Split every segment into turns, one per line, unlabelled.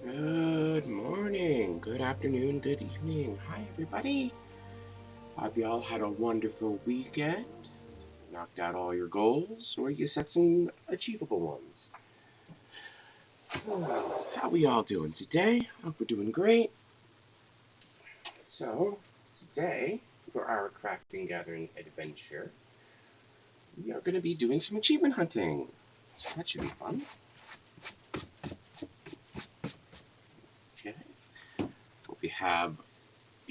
Good morning, good afternoon, good evening. Hi, everybody. Hope y'all had a wonderful weekend, knocked out all your goals, or you set some achievable ones. How we all doing today? Hope we're doing great. So, today, for our crafting gathering adventure, we are going to be doing some achievement hunting. That should be fun. Okay. have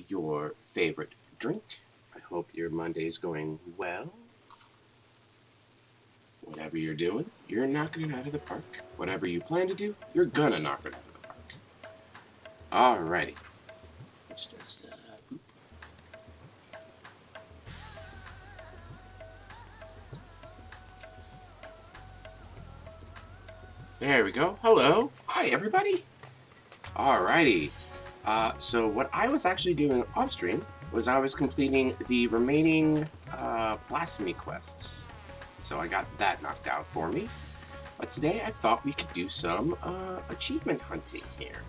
your favorite drink. I hope your Monday's going well. Whatever you're doing, you're knocking it out of the park. Whatever you plan to do, you're gonna knock it out of the park. Alrighty. Let's just, boop. There we go. Hello. Hi, everybody. Alrighty. So what I was actually doing off stream was I was completing the remaining blasphemy quests. So I got that knocked out for me. But today I thought we could do some achievement hunting here.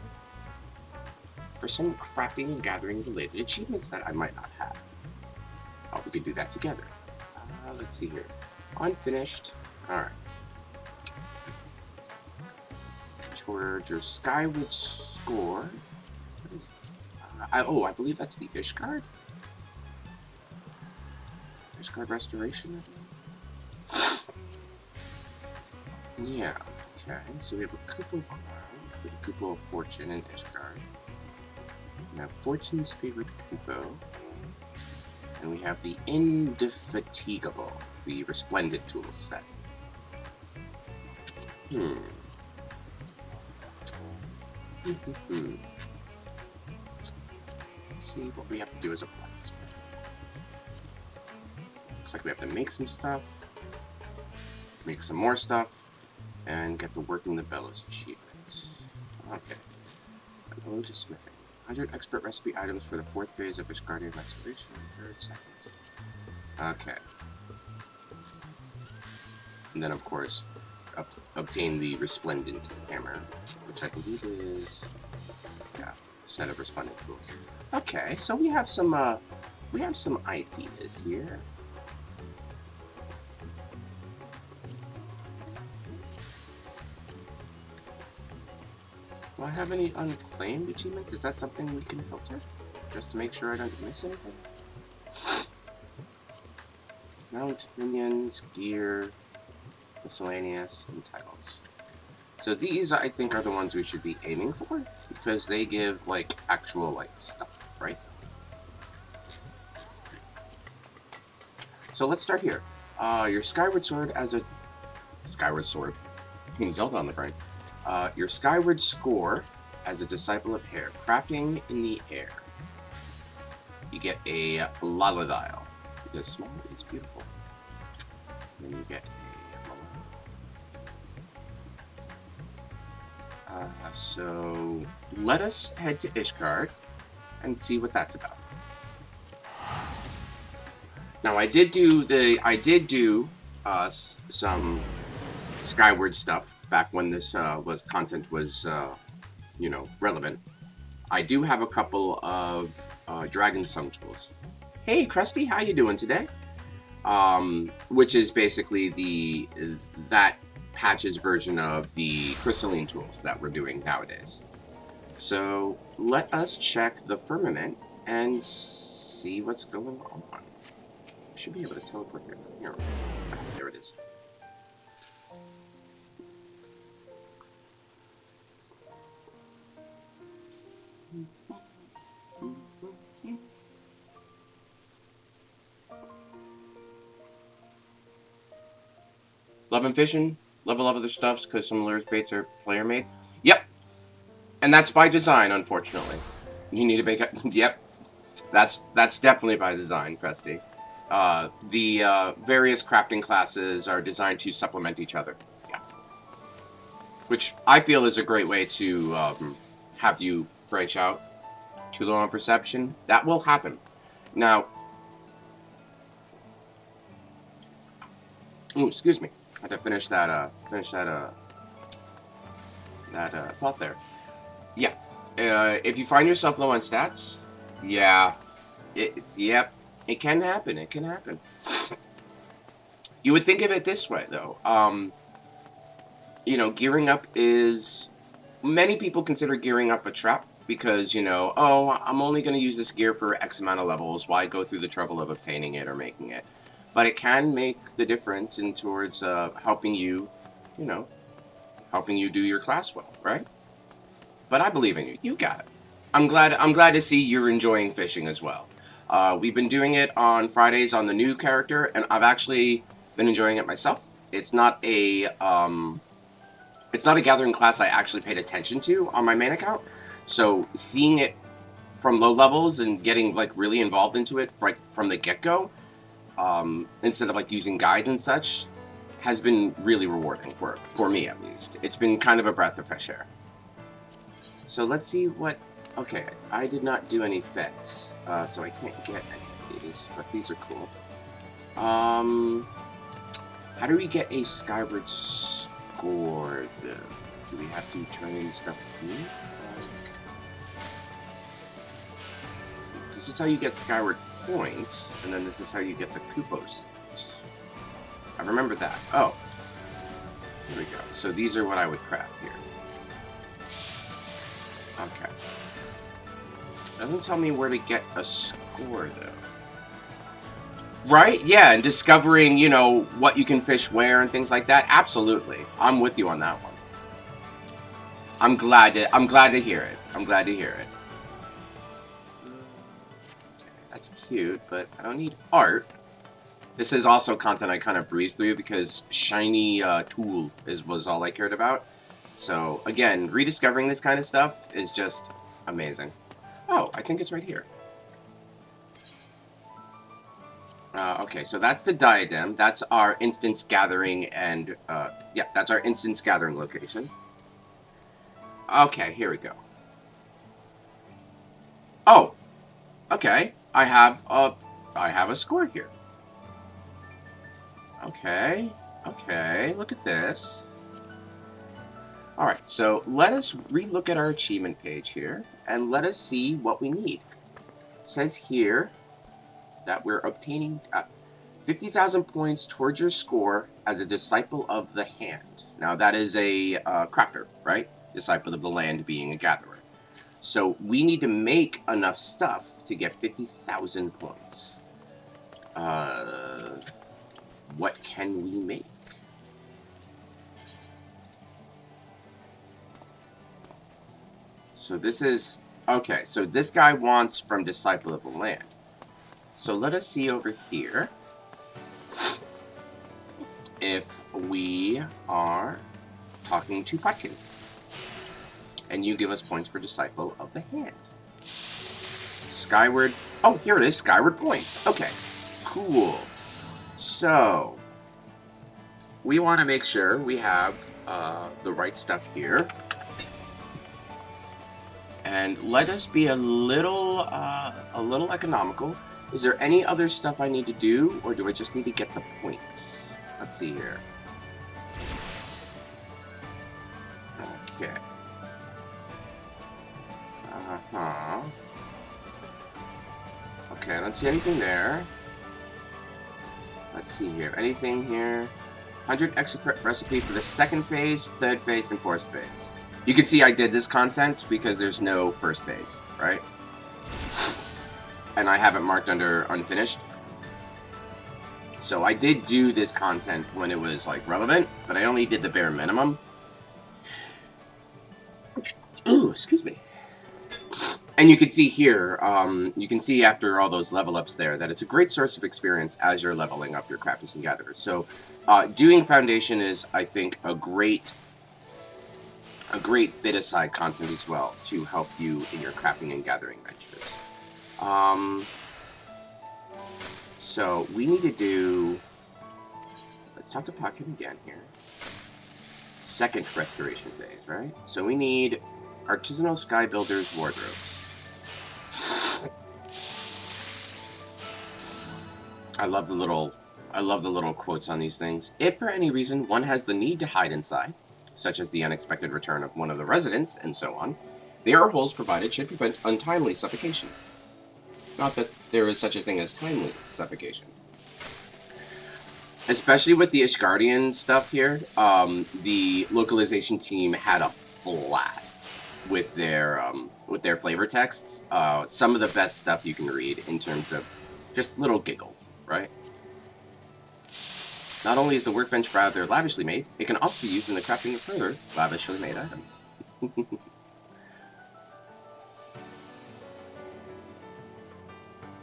For some crafting and gathering related achievements that I might not have. Thought we could do that together. Let's see here. Unfinished. Alright. Towards your Skyward score. What is, I believe that's the Ishgard? Ishgard Restoration, I think? Yeah, okay. So we have a Kupo Crown, with a Kupo of Fortune and Ishgard. We have Fortune's Favorite Kupo. And we have the Indefatigable, the Resplendent tool set. Let's see what we have to do as a blacksmith. Looks like we have to make some stuff, make some more stuff, and get the Working the Bellows achievement. Okay. An ode to smithing. 100 expert recipe items for the 4th phase of Ishgardian Restoration, 3rd second. Okay. And then, of course, obtain the Resplendent Hammer, which I believe is, yeah, a set of Resplendent tools. Okay, so we have some ideas here. Do I have any unclaimed achievements? Is that something we can filter? Just to make sure I don't miss anything? Mount, minions, gear, miscellaneous, and titles. So these, I think, are the ones we should be aiming for, because they give, like, actual, like, stuff, right? So let's start here. Your Skyward Sword as a... Skyward Sword. Zelda on the brain. Your Skyward Score as a Disciple of Hair. Crafting in the air. You get a Laladile, because small is beautiful. Then you get so let us head to Ishgard and see what that's about. Now I did do some Skyward stuff back when this content was you know, relevant. I do have a couple of Dragon Song tools. Hey Krusty, how you doing today? Which is basically that patch's version of the crystalline tools that we're doing nowadays. So let us check the firmament and see what's going on. I should be able to teleport there. Here, there it is. Love and fishing. Level up other stuffs because some lures baits are player made. Yep, and that's by design, unfortunately. You need to make it. Yep, that's definitely by design, Krusty. The various crafting classes are designed to supplement each other. Yeah, which I feel is a great way to have you branch out. Too low on perception. That will happen. Now, ooh, excuse me. I had to finish that thought there. Yeah. If you find yourself low on stats, yeah, yep, it can happen. It can happen. You would think of it this way, though. You know, gearing up is... Many people consider gearing up a trap because, you know, oh, I'm only going to use this gear for X amount of levels. Why go through the trouble of obtaining it or making it? But it can make the difference in towards helping you, you know, helping you do your class well, right? But I believe in you. You got it. I'm glad to see you're enjoying fishing as well. We've been doing it on Fridays on the new character, and I've actually been enjoying it myself. It's not a gathering class I actually paid attention to on my main account. So seeing it from low levels and getting like really involved into it right from the get-go, instead of like using guides and such, has been really rewarding for me at least. It's been kind of a breath of fresh air. So let's see what. Okay, I did not do any fets, so I can't get any of these, but these are cool. How do we get a Skyward score, though? Do we have to turn in stuff here? This is how you get Skyward points, and then this is how you get the Kupos. I remember that. Oh. Here we go. So these are what I would craft here. Okay. Doesn't tell me where to get a score, though. Right? Yeah, and discovering, you know, what you can fish where and things like that. Absolutely. I'm with you on that one. I'm glad to hear it. I'm glad to hear it. Okay, that's cute, but I don't need art. This is also content I kind of breezed through because shiny tool was all I cared about. So, again, rediscovering this kind of stuff is just amazing. Oh, I think it's right here. Okay, so that's the Diadem. That's our instance gathering and, yeah, that's our instance gathering location. Okay, here we go. Oh, okay. I have a score here. Okay, look at this. Alright, so let us relook at our achievement page here, and let us see what we need. It says here that we're obtaining 50,000 points towards your score as a Disciple of the Hand. Now that is a crafter, right? Disciple of the Land being a gatherer. So we need to make enough stuff to get 50,000 points. What can we make? So this is, okay, so this guy wants from Disciple of the Land. So let us see over here if we are talking to Potkin. And you give us points for Disciple of the Hand. Skyward, oh, here it is, Skyward points. Okay, cool. So, we want to make sure we have the right stuff here. And let us be a little economical. Is there any other stuff I need to do, or do I just need to get the points? Let's see here. Okay. Okay, I don't see anything there. Let's see here. Anything here? 100 extra recipe for the second phase, third phase, and fourth phase. You can see I did this content because there's no first phase, right? And I have it marked under unfinished. So I did do this content when it was like relevant, but I only did the bare minimum. Ooh, excuse me. And you can see here, you can see after all those level ups there that it's a great source of experience as you're leveling up your crafters and gatherers. So doing Foundation is, I think, a great bit of side content as well to help you in your crafting and gathering ventures. So we need to do, let's talk to Pocket again here. Second restoration phase, right? So we need Artisanal Sky Builder's Wardrobes. I love the little quotes on these things. If for any reason one has the need to hide inside, such as the unexpected return of one of the residents, and so on, the air holes provided should prevent untimely suffocation. Not that there is such a thing as timely suffocation. Especially with the Ishgardian stuff here, the localization team had a blast with their flavor texts. Some of the best stuff you can read in terms of just little giggles, right? Not only is the workbench rather lavishly made, it can also be used in the crafting of further lavishly made items.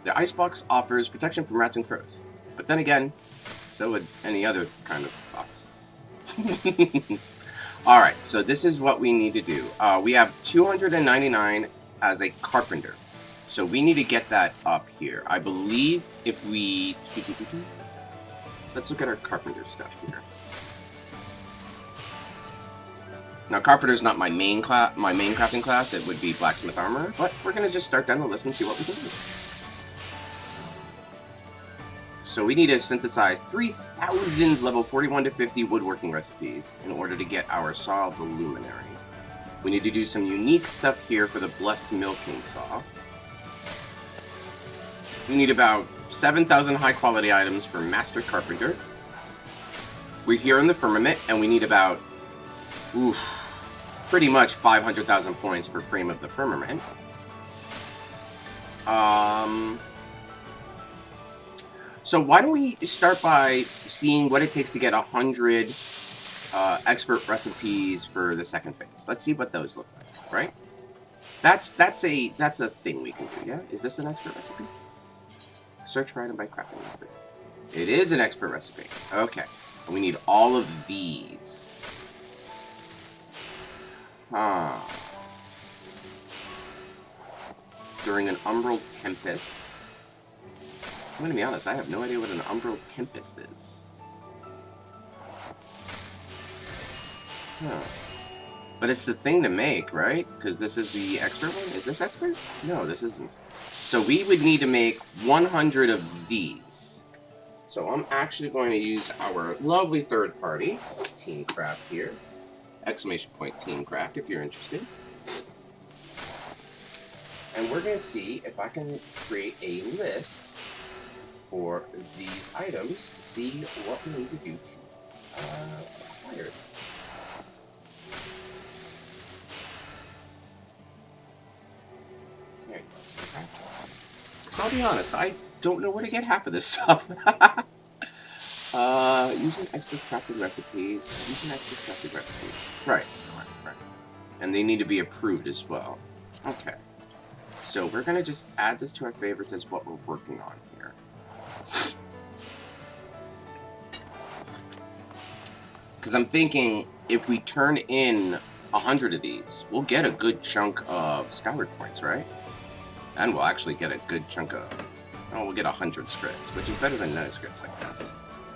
The icebox offers protection from rats and crows. But then again, so would any other kind of box. Alright, so this is what we need to do. We have 299 as a carpenter. So we need to get that up here. I believe if we... Let's look at our carpenter stuff here. Now, carpenter's not my main crafting class. It would be blacksmith armor. But we're going to just start down the list and see what we can do. So we need to synthesize 3,000 level 41 to 50 woodworking recipes in order to get our Saw of the Luminary. We need to do some unique stuff here for the Blessed Milking Saw. We need about 7,000 high-quality items for Master Carpenter. We're here in the Firmament, and we need about, pretty much 500,000 points for Frame of the Firmament. So why don't we start by seeing what it takes to get 100 expert recipes for the second phase. Let's see what those look like, right? That's a thing we can do, yeah? Is this an expert recipe? Search for item by crafting method. It is an expert recipe. Okay. And we need all of these. During an umbral tempest. I'm gonna be honest, I have no idea what an umbral tempest is. But it's the thing to make, right? Because this is the expert one? Is this expert? No, this isn't. So we would need to make 100 of these. So I'm actually going to use our lovely third party, Team Craft here. Exclamation point Team Craft if you're interested. And we're going to see if I can create a list for these items, see what we need to do to acquire them. There you go. Okay. So I'll be honest, I don't know where to get half of this stuff. Using extra crafted recipes. Right. And they need to be approved as well. Okay. So we're going to just add this to our favorites as what we're working on here. Because I'm thinking if we turn in 100 of these, we'll get a good chunk of Skyward points, right? And we'll actually get a good chunk of... Oh, we'll get 100 scripts, which is better than no scripts like this.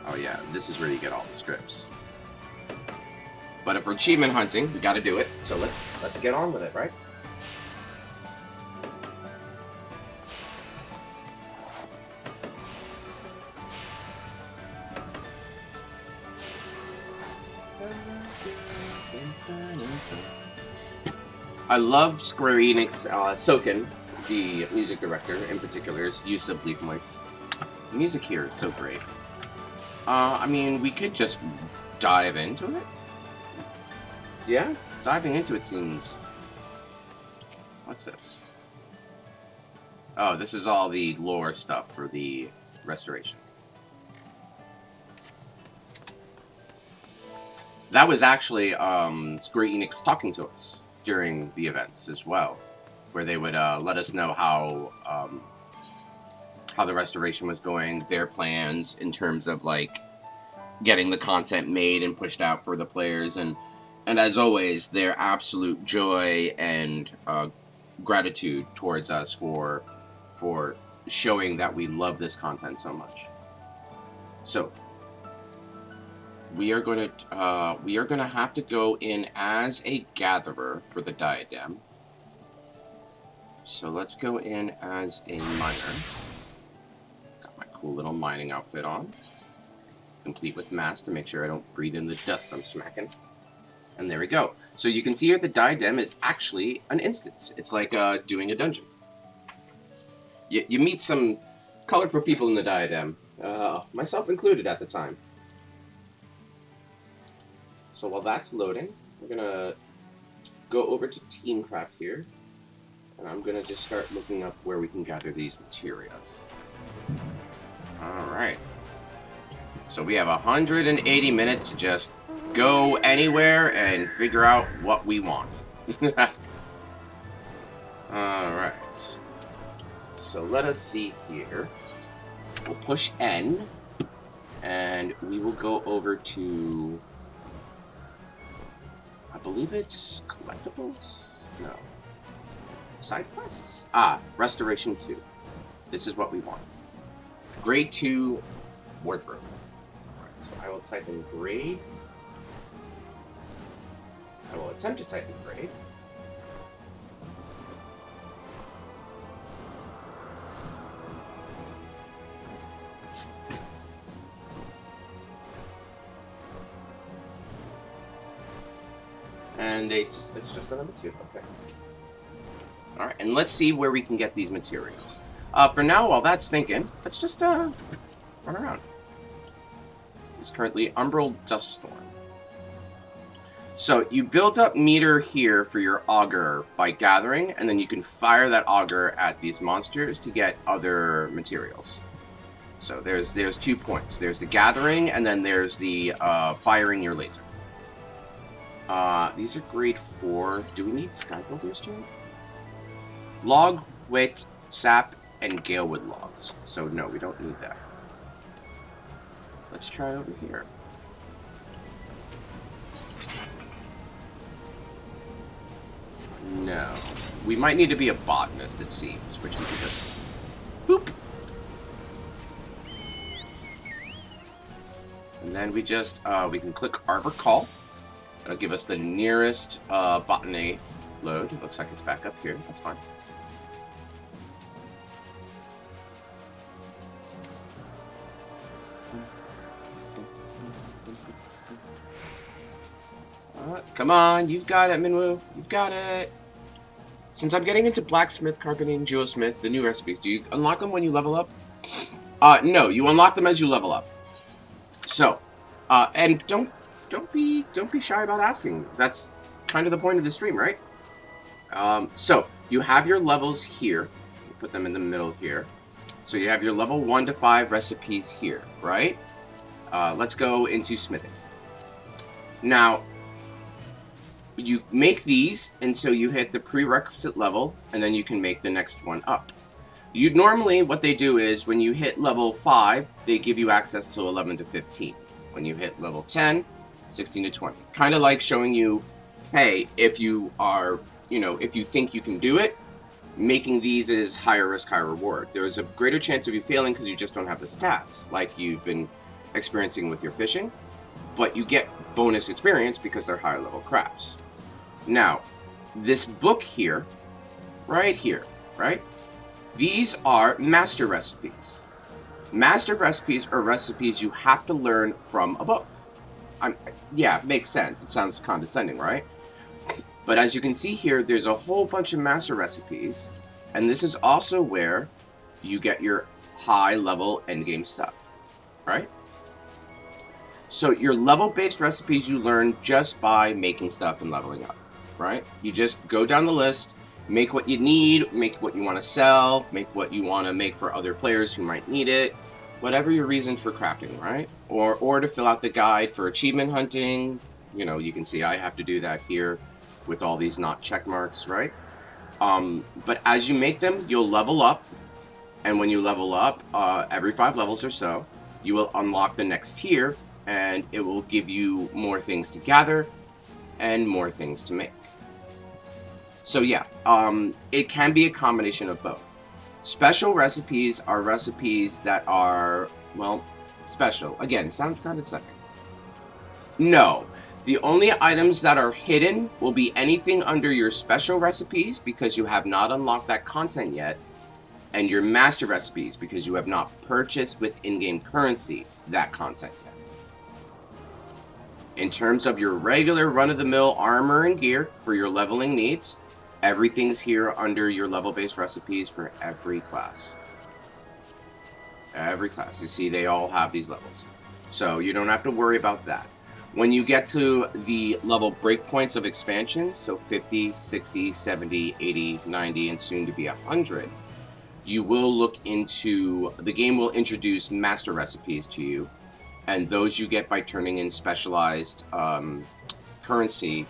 Oh yeah, this is where you get all the scripts. But if we're achievement hunting, we gotta do it. So let's get on with it, right? I love Square Enix, Soken, the music director in particular's use of leaf lights. The music here is so great. I mean, we could just dive into it. Yeah, diving into it seems... What's this? Oh, this is all the lore stuff for the restoration. That was actually Square Enix talking to us during the events as well, where they would let us know how the restoration was going, their plans in terms of like getting the content made and pushed out for the players, and as always, their absolute joy and gratitude towards us for showing that we love this content so much. So we are going to have to go in as a gatherer for the Diadem. So let's go in as a miner. Got my cool little mining outfit on. Complete with mask to make sure I don't breathe in the dust I'm smacking. And there we go. So you can see here the Diadem is actually an instance. It's like doing a dungeon. You meet some colorful people in the Diadem, myself included at the time. So while that's loading, we're gonna go over to Teamcraft here, and I'm gonna just start looking up where we can gather these materials. Alright. So we have 180 minutes to just go anywhere and figure out what we want. Alright. So let us see here. We'll push N, and we will go over to, I believe it's collectibles? No. Side quests? Ah, Restoration 2. This is what we want. Grade 2 wardrobe. Alright, so I will type in grade. I will attempt to type in grade. And it's just the number 2. Okay. Alright, and let's see where we can get these materials. For now, while that's thinking, let's just run around. It's currently Umbral Duststorm. So you build up meter here for your auger by gathering, and then you can fire that auger at these monsters to get other materials. So there's 2 points. There's the gathering, and then there's the firing your laser. These are grade 4. Do we need Sky Builders, Jim? Log, Wit, Sap, and Galewood logs. So no, we don't need that. Let's try over here. No. We might need to be a botanist, it seems, which we can just boop. And then we just we can click Arbor Call. That'll give us the nearest botany load. It looks like it's back up here. That's fine. Come on, you've got it, Minwoo. You've got it. Since I'm getting into blacksmith, carpenting, geosmith, the new recipes, do you unlock them when you level up? No, you unlock them as you level up. So, and don't be shy about asking. That's kind of the point of the stream, right? So you have your levels here. Put them in the middle here. So you have your level 1 to 5 recipes here, right? Let's go into smithing. Now, you make these until you hit the prerequisite level, and then you can make the next one up. You normally, what they do is, when you hit level 5, they give you access to 11 to 15. When you hit level 10, 16 to 20. Kind of like showing you, hey, if you are, if you think you can do it, making these is higher risk, higher reward. There's a greater chance of you failing because you just don't have the stats, like you've been experiencing with your fishing, but you get bonus experience because they're higher level crafts. Now, this book here, right here, right? These are master recipes. Master recipes are recipes you have to learn from a book. Yeah, it makes sense. It sounds condescending, right? But as you can see here, there's a whole bunch of master recipes, and this is also where you get your high-level endgame stuff, right? So your level-based recipes you learn just by making stuff and leveling up, right? You just go down the list, make what you need, make what you want to sell, make what you want to make for other players who might need it, whatever your reason for crafting, right? Or to fill out the guide for achievement hunting. You can see I have to do that here with all these not check marks, right? But as you make them, you'll level up, and when you level up, every 5 levels or so, you will unlock the next tier, and it will give you more things to gather and more things to make. So yeah, it can be a combination of both. Special recipes are recipes that are, well, special. Again, sounds kind of second. No. The only items that are hidden will be anything under your special recipes because you have not unlocked that content yet, and your master recipes because you have not purchased with in-game currency that content yet. In terms of your regular run-of-the-mill armor and gear for your leveling needs, everything's here under your level-based recipes for every class. Every class. You see, they all have these levels. So you don't have to worry about that. When you get to the level breakpoints of expansion, so 50, 60, 70, 80, 90, and soon to be 100, you will look into, the game will introduce master recipes to you, and those you get by turning in specialized currency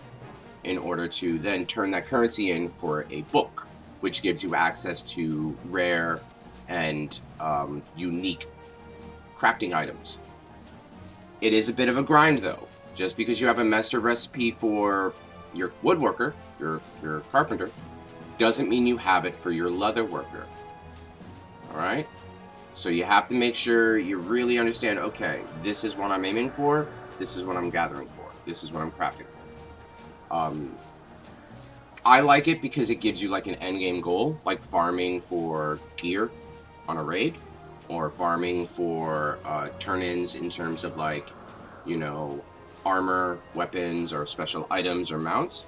in order to then turn that currency in for a book, which gives you access to rare and unique crafting items. It is a bit of a grind though. Just because you have a master recipe for your woodworker, your carpenter, doesn't mean you have it for your leather worker. Alright? So you have to make sure you really understand, okay, this is what I'm aiming for, this is what I'm gathering for, this is what I'm crafting for. I like it because it gives you like an endgame goal, like farming for gear on a raid, or farming for turn-ins in terms of like, you know, armor, weapons, or special items or mounts.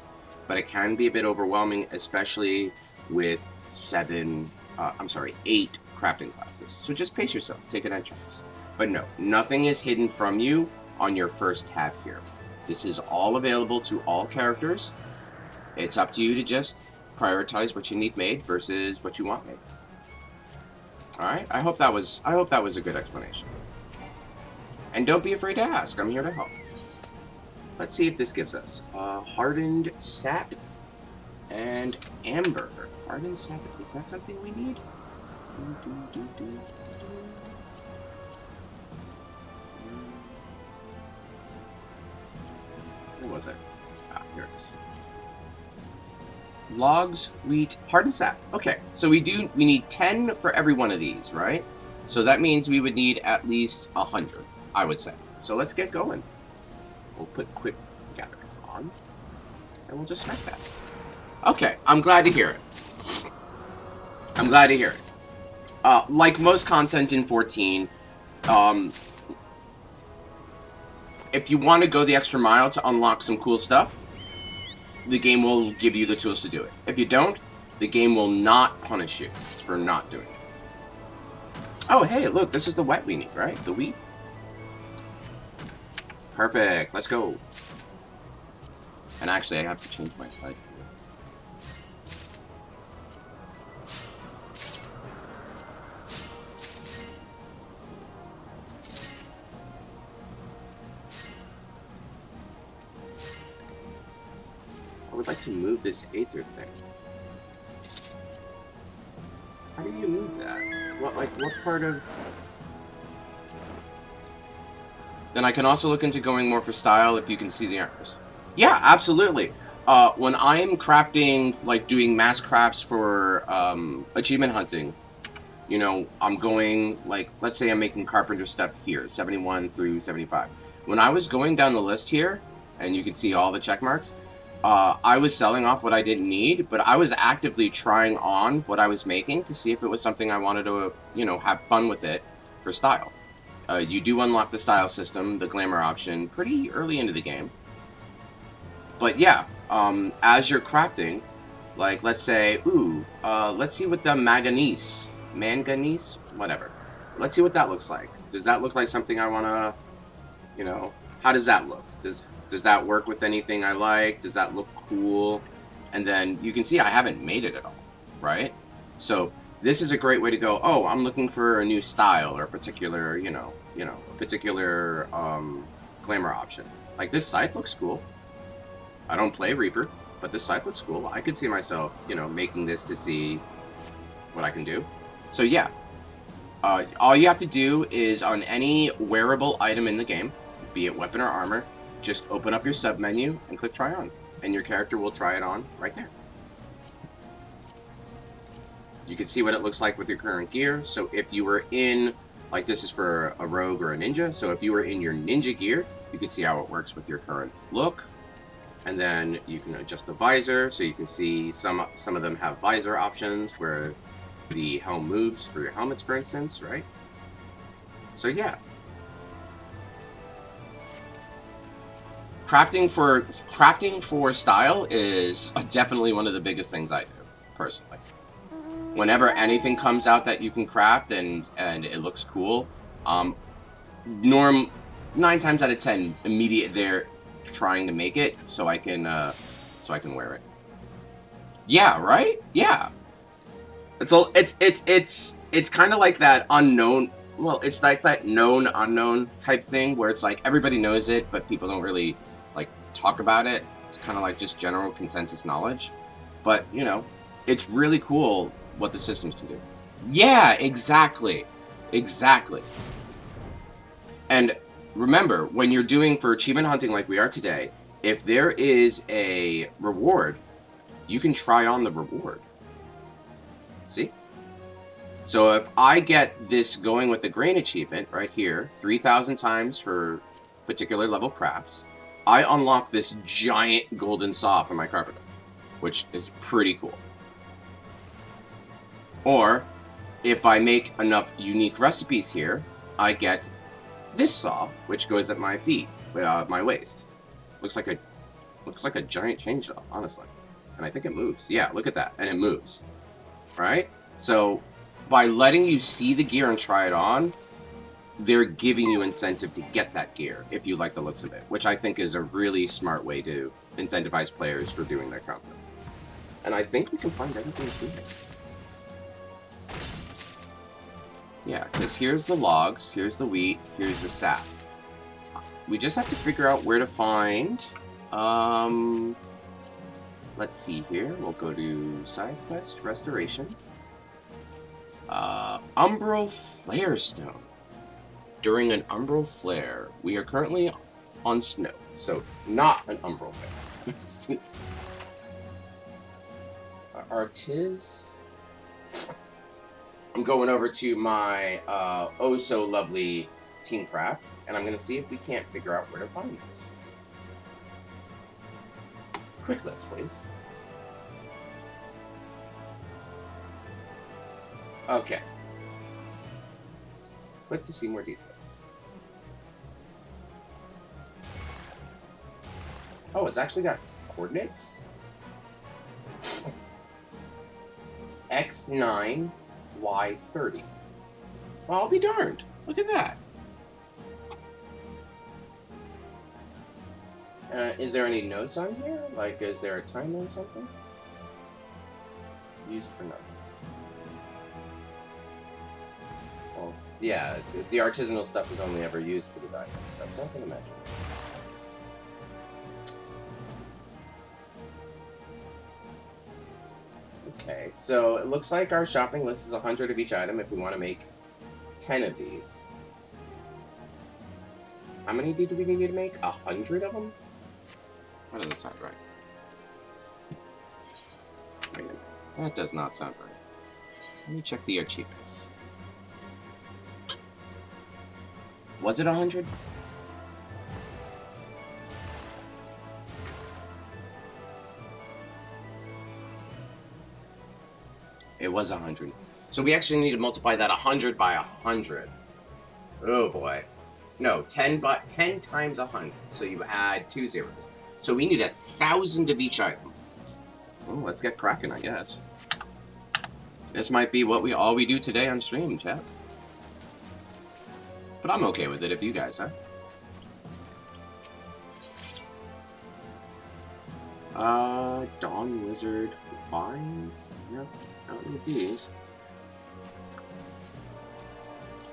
But it can be a bit overwhelming, especially with 8 crafting classes. So just pace yourself, take an entrance. But no, nothing is hidden from you on your first tab here. This is all available to all characters. It's up to you to just prioritize what you need made versus what you want made. Alright, I hope that was a good explanation. And don't be afraid to ask, I'm here to help. Let's see if this gives us hardened sap and amber. Hardened sap, is that something we need? Where was it? Ah, here it is. Logs, wheat, hardened sap. Okay, so we need 10 for every one of these, right? So that means we would need at least 100, I would say. So let's get going. We'll put quick gathering on, and we'll just smack that. Okay, I'm glad to hear it. I'm glad to hear it. Like most content in 14, if you want to go the extra mile to unlock some cool stuff, the game will give you the tools to do it. If you don't, the game will not punish you for not doing it. Oh, hey, look, this is the wheat we need, right? The wheat? Perfect, let's go. And actually, I have to change my side. I would like to move this Aether thing. How do you move that? What part of... Then I can also look into going more for style if you can see the arrows. Yeah, absolutely. When I am crafting, like doing mass crafts for achievement hunting, you know, I'm going, like, let's say I'm making carpenter stuff here, 71 through 75. When I was going down the list here, and you can see all the check marks, I was selling off what I didn't need, but I was actively trying on what I was making to see if it was something I wanted to, you know, have fun with it for style. You do unlock the style system, the glamour option, pretty early into the game. But yeah, as you're crafting, like, let's say, let's see what the manganese, whatever. Let's see what that looks like. Does that look like something I want to, you know, how does that look? Does that work with anything I like? Does that look cool? And then you can see I haven't made it at all, right? So this is a great way to go, oh, I'm looking for a new style or a particular, you know, a particular glamour option. Like, this scythe looks cool. I don't play Reaper, but this scythe looks cool. I could see myself, you know, making this to see what I can do. So yeah, all you have to do is on any wearable item in the game, be it weapon or armor, just open up your sub-menu and click try on, and your character will try it on right there. You can see what it looks like with your current gear. So if you were in, like, this is for a rogue or a ninja, so if you were in your ninja gear, you can see how it works with your current look. And then you can adjust the visor, so you can see some of them have visor options where the helm moves for your helmets, for instance, right? So yeah. Crafting for style is definitely one of the biggest things I do, personally. Whenever anything comes out that you can craft and it looks cool, 9 times out of 10, immediate there trying to make it so I can wear it. Yeah, right? Yeah. It's kind of like that unknown. Well, it's like that known unknown type thing where it's like everybody knows it, but people don't really like talk about it. It's kind of like just general consensus knowledge. But you know, it's really cool what the systems can do. Yeah, exactly. Exactly. And remember, when you're doing for achievement hunting like we are today, if there is a reward, you can try on the reward. See? So if I get this going with the grain achievement right here, 3,000 times for particular level crafts, I unlock this giant golden saw for my carpenter, which is pretty cool. Or if I make enough unique recipes here, I get this saw, which goes at my feet, my waist. Looks like a giant chainsaw, honestly. And I think it moves. Yeah, look at that. And it moves. Right? So by letting you see the gear and try it on, they're giving you incentive to get that gear if you like the looks of it, which I think is a really smart way to incentivize players for doing their content. And I think we can find everything through it. Yeah, because here's the logs, here's the wheat, here's the sap. We just have to figure out where to find... let's see here. We'll go to side quest, restoration. Umbral Flare Stone. During an Umbral Flare, we are currently on snow, so not an Umbral Flare. Artiz. I'm going over to my oh so lovely Team Craft, and I'm going to see if we can't figure out where to find this. Quick list, please. Okay. Click to see more details. Oh, it's actually got coordinates? X9, Y30. Well, I'll be darned. Look at that. Is there any notes on here? Like, is there a timer or something? Used for nothing. Well, yeah, the artisanal stuff is only ever used for the diamond stuff, so I can imagine. Okay, so it looks like our shopping list is 100 of each item if we want to make 10 of these. How many do we need to make? 100 of them? That doesn't sound right. Wait a minute. That does not sound right. Let me check the achievements. Was it 100? It was 100. So we actually need to multiply that 100 by 100. Oh boy. No, 10 times 100. So you add 2 zeros. So we need 1,000 of each item. Well, let's get cracking, I guess. This might be what all we do today on stream, chat. But I'm okay with it if you guys are. Dawn Wizard Vines? Yep, out with these.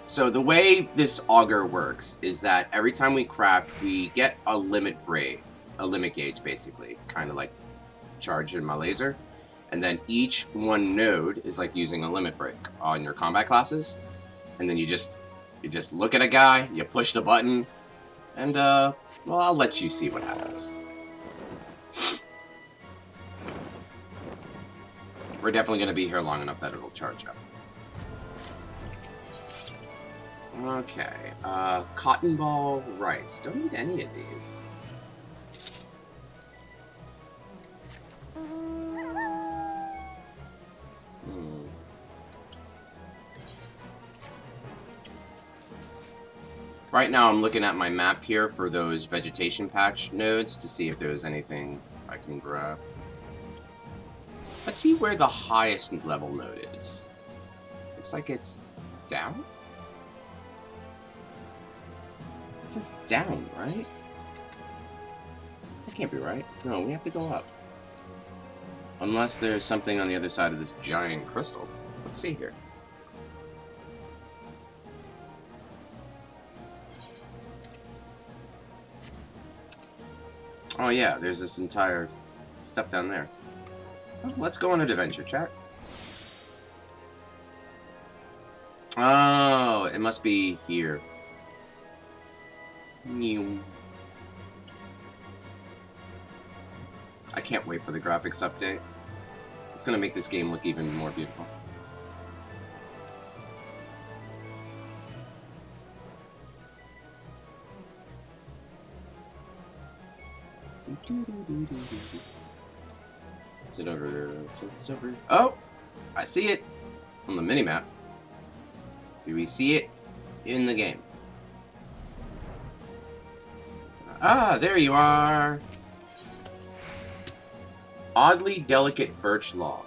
So the way this auger works is that every time we craft, we get a limit gauge, basically, kind of like charged in my laser. And then each one node is like using a limit break on your combat classes. And then you just look at a guy, you push the button, and well, I'll let you see what happens. We're definitely going to be here long enough that it'll charge up. Okay, cotton ball rice. Don't need any of these. Right now I'm looking at my map here for those vegetation patch nodes to see if there's anything I can grab. Let's see where the highest level node is. Looks like it's down? It's just down, right? That can't be right. No, we have to go up. Unless there's something on the other side of this giant crystal. Let's see here. Oh yeah, there's this entire stuff down there. Well, let's go on an adventure, chat. Oh, it must be here. I can't wait for the graphics update. It's gonna make this game look even more beautiful. Is it over there? It says it's over. Oh! I see it on the minimap. Do we see it in the game? Ah, there you are! Oddly delicate birch log.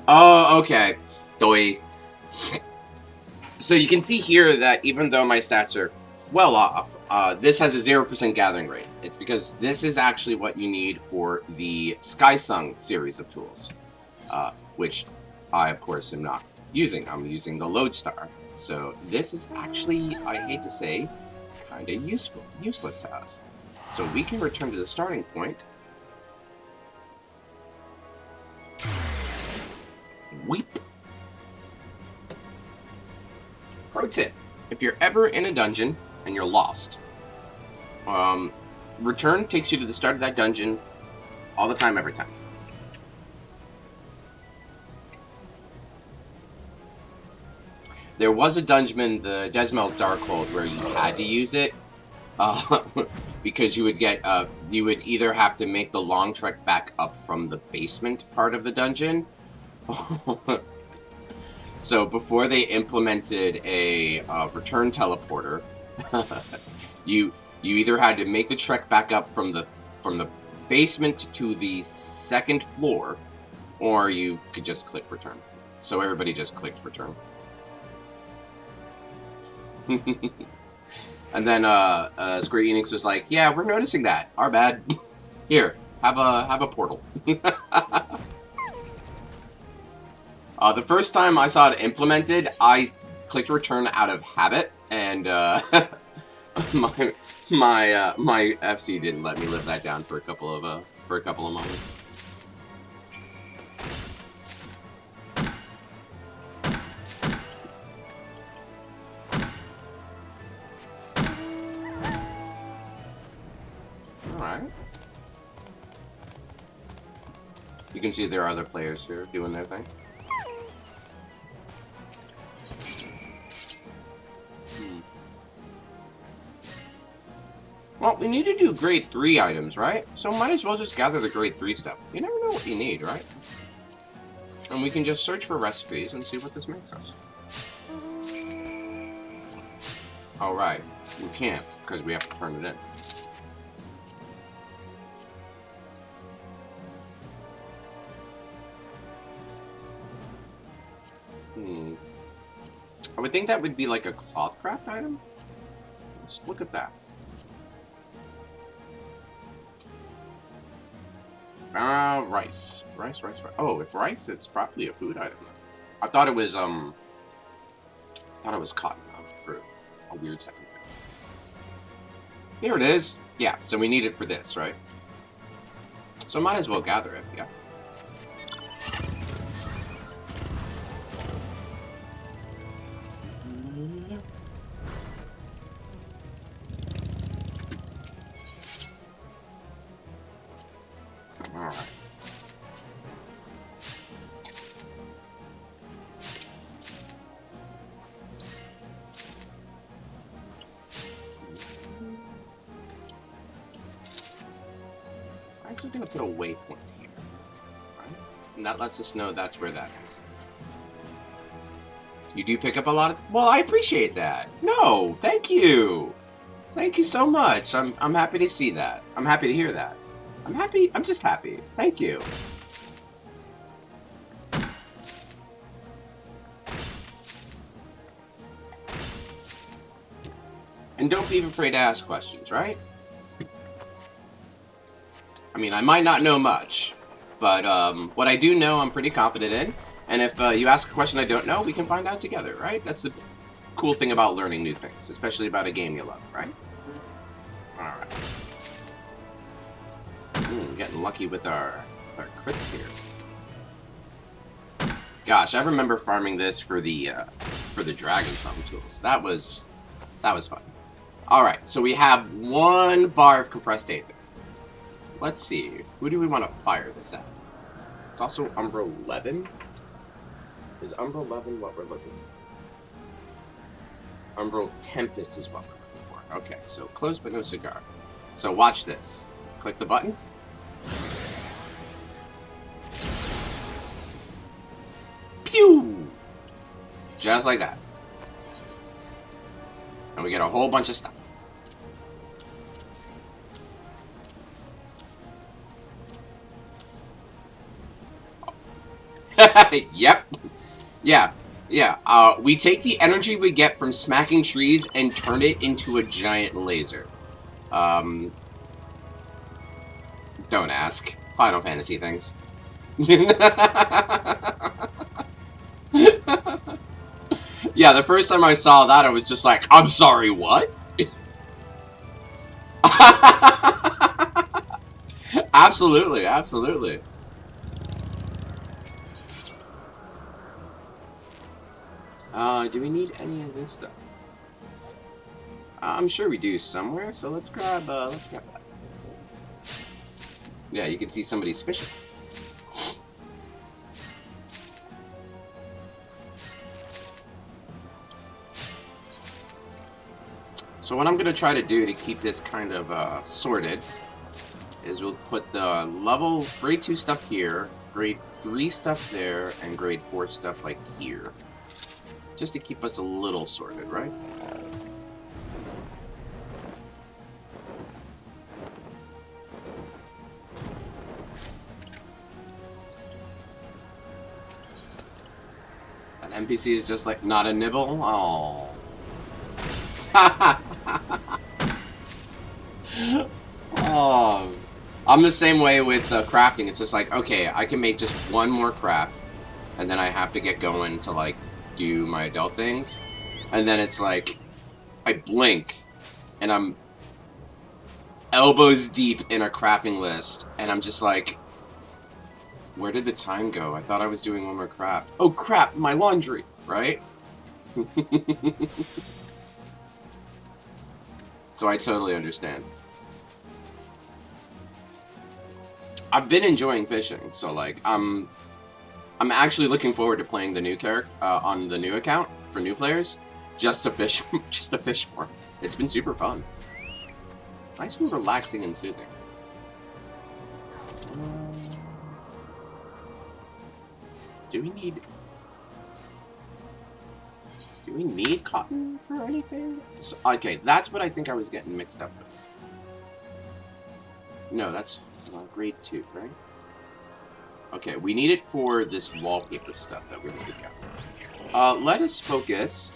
Oh, okay. Doi. So you can see here that even though my stats are well off, this has a 0% gathering rate. It's because this is actually what you need for the Skysung series of tools, which I, of course, am not using. I'm using the Lodestar. So this is actually, I hate to say, kind of useless to us. So we can return to the starting point. Weep. Pro tip, if you're ever in a dungeon and you're lost, return takes you to the start of that dungeon all the time, every time. There was a dungeon, the Desmel Darkhold, where you had to use it, because you would get, you would either have to make the long trek back up from the basement part of the dungeon. So before they implemented a return teleporter, you either had to make the trek back up from the basement to the second floor, or you could just click return. So everybody just clicked return. And then Square Enix was like, "Yeah, we're noticing that. Our bad. Here, have a portal." The first time I saw it implemented, I clicked return out of habit, and my FC didn't let me live that down for a couple of moments. All right. You can see there are other players here doing their thing. Well, we need to do grade 3 items, right? So might as well just gather the grade 3 stuff. You never know what you need, right? And we can just search for recipes and see what this makes us. Alright, we can't, because we have to turn it in. I would think that would be like a cloth craft item. Let's look at that. Rice. Rice. Oh, if rice, it's probably a food item. I thought it was cotton for a weird second. Here it is. Yeah, so we need it for this, right? So might as well gather it, yeah. Alright. I'm actually going to put a waypoint here, right? And that lets us know that's where that is. You do pick up a lot of... Well, I appreciate that. No, thank you. Thank you so much. I'm happy to see that. I'm happy to hear that. I'm happy. I'm just happy. Thank you. And don't be afraid to ask questions, right? I mean, I might not know much, but what I do know, I'm pretty confident in. And if you ask a question I don't know, we can find out together, right? That's the cool thing about learning new things, especially about a game you love, right? Alright. Getting lucky with our crits here. Gosh, I remember farming this for the dragon summon tools. That was fun. All right, so we have 1 bar of compressed aether. Let's see, who do we want to fire this at? It's also Umbra 11. Is Umbra 11 what we're looking for? Umbral Tempest is what we're looking for. Okay, so close but no cigar. So watch this. Click the button. Pew! Just like that. And we get a whole bunch of stuff. Yep. Yeah. We take the energy we get from smacking trees and turn it into a giant laser. Don't ask. Final Fantasy things. Yeah, the first time I saw that, I was just like, I'm sorry, what? Absolutely, absolutely. Do we need any of this stuff? I'm sure we do somewhere, so let's grab that. Yeah, you can see somebody's fishing. So what I'm going to try to do to keep this kind of sorted is we'll put the level grade 2 stuff here, grade 3 stuff there, and grade 4 stuff like here. Just to keep us a little sorted, right? An NPC is just like, not a nibble? Oh. Oh. I'm the same way with crafting. It's just like, okay, I can make just 1 more craft, and then I have to get going to, like, do my adult things. And then it's like, I blink, and I'm elbows deep in a crafting list, and I'm just like, where did the time go? I thought I was doing 1 more craft. Oh crap, my laundry, right? So I totally understand. I've been enjoying fishing, so like I'm actually looking forward to playing the new character on the new account for new players, just to fish, just to fish more. It's been super fun, nice and relaxing and soothing. Do we need cotton for anything? So, okay, that's what I think I was getting mixed up with. No, that's grade 2, right? Okay, we need it for this wallpaper stuff that we're looking at. Let us focus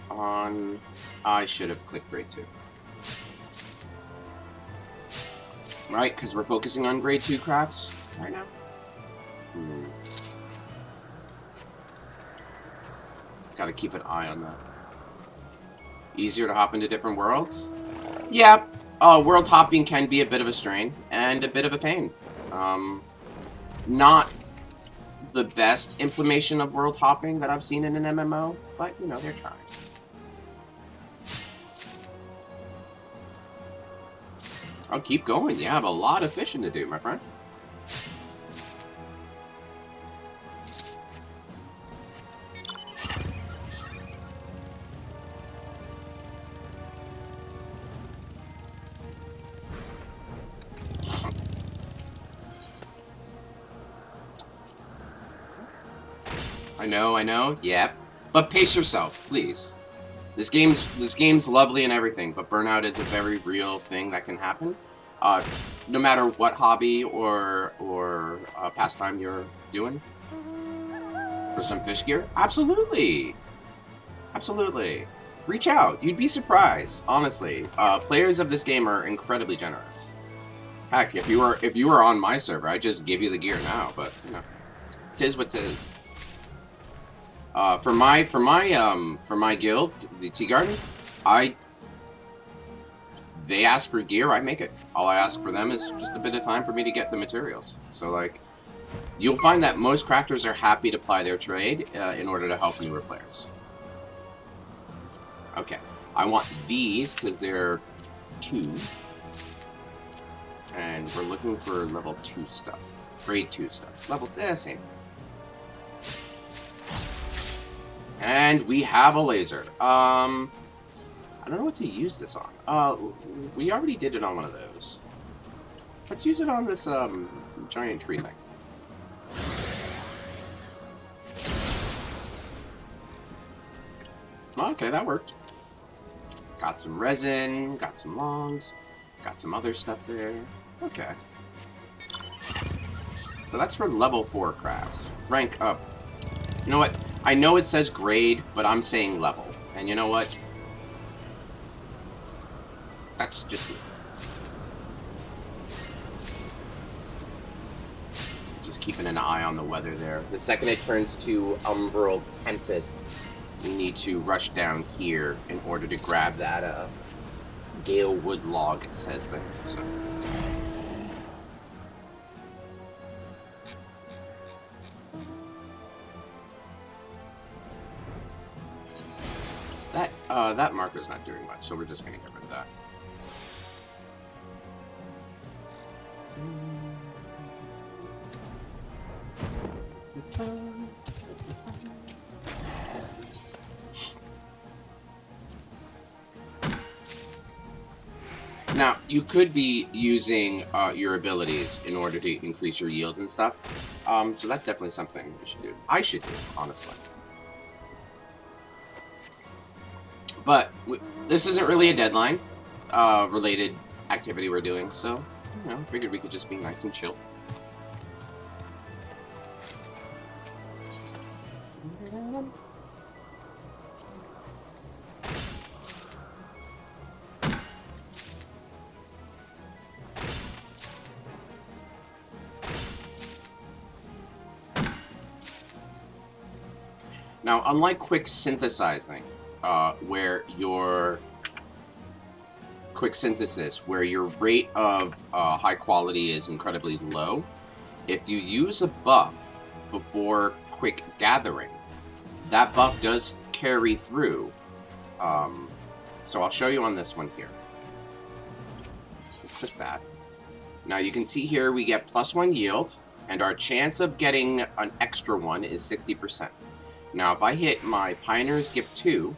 on... I should have clicked grade 2. Right, because we're focusing on grade 2 crafts right now. Gotta keep an eye on that. Easier to hop into different worlds? Yeah, world hopping can be a bit of a strain and a bit of a pain. Not the best implementation of world hopping that I've seen in an MMO, but, you know, they're trying. I'll keep going. You have a lot of fishing to do, my friend. I know, yep. But pace yourself, please. This game's lovely and everything, but burnout is a very real thing that can happen. No matter what hobby or pastime you're doing. For some fish gear? Absolutely! Absolutely. Reach out. You'd be surprised, honestly. Players of this game are incredibly generous. Heck, if you were on my server, I'd just give you the gear now, but, you know. Tis what tis. For my guild, the Tea Garden, they ask for gear, I make it. All I ask for them is just a bit of time for me to get the materials. So like, You'll find that most crafters are happy to ply their trade in order to help newer players. Okay, I want these because they're 2. And we're looking for level 2 stuff. Grade 2 stuff. Level, same. And we have a laser. I don't know what to use this on. We already did it on one of those. Let's use it on this, giant tree thing. Okay, that worked. Got some resin, got some logs, got some other stuff there. Okay. So that's for level 4 crafts. Rank up. You know what? I know it says grade, but I'm saying level. And you know what? That's just me. Just keeping an eye on the weather there. The second it turns to Umbral Tempest, we need to rush down here in order to grab that Gale Wood log, it says there. So. That marker's not doing much, so we're just gonna get rid of that. Now, you could be using your abilities in order to increase your yield and stuff. So that's definitely something we should do. I should do, honestly. But this isn't really a deadline related activity we're doing, so, you know, figured we could just be nice and chill. Now, unlike quick synthesizing, where your quick synthesis, where your rate of high quality is incredibly low, if you use a buff before quick gathering, that buff does carry through. So I'll show you on this one here. Click that. Now you can see here we get +1 yield, and our chance of getting an extra one is 60%. Now if I hit my Pioneer's Gift 2,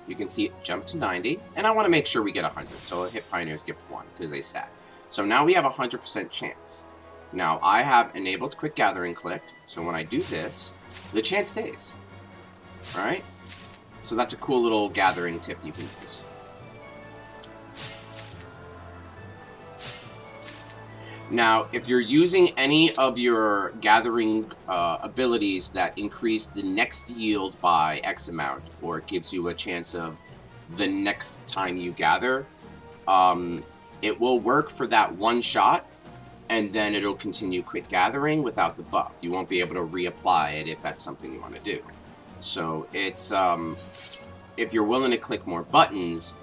you can see it jump to 90, and I want to make sure we get 100, so I'll hit Pioneer's Gift 1, because they stack. So now we have a 100% chance. Now, I have enabled Quick Gathering clicked, so when I do this, the chance stays. Alright? So that's a cool little gathering tip you can use. Now, if you're using any of your gathering abilities that increase the next yield by X amount, or it gives you a chance of the next time you gather, it will work for that one shot, and then it'll continue quick gathering without the buff. You won't be able to reapply it if that's something you want to do. So it's, if you're willing to click more buttons,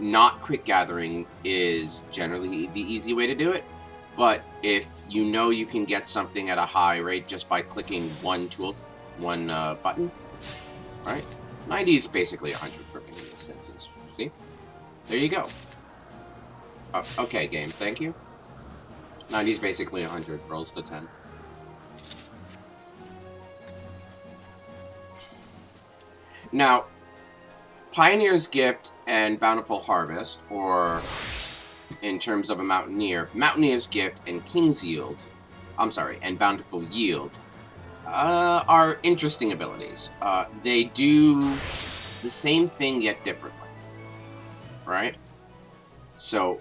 not quick gathering is generally the easy way to do it. But if you know you can get something at a high rate just by clicking one button, right? 90 is basically 100 for me in this instance. See? There you go. Okay, game, thank you. 90 is basically 100, rolls to 10. Now, Pioneer's Gift and Bountiful Harvest, or in terms of a Mountaineer, Mountaineer's Gift and King's Yield, and Bountiful Yield, are interesting abilities. They do the same thing yet differently, right? So,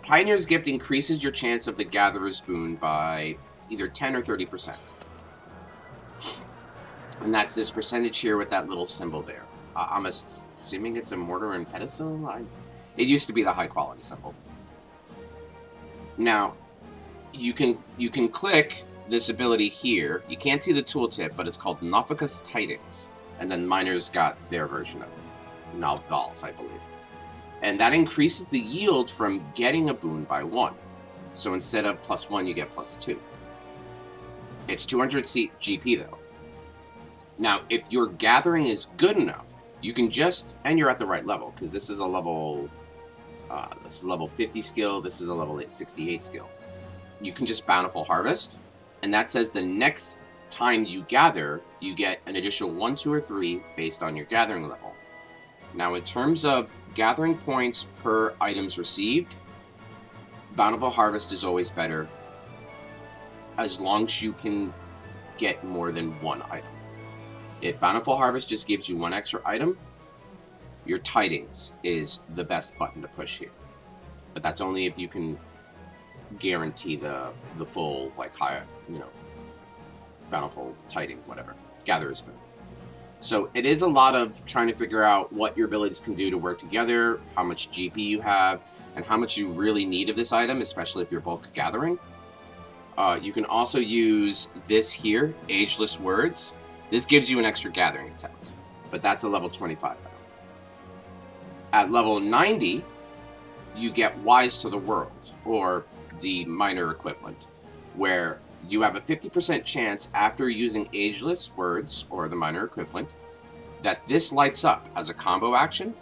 Pioneer's Gift increases your chance of the Gatherer's Boon by either 10 or 30%. And that's this percentage here with that little symbol there. I'm assuming it's a mortar and pedestal? It used to be the high quality symbol. Now, you can click this ability here. You can't see the tooltip, but it's called Nopicus Tidings. And then Miner's got their version of it. Nalgals, I believe. And that increases the yield from getting a boon by 1. So instead of +1, you get +2. It's 200 GP though. Now, if your gathering is good enough, you can just, and you're at the right level, because this is a level, this is level 50 skill, this is a level 68 skill. You can just Bountiful Harvest, and that says the next time you gather, you get an additional 1, 2, or 3 based on your gathering level. Now, in terms of gathering points per items received, Bountiful Harvest is always better, as long as you can get more than one item. If Bountiful Harvest just gives you one extra item, your Tidings is the best button to push here. But that's only if you can guarantee the full, like, high, you know, Bountiful Tiding, whatever, Gatherer's Boon. So it is a lot of trying to figure out what your abilities can do to work together, how much GP you have, and how much you really need of this item, especially if you're bulk gathering. You can also use this here, Ageless Words. This gives you an extra gathering attempt, but that's a level 25 item. At level 90, you get Wise to the World, or the minor equivalent, where you have a 50% chance after using Ageless Words, or the minor equivalent, that this lights up as a combo action,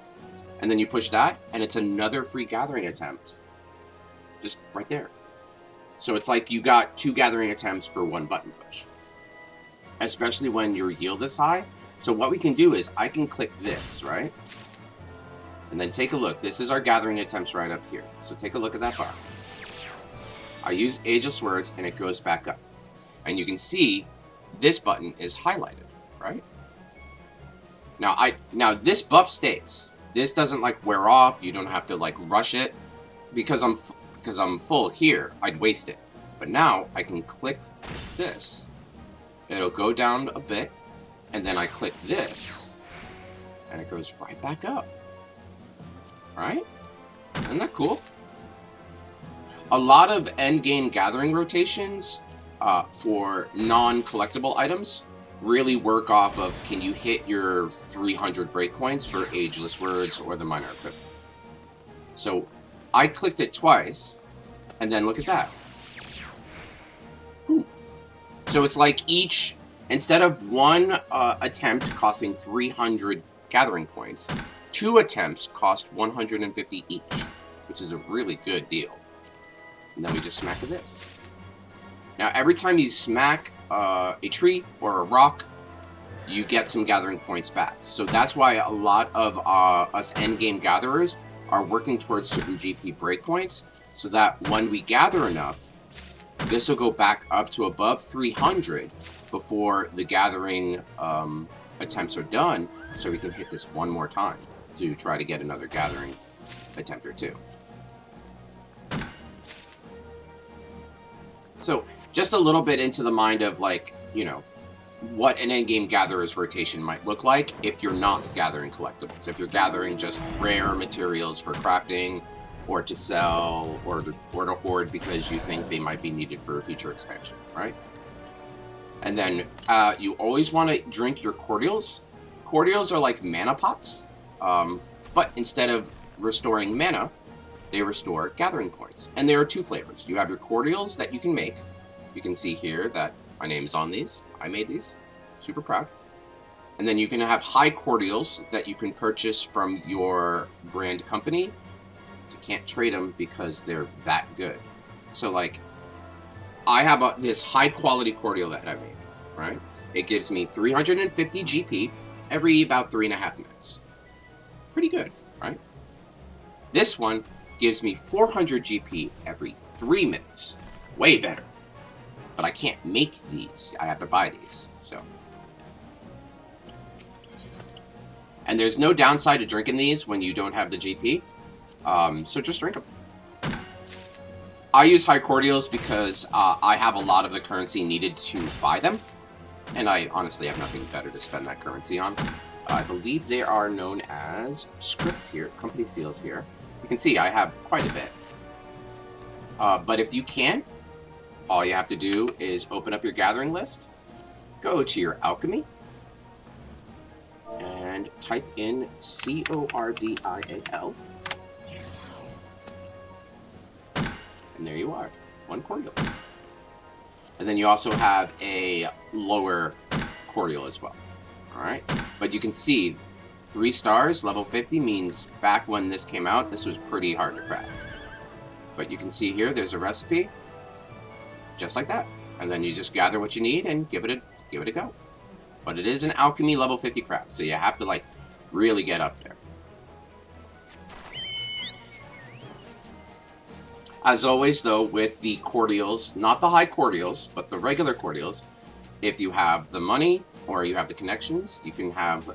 and then you push that, and it's another free gathering attempt. Just right there. So it's like you got 2 gathering attempts for 1 button push. Especially when your yield is high. So what we can do is, I can click this, right? And then take a look. This is our gathering attempts right up here. So take a look at that bar. I use Ageless Words, and it goes back up. And you can see this button is highlighted, right? Now this buff stays. This doesn't like wear off. You don't have to like rush it. Because I'm full here, I'd waste it. But now I can click this. It'll go down a bit, and then I click this, and it goes right back up. Right? Isn't that cool? A lot of endgame gathering rotations for non-collectible items really work off of, can you hit your 300 breakpoints for Ageless Words or the minor equivalent. So I clicked it twice, and then look at that. Ooh. So it's like each, instead of one attempt costing 300 gathering points, 2 attempts cost 150 each, which is a really good deal. And then we just smack this. Now, every time you smack a tree or a rock, you get some gathering points back. So that's why a lot of us endgame gatherers are working towards certain GP breakpoints, so that when we gather enough, this will go back up to above 300 before the gathering attempts are done, so we can hit this one more time to try to get another gathering attempt or 2. So just a little bit into the mind of, like, you know, what an endgame gatherer's rotation might look like if you're not gathering collectibles. If you're gathering just rare materials for crafting, or to sell, or to hoard because you think they might be needed for a future expansion, right? And then you always want to drink your cordials. Cordials are like mana pots, but instead of restoring mana, they restore gathering points. And there are 2 flavors. You have your cordials that you can make. You can see here that my name is on these. I made these. Super proud. And then you can have high cordials that you can purchase from your brand company. You can't trade them because they're that good. So, like, I have this high quality cordial that I made, right? It gives me 350 GP every about 3.5 minutes. Pretty good, right? This one gives me 400 GP every 3 minutes. Way better. But I can't make these. I have to buy these. So. And there's no downside to drinking these when you don't have the GP. So just drink them. I use high cordials because I have a lot of the currency needed to buy them. And I honestly have nothing better to spend that currency on. I believe they are known as scripts here, company seals here. You can see I have quite a bit. But if you can't, all you have to do is open up your gathering list, go to your alchemy, and type in CORDIAL. And there you are, 1 cordial. And then you also have a lower cordial as well. All right, but you can see 3 stars, level 50 means back when this came out, this was pretty hard to craft. But you can see here, there's a recipe, just like that. And then you just gather what you need and give it a go. But it is an alchemy level 50 craft, so you have to like really get up there. As always, though, with the cordials, not the high cordials, but the regular cordials, if you have the money or you have the connections, you can have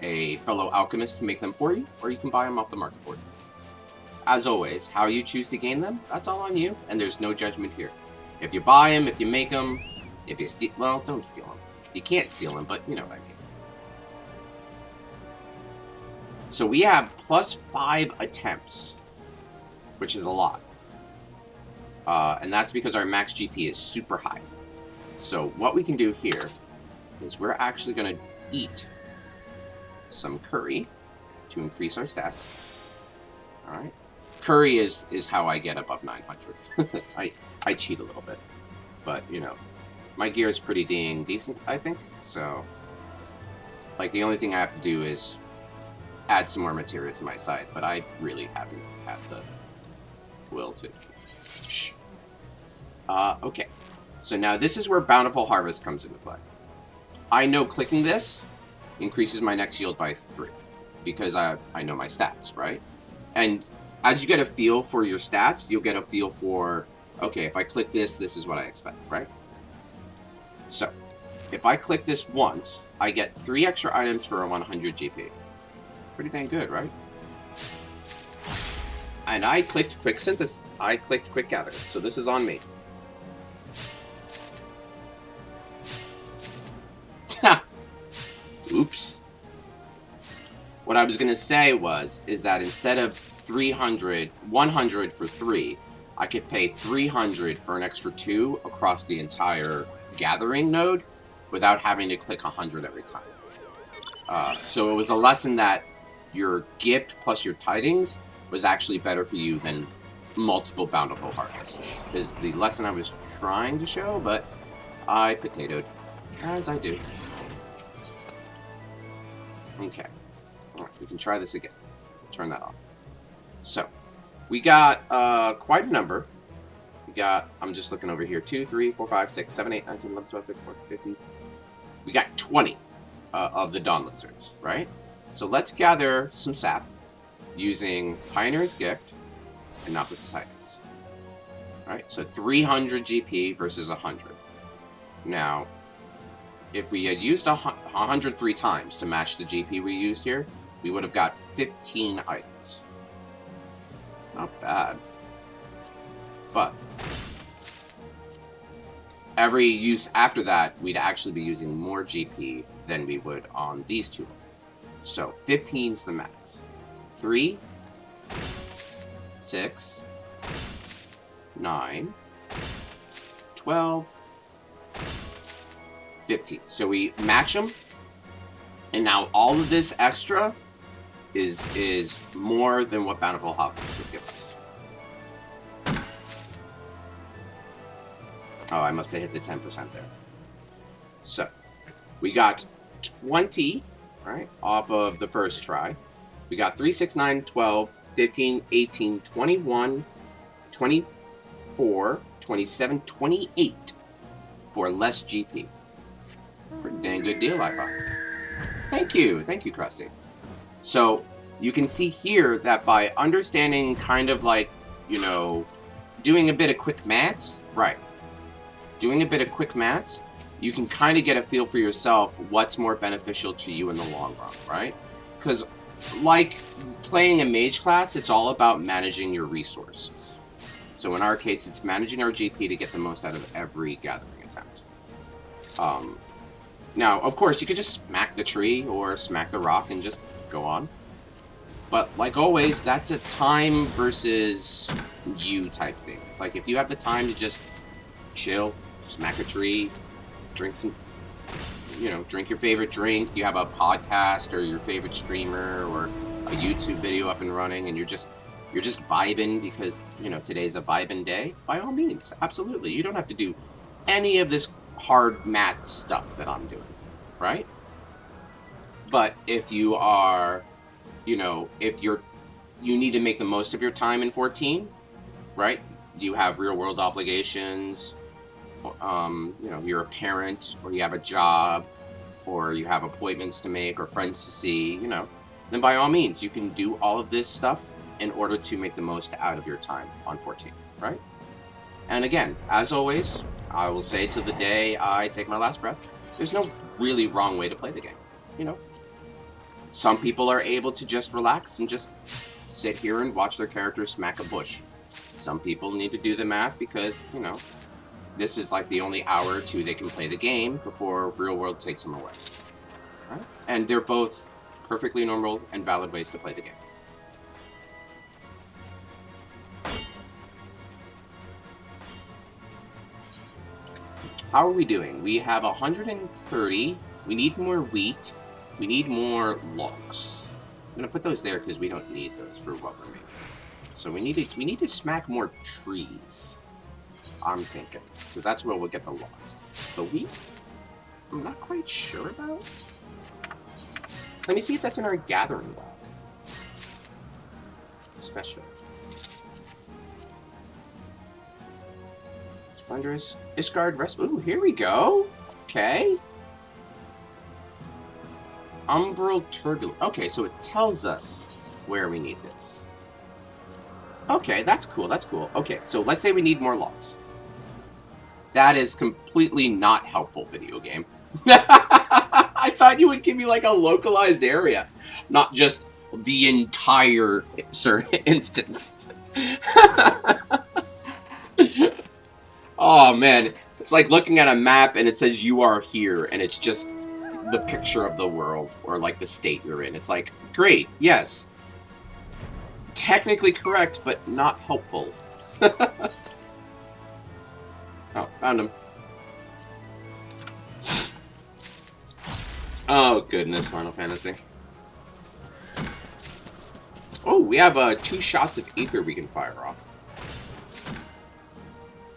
a fellow alchemist make them for you, or you can buy them off the market for you. As always, how you choose to gain them, that's all on you, and there's no judgment here. If you buy them, if you make them, if you steal, well, don't steal them. You can't steal them, but you know what I mean. So we have +5 attempts, which is a lot. And that's because our max GP is super high. So what we can do here is we're actually going to eat some curry to increase our stats. All right. Curry is how I get above 900. I cheat a little bit, but you know, my gear is pretty dang decent, I think. So, like, the only thing I have to do is add some more material to my side, but I really haven't had the will to. Okay, so now this is where Bountiful Harvest comes into play. I know clicking this increases my next yield by 3 because I know my stats, right? And as you get a feel for your stats, you'll get a feel for, okay, if I click this, this is what I expect, right? So, if I click this once, I get 3 extra items for a 100 GP. Pretty dang good, right? And I clicked Quick Synthesis. I clicked Quick Gather, so this is on me. Oops. What I was going to say is that instead of 100 for 3, I could pay 300 for an extra 2 across the entire gathering node without having to click 100 every time. So it was a lesson that your gift plus your tidings was actually better for you than multiple bountiful harvests, is the lesson I was trying to show, but I potatoed, as I do. Okay. Alright, we can try this again. Turn that off. So, we got quite a number. We got, I'm just looking over here, 2, 3, 4, 5, 6, 7, 8, 9, 10, 11, 12, 13, 14, 15. We got 20 of the Dawn Lizards, right? So let's gather some sap using Pioneer's Gift and not with tidings. Alright, so 300 GP versus 100. Now, if we had used 103 times to match the GP we used here, we would have got 15 items. Not bad. But every use after that, we'd actually be using more GP than we would on these two. So 15 is the max. 3, 6, 9, 12, 15. So we match them, and now all of this extra is more than what Bountiful Harvest would give us. Oh, I must have hit the 10% there. So we got 20, right, off of the first try. We got 3, 6, 9, 12, 15, 18, 21, 24, 27, 28 for less GP. Pretty dang good deal, I thought. Thank you, Krusty. So you can see here that by understanding kind of like, you know, doing a bit of quick maths, right? Doing a bit of quick maths, you can kind of get a feel for yourself what's more beneficial to you in the long run, right? Because like playing a mage class, it's all about managing your resources. So in our case, it's managing our GP to get the most out of every gathering attempt. Now, of course, you could just smack the tree or smack the rock and just go on. But like always, that's a time versus you type thing. It's like if you have the time to just chill, smack a tree, drink some, you know, drink your favorite drink, you have a podcast or your favorite streamer or a YouTube video up and running, and you're just vibing because, you know, today's a vibing day, by all means, absolutely. You don't have to do any of this hard math stuff that I'm doing, right? But if you are, if you need to make the most of your time in 14, right? You have real world obligations, you're a parent, or you have a job, or you have appointments to make, or friends to see, then by all means, you can do all of this stuff in order to make the most out of your time on 14, right? And again, as always, I will say to the day I take my last breath, there's no really wrong way to play the game, Some people are able to just relax and just sit here and watch their character smack a bush. Some people need to do the math because, this is like the only hour or two they can play the game before real world takes them away. Right? And they're both perfectly normal and valid ways to play the game. How are we doing? We have 130. We need more wheat. We need more logs. I'm gonna put those there because we don't need those for what we're making. So we need to smack more trees. I'm thinking, because that's where we'll get the logs. The wheat, I'm not quite sure about. Let me see if that's in our gathering log. Special. Splendorous. Discard rest. Ooh, here we go. Okay. Umbral turbulence. Okay, so it tells us where we need this. Okay, that's cool. That's cool. Okay, so let's say we need more logs. That is completely not helpful, video game. I thought you would give me like a localized area, not just the entire instance. Oh man, it's like looking at a map and it says you are here, and it's just the picture of the world or like the state you're in. It's like, great, yes. Technically correct, but not helpful. Oh, found him. Oh, goodness, Final Fantasy. Oh, we have 2 shots of ether we can fire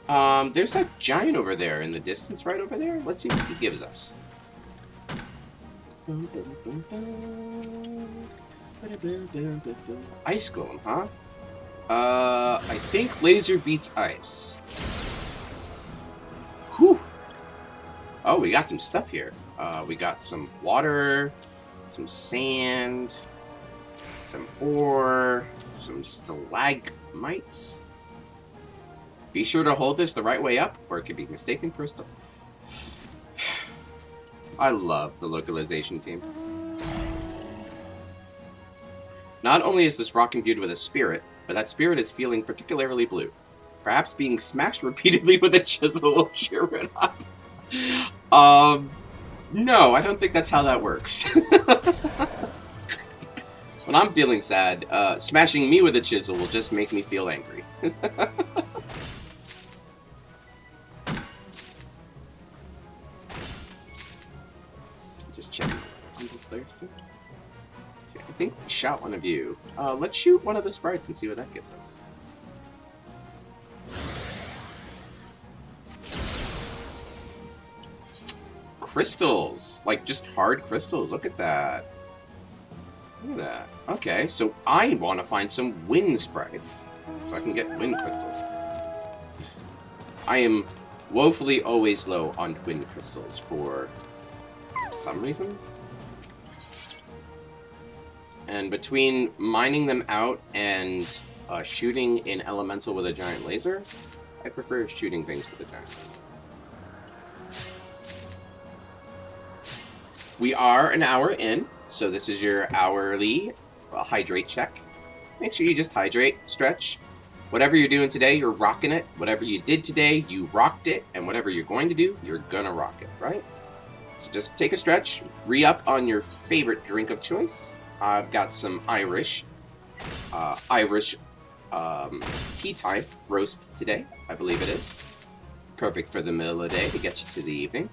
off. There's that giant over there in the distance, right over there. Let's see what he gives us. Ice Golem, huh? I think laser beats ice. Whew. Oh, we got some stuff here. We got some water, some sand, some ore, some stalagmites. Be sure to hold this the right way up, or it could be mistaken for a stalagmite. I love the localization team. Not only is this rock imbued with a spirit, but that spirit is feeling particularly blue. Perhaps being smashed repeatedly with a chisel will cheer it up. No, I don't think that's how that works. When I'm feeling sad, smashing me with a chisel will just make me feel angry. Just checking on the players here. Okay, I think we shot one of you. Let's shoot one of the sprites and see what that gives us. Crystals! Like, just hard crystals. Look at that. Look at that. Okay, so I want to find some wind sprites, so I can get wind crystals. I am woefully always low on wind crystals for some reason. And between mining them out and shooting in elemental with a giant laser, I prefer shooting things with a giant laser. We are an hour in, so this is your hourly hydrate check. Make sure you just hydrate, stretch. Whatever you're doing today, you're rocking it. Whatever you did today, you rocked it. And whatever you're going to do, you're gonna rock it, right? So just take a stretch, re-up on your favorite drink of choice. I've got some Irish tea time roast today, I believe it is. Perfect for the middle of the day to get you to the evening.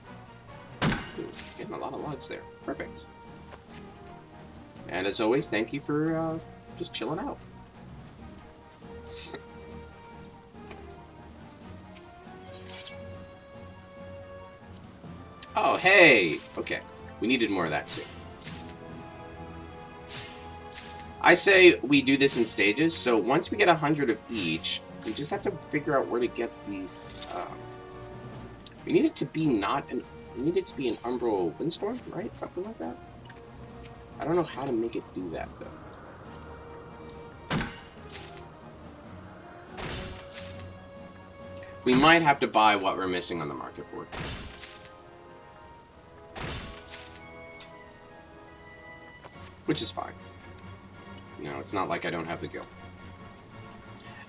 Ooh, getting a lot of logs there. Perfect. And as always, thank you for just chilling out. Oh, hey! Okay. We needed more of that, too. I say we do this in stages, so once we get 100 of each, we just have to figure out where to get these, we need it to be we need it to be an Umbral Windstorm, right? Something like that? I don't know how to make it do that, though. We might have to buy what we're missing on the market board. Which is fine. You know, it's not like I don't have the gil.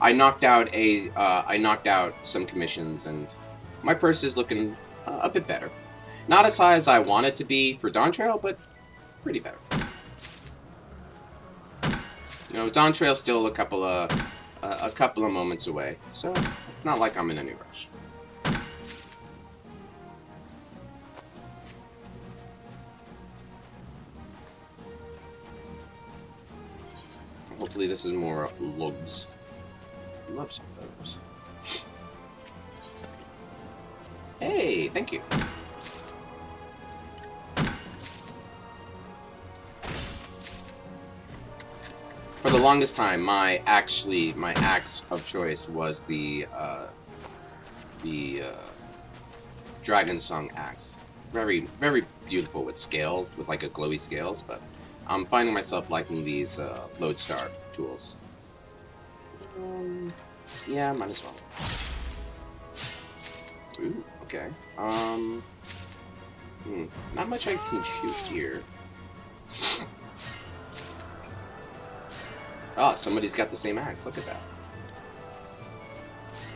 I knocked out some commissions, and my purse is looking a bit better. Not as high as I want it to be for Dawn Trail, but pretty better. You know, Dawn Trail's still a couple of moments away, so it's not like I'm in any rush. Hopefully this is more lugs. Love some of those. Hey, thank you. For the longest time, my axe of choice was the Dragon Song axe. Very, very beautiful with scales, with like a glowy scales, but I'm finding myself liking these Lodestar tools. Yeah, might as well. Ooh, okay. Not much I can shoot here. Oh, somebody's got the same axe. Look at that.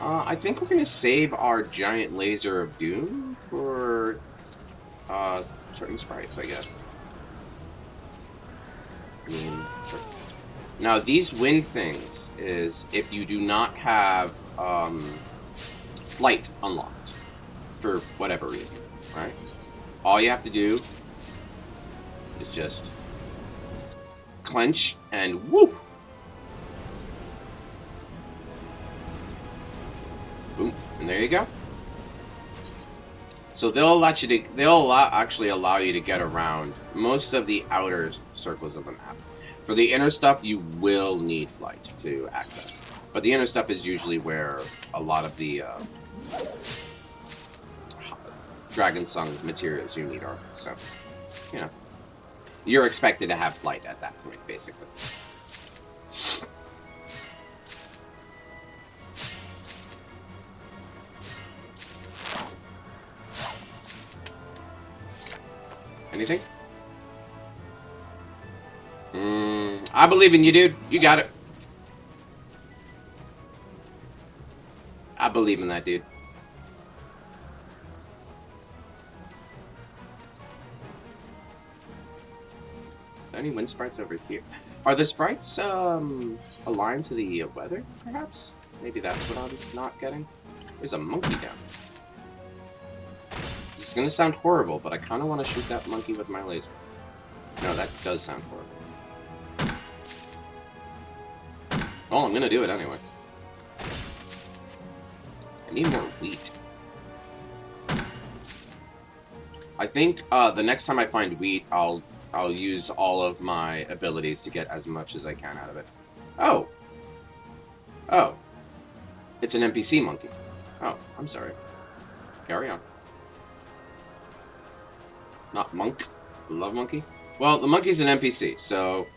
I think we're gonna save our giant laser of doom for certain sprites, I guess. I mean, sure. Now these wind things is if you do not have flight unlocked for whatever reason, right? All you have to do is just clench and whoop. Boom, and there you go. So they'll actually allow you to get around most of the outer circles of the map. For the inner stuff, you will need flight to access. But the inner stuff is usually where a lot of the Dragon Song materials you need are. So, you know, you're expected to have flight at that point, basically. Anything? I believe in you, dude. You got it. I believe in that, dude. Any wind sprites over here? Are the sprites aligned to the weather, perhaps? Maybe that's what I'm not getting. There's a monkey down. This is gonna sound horrible, but I kind of want to shoot that monkey with my laser. No, that does sound horrible. Well, I'm gonna do it anyway. I need more wheat. I think the next time I find wheat, I'll use all of my abilities to get as much as I can out of it. Oh. Oh. It's an NPC monkey. Oh, I'm sorry. Carry on. Not monk. Love monkey. Well, the monkey's an NPC, so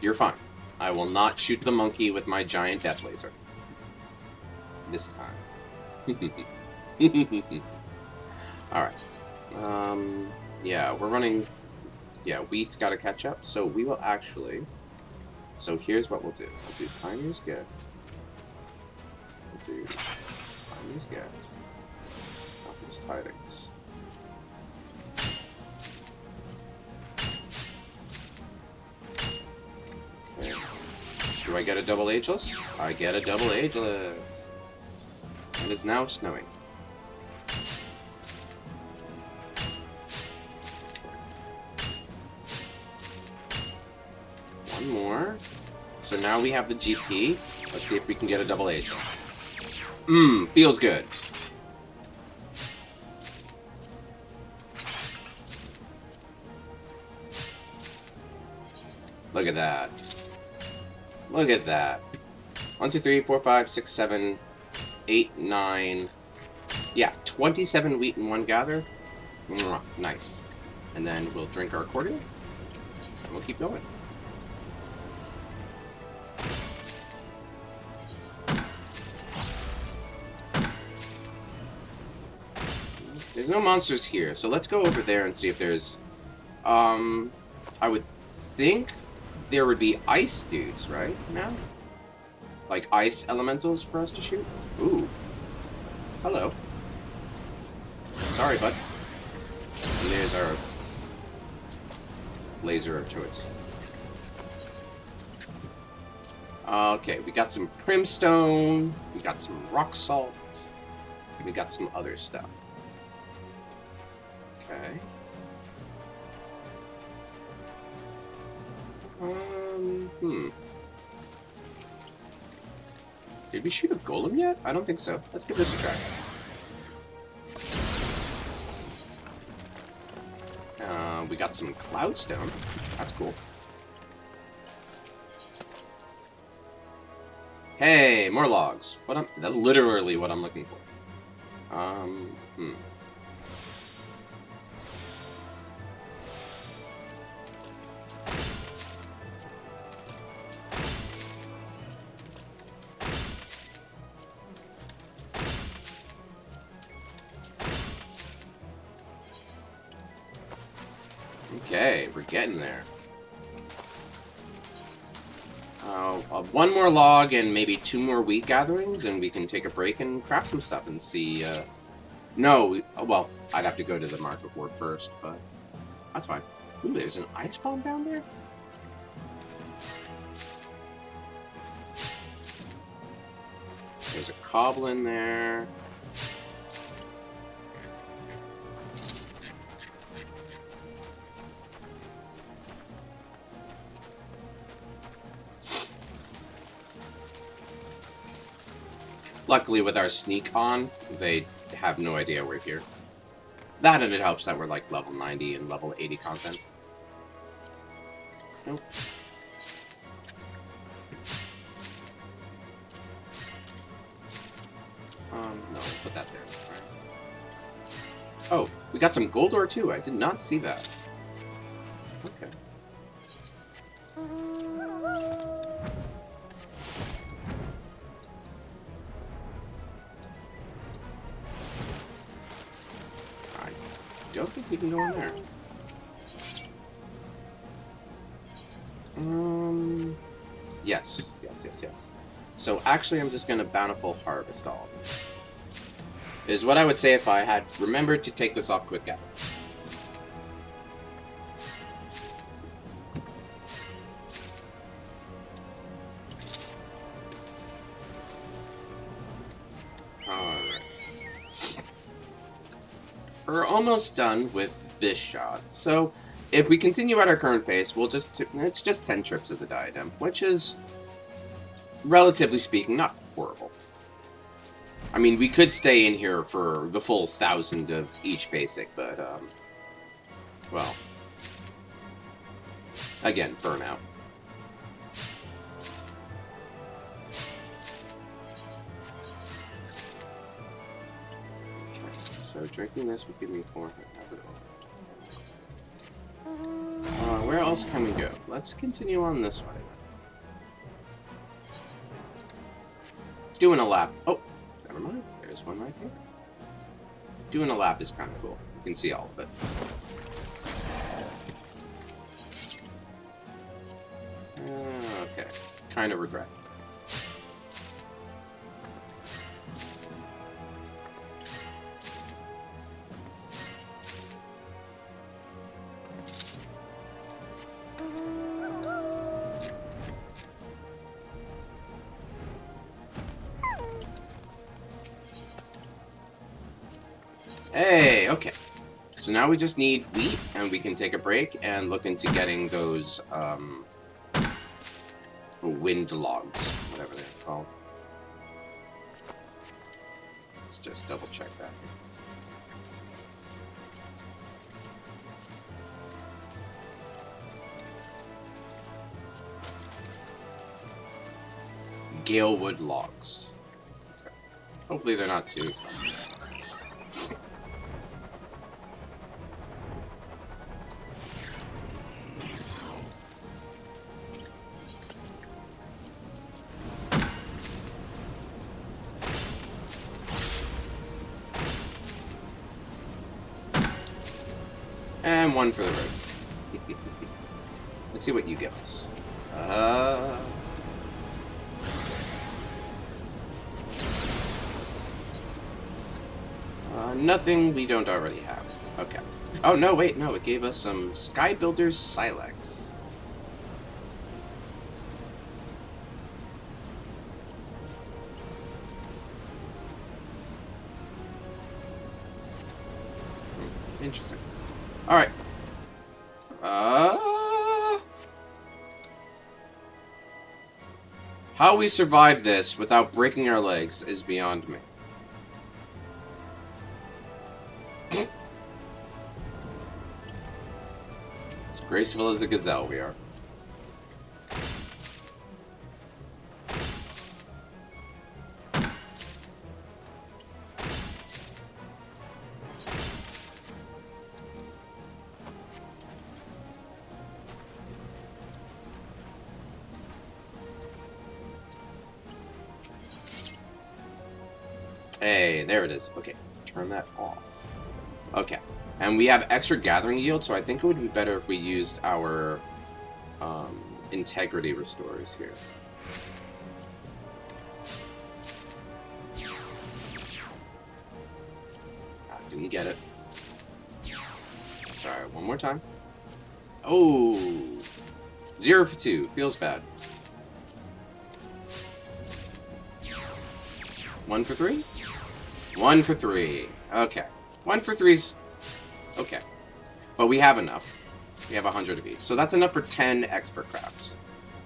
you're fine. I will not shoot the monkey with my giant death laser. This time. Alright. Yeah, we're running... Yeah, wheat's got to catch up, so we will actually... So here's what we'll do. We'll do Pioneer's Gift. We'll do Pioneer's Gift. Alchemist's Tidings. Okay. Do I get a double ageless? I get a double ageless. It is now snowing. One more. So now we have the GP. Let's see if we can get a double ageless. Feels good. Look at that. Look at that. 1, 2, 3, 4, 5, 6, 7, 8, 9. Yeah, 27 wheat in one gather. Mwah, nice. And then we'll drink our cordial, and we'll keep going. There's no monsters here, so let's go over there and see if there's... I would think there would be ice dudes, right, now? Like ice elementals for us to shoot? Ooh. Hello. Sorry, bud. And there's our laser of choice. Okay, we got some brimstone, we got some rock salt, we got some other stuff. Okay. Did we shoot a golem yet? I don't think so. Let's give this a try. We got some cloudstone. That's cool. Hey, more logs. That's literally what I'm looking for. Okay, we're getting there. One more log and maybe 2 more wheat gatherings, and we can take a break and craft some stuff and see, No, well, I'd have to go to the market board first, but that's fine. Ooh, there's an ice bomb down there? There's a cobble in there. Luckily, with our sneak on, they have no idea we're here. That, and it helps that we're like level 90 and level 80 content. Nope. No, put that there. Right. Oh, we got some gold ore too. I did not see that. Okay. I don't think we can go in there. Yes. So actually, I'm just gonna bountiful harvest all of them. Is what I would say if I had remembered to take this off quick gather. Alright. We're almost done with this shot. So, if we continue at our current pace, it's just 10 trips of the Diadem, which is, relatively speaking, not horrible. I mean, we could stay in here for the full 1,000 of each basic, but, well, again, burnout. Okay, so drinking this would give me 400. Where else can we go? Let's continue on this way. Doing a lap. Oh, never mind. There's one right here. Doing a lap is kind of cool. You can see all of it. Okay. Kind of regret. Hey, okay. So now we just need wheat, and we can take a break and look into getting those, wind logs, whatever they're called. Let's just double check that. scale wood logs. Okay. Hopefully they're not too expensive. And one for the road. Let's see what you give us. Nothing we don't already have. Okay. Oh, no, wait, no, it gave us some Sky Builder's Silex. Interesting. Alright. How we survived this without breaking our legs is beyond me. As graceful as a gazelle we are. Hey, there it is. Okay, turn that off. Okay, and we have extra gathering yield, so I think it would be better if we used our integrity restorers here. Didn't get it. Try one more time. Oh, 0 for 2. Feels bad. 1 for 3? 1 for 3. Okay. 1 for 3's okay. But we have enough. We have 100 of each. So that's enough for 10 expert crafts.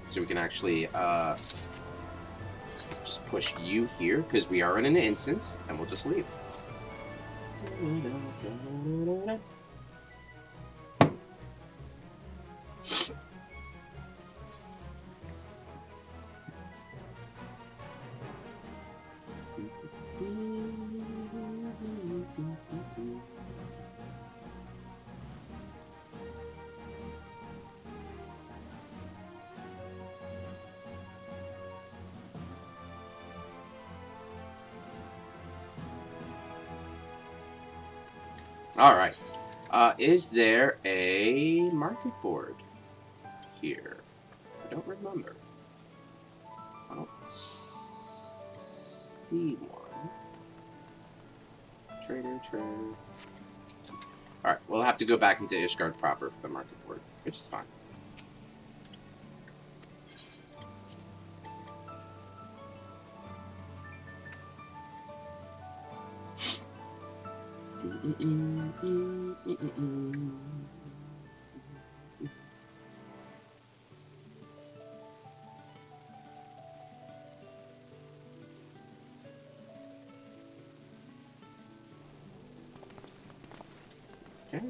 So we can actually just push you here, because we are in an instance, and we'll just leave. Alright. Is there a market board here? I don't remember. I don't see one. Trader. Alright, we'll have to go back into Ishgard proper for the market board, which is fine. Okay.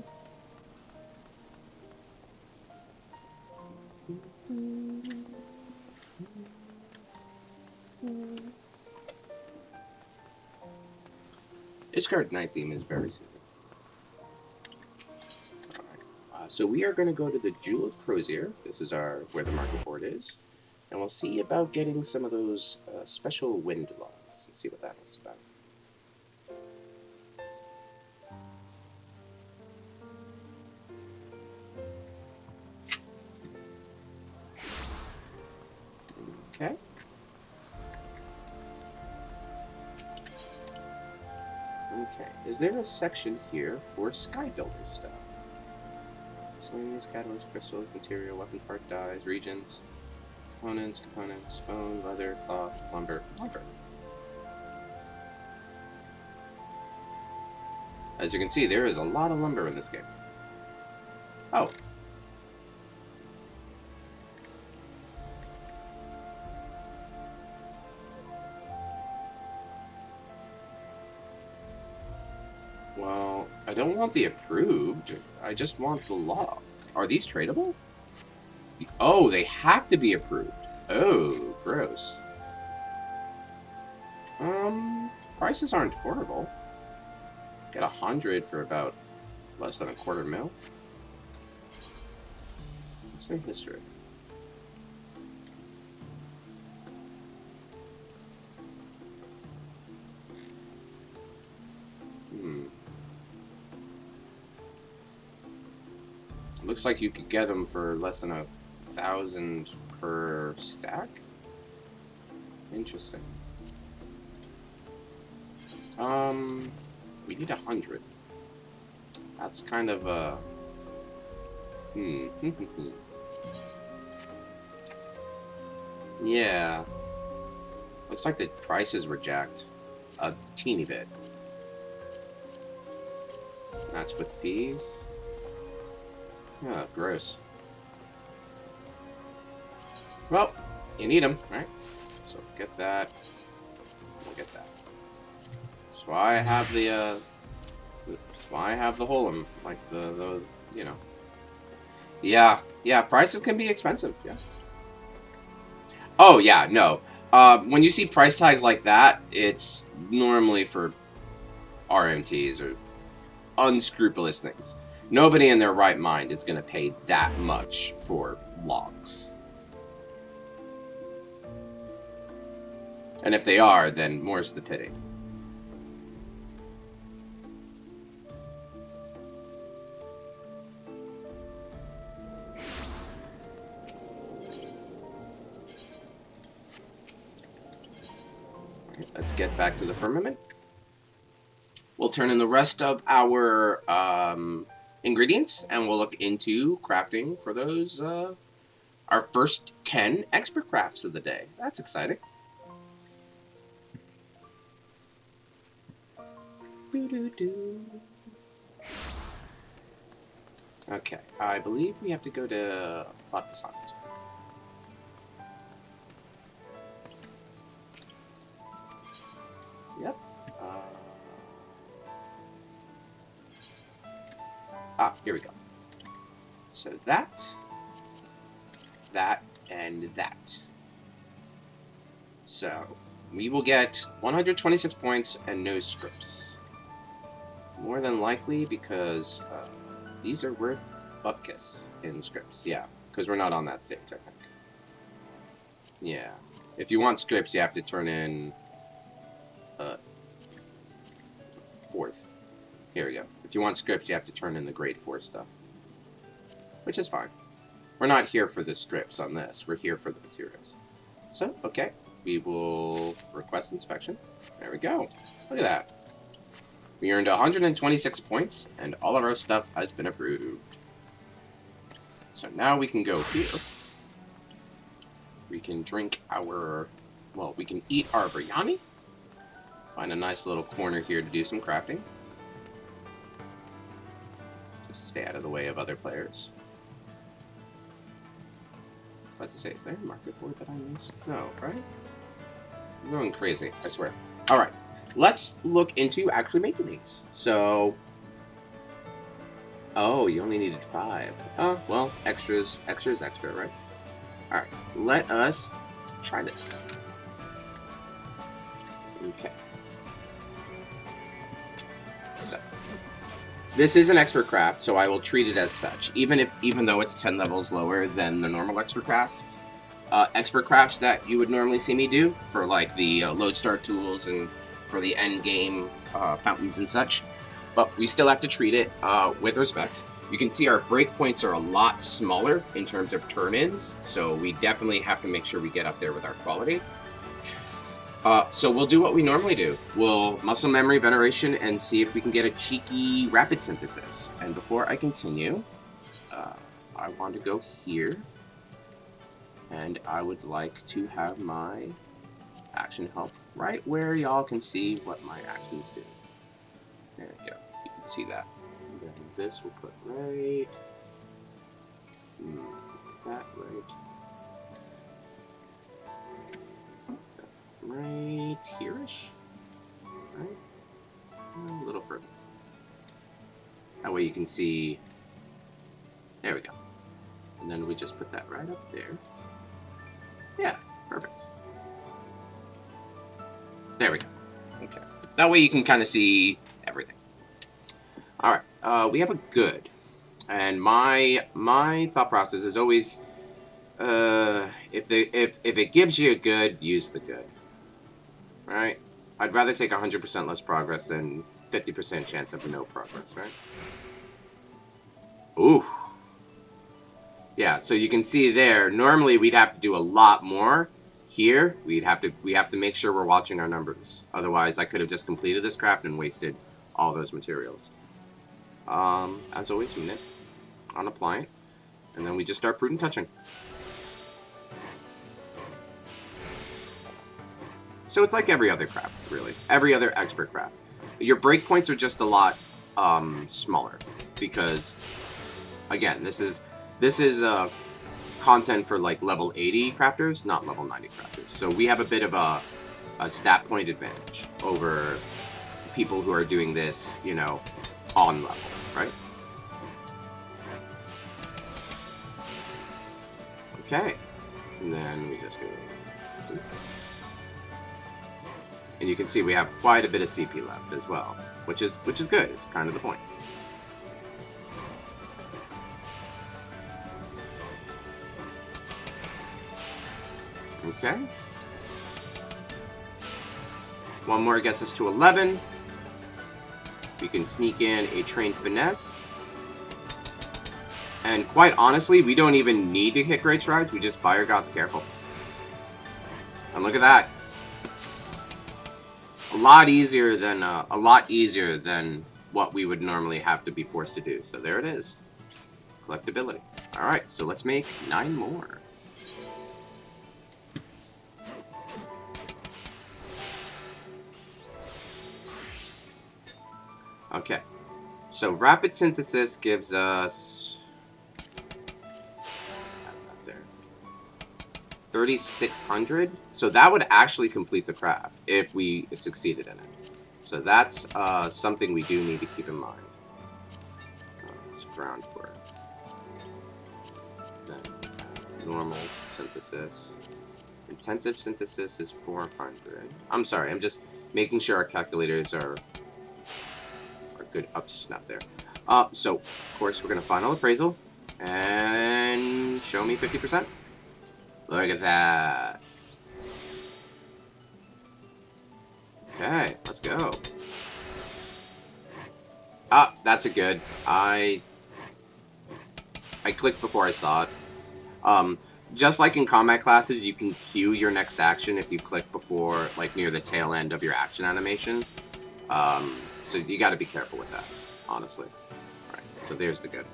Ishgard night theme is very soothing. So we are going to go to the Jeweled Crozier. This is where the market board is. And we'll see about getting some of those special wind logs and see what that is about. Okay. Okay. Is there a section here for Sky Builder stuff? Slings, catalyst, crystals, material, weapon part, dyes, regions, components, bone, leather, cloth, lumber. As you can see, there is a lot of lumber in this game. Oh. Well, I don't want the approved. I just want the log. Are these tradable? Oh, they have to be approved. Oh, gross. Prices aren't horrible. Get 100 for about less than a quarter mil. What's their history? Looks like you could get them for less than 1,000 per stack. Interesting. We need 100. That's kind of a... Yeah. Looks like the prices were jacked a teeny bit. That's with fees. Oh, gross. Well, you need them, right? So get that. We'll get that. That's why I have the, that's why I have the Holem. Like, the, you know. Yeah, prices can be expensive, yeah. Oh, yeah, no. When you see price tags like that, it's normally for RMTs or unscrupulous things. Nobody in their right mind is going to pay that much for logs. And if they are, then more's the pity. Right, let's get back to the firmament. We'll turn in the rest of our ingredients, and we'll look into crafting for those, our first 10 expert crafts of the day. That's exciting. Okay, I believe we have to go to VOD Summit. Yep. Here we go. So that, and that. So, we will get 126 points and no scripts. More than likely because these are worth bupkis in scripts. Yeah, because we're not on that stage, I think. Yeah. If you want scripts, you have to turn in 4th. Here we go. If you want scripts, you have to turn in the grade 4 stuff. Which is fine. We're not here for the scripts on this. We're here for the materials. So, okay. We will request inspection. There we go. Look at that. We earned 126 points, and all of our stuff has been approved. So now we can go here. We can drink our... Well, we can eat our biryani. Find a nice little corner here to do some crafting. Just stay out of the way of other players. I was about to say, is there a market board that I missed? No, right? I'm going crazy, I swear. Alright, let's look into actually making these. So... Oh, you only needed 5. Oh, well, extra is extra, right? Alright, let us try this. Okay. So, this is an expert craft, so I will treat it as such. Even though it's 10 levels lower than the normal expert crafts, that you would normally see me do for like the lodestar tools and for the end game fountains and such. But we still have to treat it with respect. You can see our breakpoints are a lot smaller in terms of turn-ins, so we definitely have to make sure we get up there with our quality. So we'll do what we normally do. We'll muscle memory veneration and see if we can get a cheeky rapid synthesis. And before I continue, I want to go here. And I would like to have my action help right where y'all can see what my actions do. There we go. You can see that. And then this we'll put right... that right... right here-ish? Right? A little further. That way you can see... There we go. And then we just put that right up there. Yeah, perfect. There we go. That way you can kind of see everything. All right, we have a good, and my thought process is always, if it gives you a good, use the good. Right? I'd rather take 100% less progress than 50% chance of no progress, right? Ooh. Yeah, so you can see there, normally we'd have to do a lot more. Here, we have to make sure we're watching our numbers. Otherwise, I could have just completed this craft and wasted all those materials. As always, we nip on apply it, and then we just start prudent touching. So it's like every other craft, really. Every other expert craft. Your breakpoints are just a lot smaller because, again, this is content for like level 80 crafters, not level 90 crafters. So we have a bit of a stat point advantage over people who are doing this, you know, on level, right? Okay, and then we just go. And you can see we have quite a bit of CP left as well, which is good. It's kind of the point. Okay. One more gets us to 11. We can sneak in a trained finesse. And quite honestly, we don't even need to hit great strides. We just Fire God's Careful. And look at that. A lot easier than what we would normally have to be forced to do. So there it is. Collectability. All right, so let's make 9 more. Okay, so rapid synthesis gives us 3,600. So that would actually complete the craft if we succeeded in it. So that's something we do need to keep in mind. It's ground for it. Then normal synthesis. Intensive synthesis is 400. I'm sorry, I'm just making sure our calculators are good up to snuff there. So, of course, we're going to final appraisal. And show me 50%. Look at that. Okay, let's go. Ah, that's a good. I clicked before I saw it. Just like in combat classes, you can cue your next action if you click before, like, near the tail end of your action animation. So you got to be careful with that, honestly. All right, so there's the good.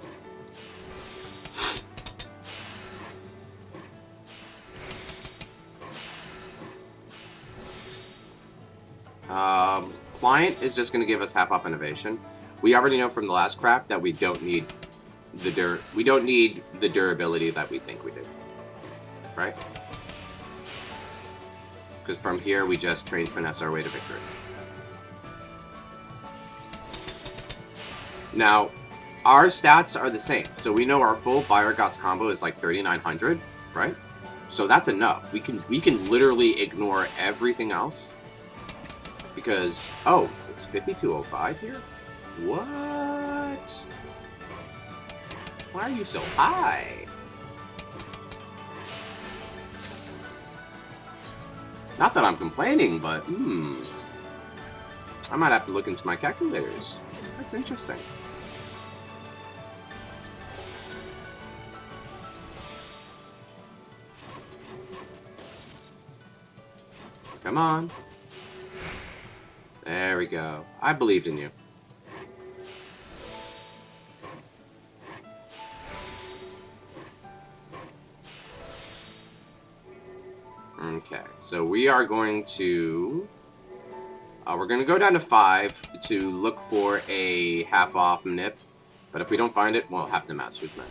Client is just going to give us half-off innovation. We already know from the last craft that we don't need the durability that we think we do, right? Because from here we just train finesse our way to victory. Now, our stats are the same, so we know our full Fire God's combo is like 3,900, right? So that's enough. We can literally ignore everything else because it's 5205 here. What? Why are you so high? Not that I'm complaining, but I might have to look into my calculators. That's interesting. Come on. There we go. I believed in you. Okay, so we are going to... we're going to go down to 5 to look for a half-off nip. But if we don't find it, we'll have to match with men.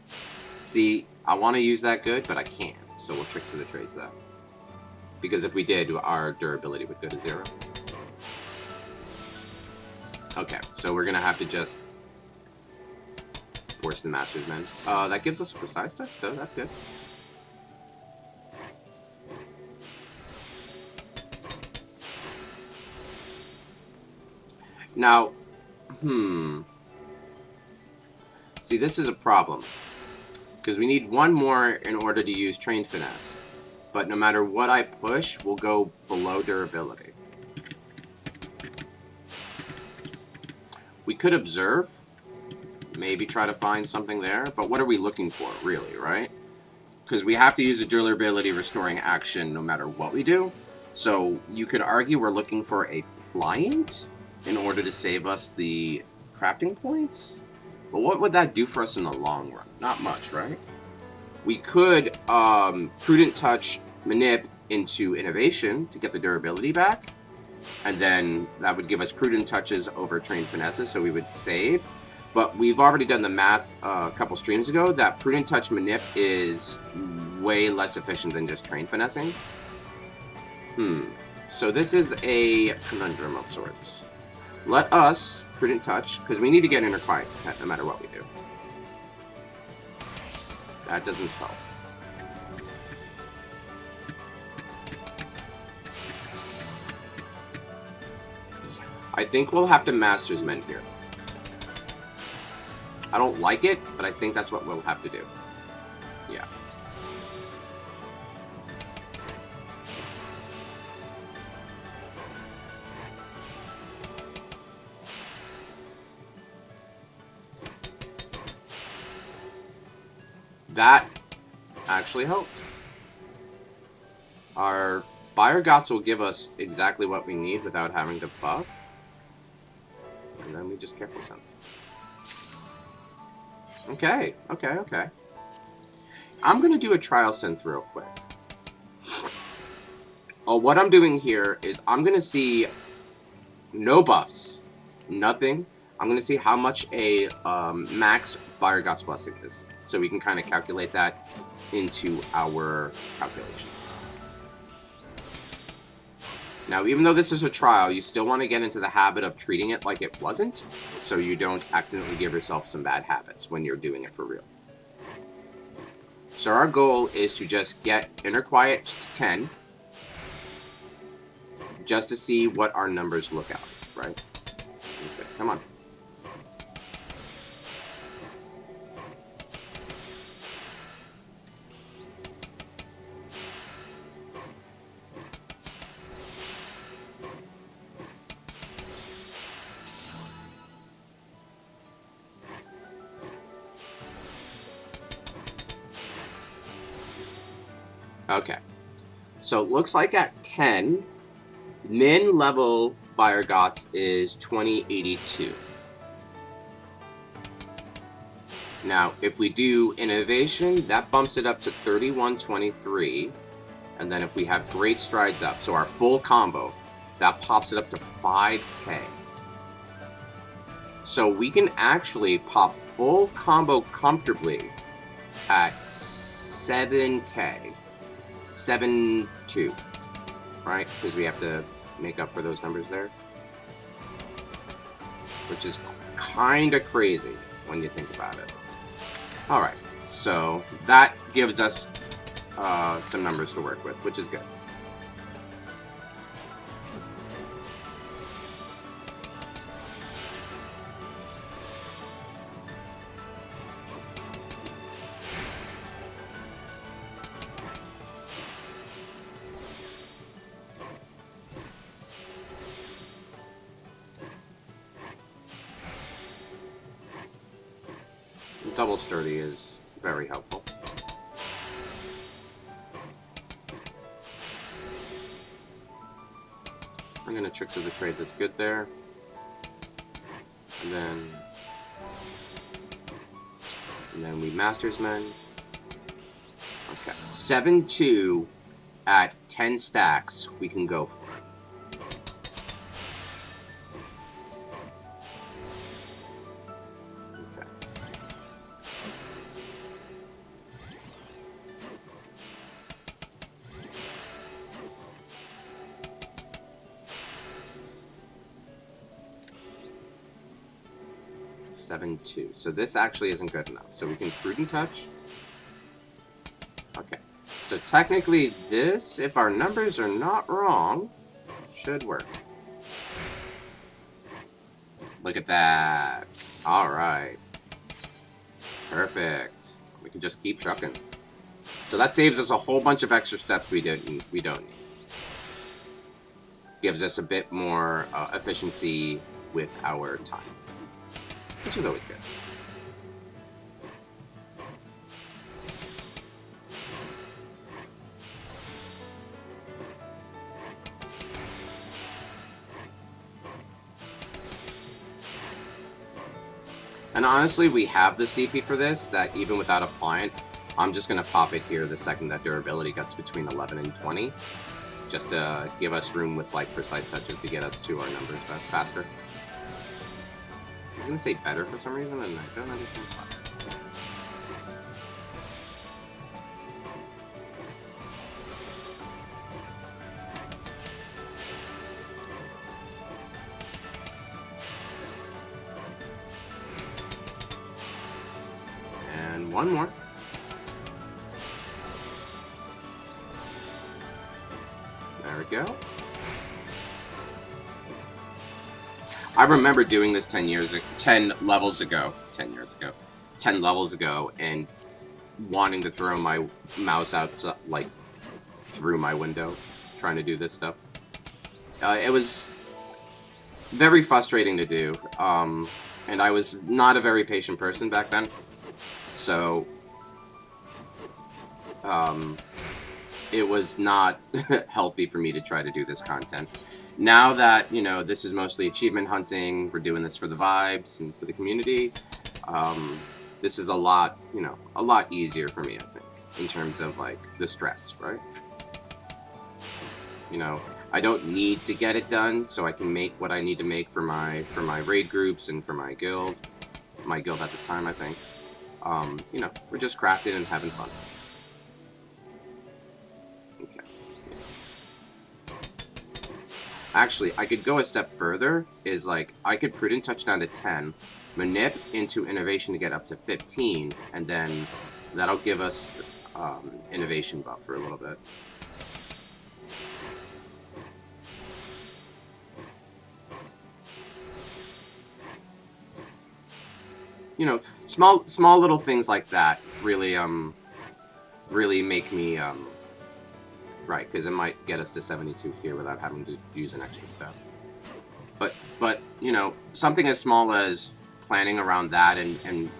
See, I want to use that good, but I can't. So we'll trick to the trades that. Because if we did, our durability would go to 0. Okay, so we're going to have to just force the match with men. That gives us precise stuff, so that's good. Now, see, this is a problem. Because we need one more in order to use Trained Finesse. But no matter what I push, we'll go below durability. We could observe. Maybe try to find something there. But what are we looking for, really, right? Because we have to use a durability restoring action no matter what we do. So you could argue we're looking for a Pliant in order to save us the crafting points. But what would that do for us in the long run? Not much, right? We could Prudent Touch Manip into Innovation to get the durability back. And then that would give us Prudent Touches over Trained Finesse, so we would save. But we've already done the math a couple streams ago that Prudent Touch Manip is way less efficient than just Trained Finessing. So this is a conundrum of sorts. Let us Prudent Touch, because we need to get Inner Quiet Content no matter what we do. That doesn't help. I think we'll have to Master's Mend here. I don't like it, but I think that's what we'll have to do. Yeah. That actually helped. Our Buyer Gots will give us exactly what we need without having to buff. And then we just careful some. Okay. I'm going to do a trial synth real quick. What I'm doing here is I'm going to see no buffs, nothing. I'm going to see how much a max Buyer Gots Blessing is. So we can kind of calculate that into our calculations. Now, even though this is a trial, you still want to get into the habit of treating it like it wasn't, so you don't accidentally give yourself some bad habits when you're doing it for real. So our goal is to just get Inner Quiet to 10, just to see what our numbers look out, right? Okay, come on. Okay, so it looks like at 10, min level Buyer Gots is 2082. Now, if we do Innovation, that bumps it up to 3123, and then if we have Great Strides up, so our full combo, that pops it up to 5k. So we can actually pop full combo comfortably at 7k. 7-2, right? Because we have to make up for those numbers there. Which is kind of crazy when you think about it. Alright, so that gives us some numbers to work with, which is good. Double Sturdy is very helpful. I'm gonna Tricks of the Trade this good there. And then we Master's Mend. Okay. 7-2 at 10 stacks, we can go for it. Okay. 7-2. So this actually isn't good enough. So we can Prudent Touch. Okay. So technically this, if our numbers are not wrong, should work. Look at that. All right. Perfect. We can just keep trucking. So that saves us a whole bunch of extra steps we don't need. Gives us a bit more efficiency with our time, which is always good. And honestly, we have the CP for this, that even without a pliant, I'm just going to pop it here the second that durability gets between 11 and 20, just to give us room with like precise touches to get us to our numbers faster. I'm going to say better for some reason, and I don't understand why. And one more. There we go. I remember doing this 10 levels ago, and wanting to throw my mouse out, like, through my window, trying to do this stuff. It was very frustrating to do, and I was not a very patient person back then, so it was not healthy for me to try to do this content. Now that, you know, this is mostly achievement hunting, we're doing this for the vibes and for the community, this is a lot, you know, a lot easier for me, I think, in terms of, like, the stress, right? You know, I don't need to get it done, so I can make what I need to make for my raid groups and for my guild at the time, I think. You know, we're just crafting and having fun. Okay. Yeah. Actually, I could go a step further, is like, I could prudent touch down to 10, manip into innovation to get up to 15, and then that'll give us innovation buff for a little bit. You know, small little things like that really really make me right, because it might get us to 72 here without having to use an extra step. But you know, something as small as planning around that and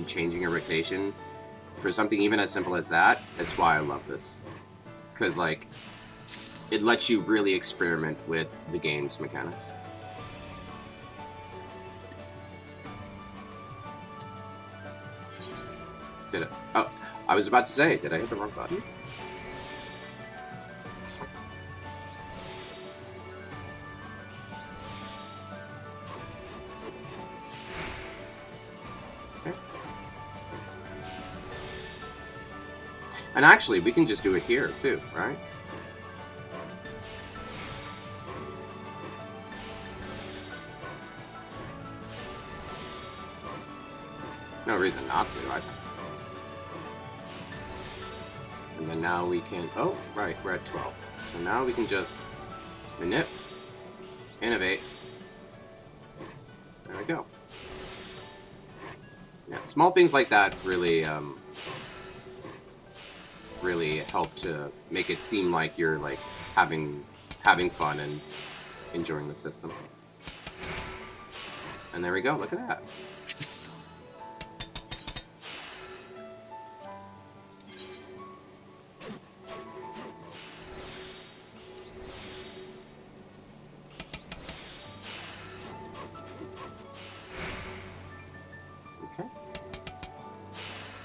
changing your rotation for something even as simple as that, that's why I love this, because like it lets you really experiment with the game's mechanics. Did it? Oh, I was about to say, did I hit the wrong button? Okay. And actually, we can just do it here, too, right? No reason not to, I think. And then now we can, oh, right, we're at 12. So now we can just manip, innovate. There we go. Yeah, small things like that really, really help to make it seem like you're like having fun and enjoying the system. And there we go, look at that.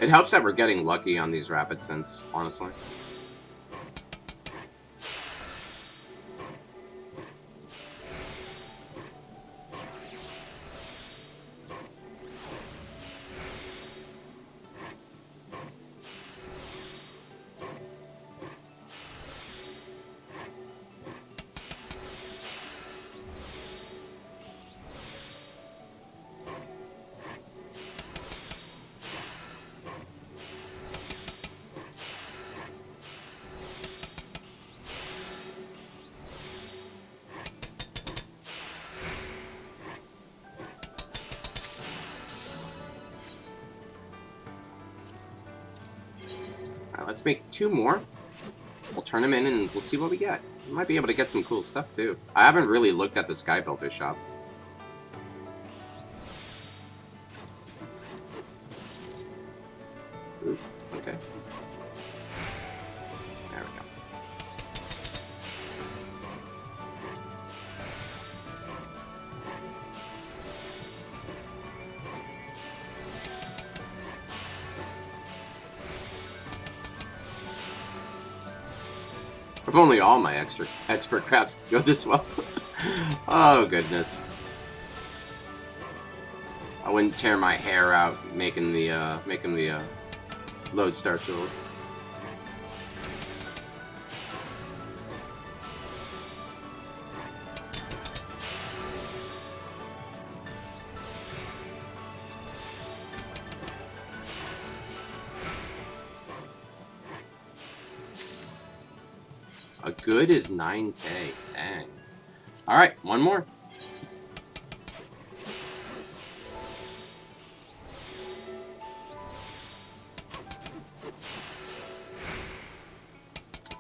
It helps that we're getting lucky on these rapid synths, honestly. let's make 2 more. We'll turn them in and we'll see what we get. We might be able to get some cool stuff too. I haven't really looked at the Sky Builder shop. Ooh, okay. There we go. If only all my expert crafts go this well. Oh goodness. I wouldn't tear my hair out making the lodestar tools. A good is 9K. Dang. Alright, one more.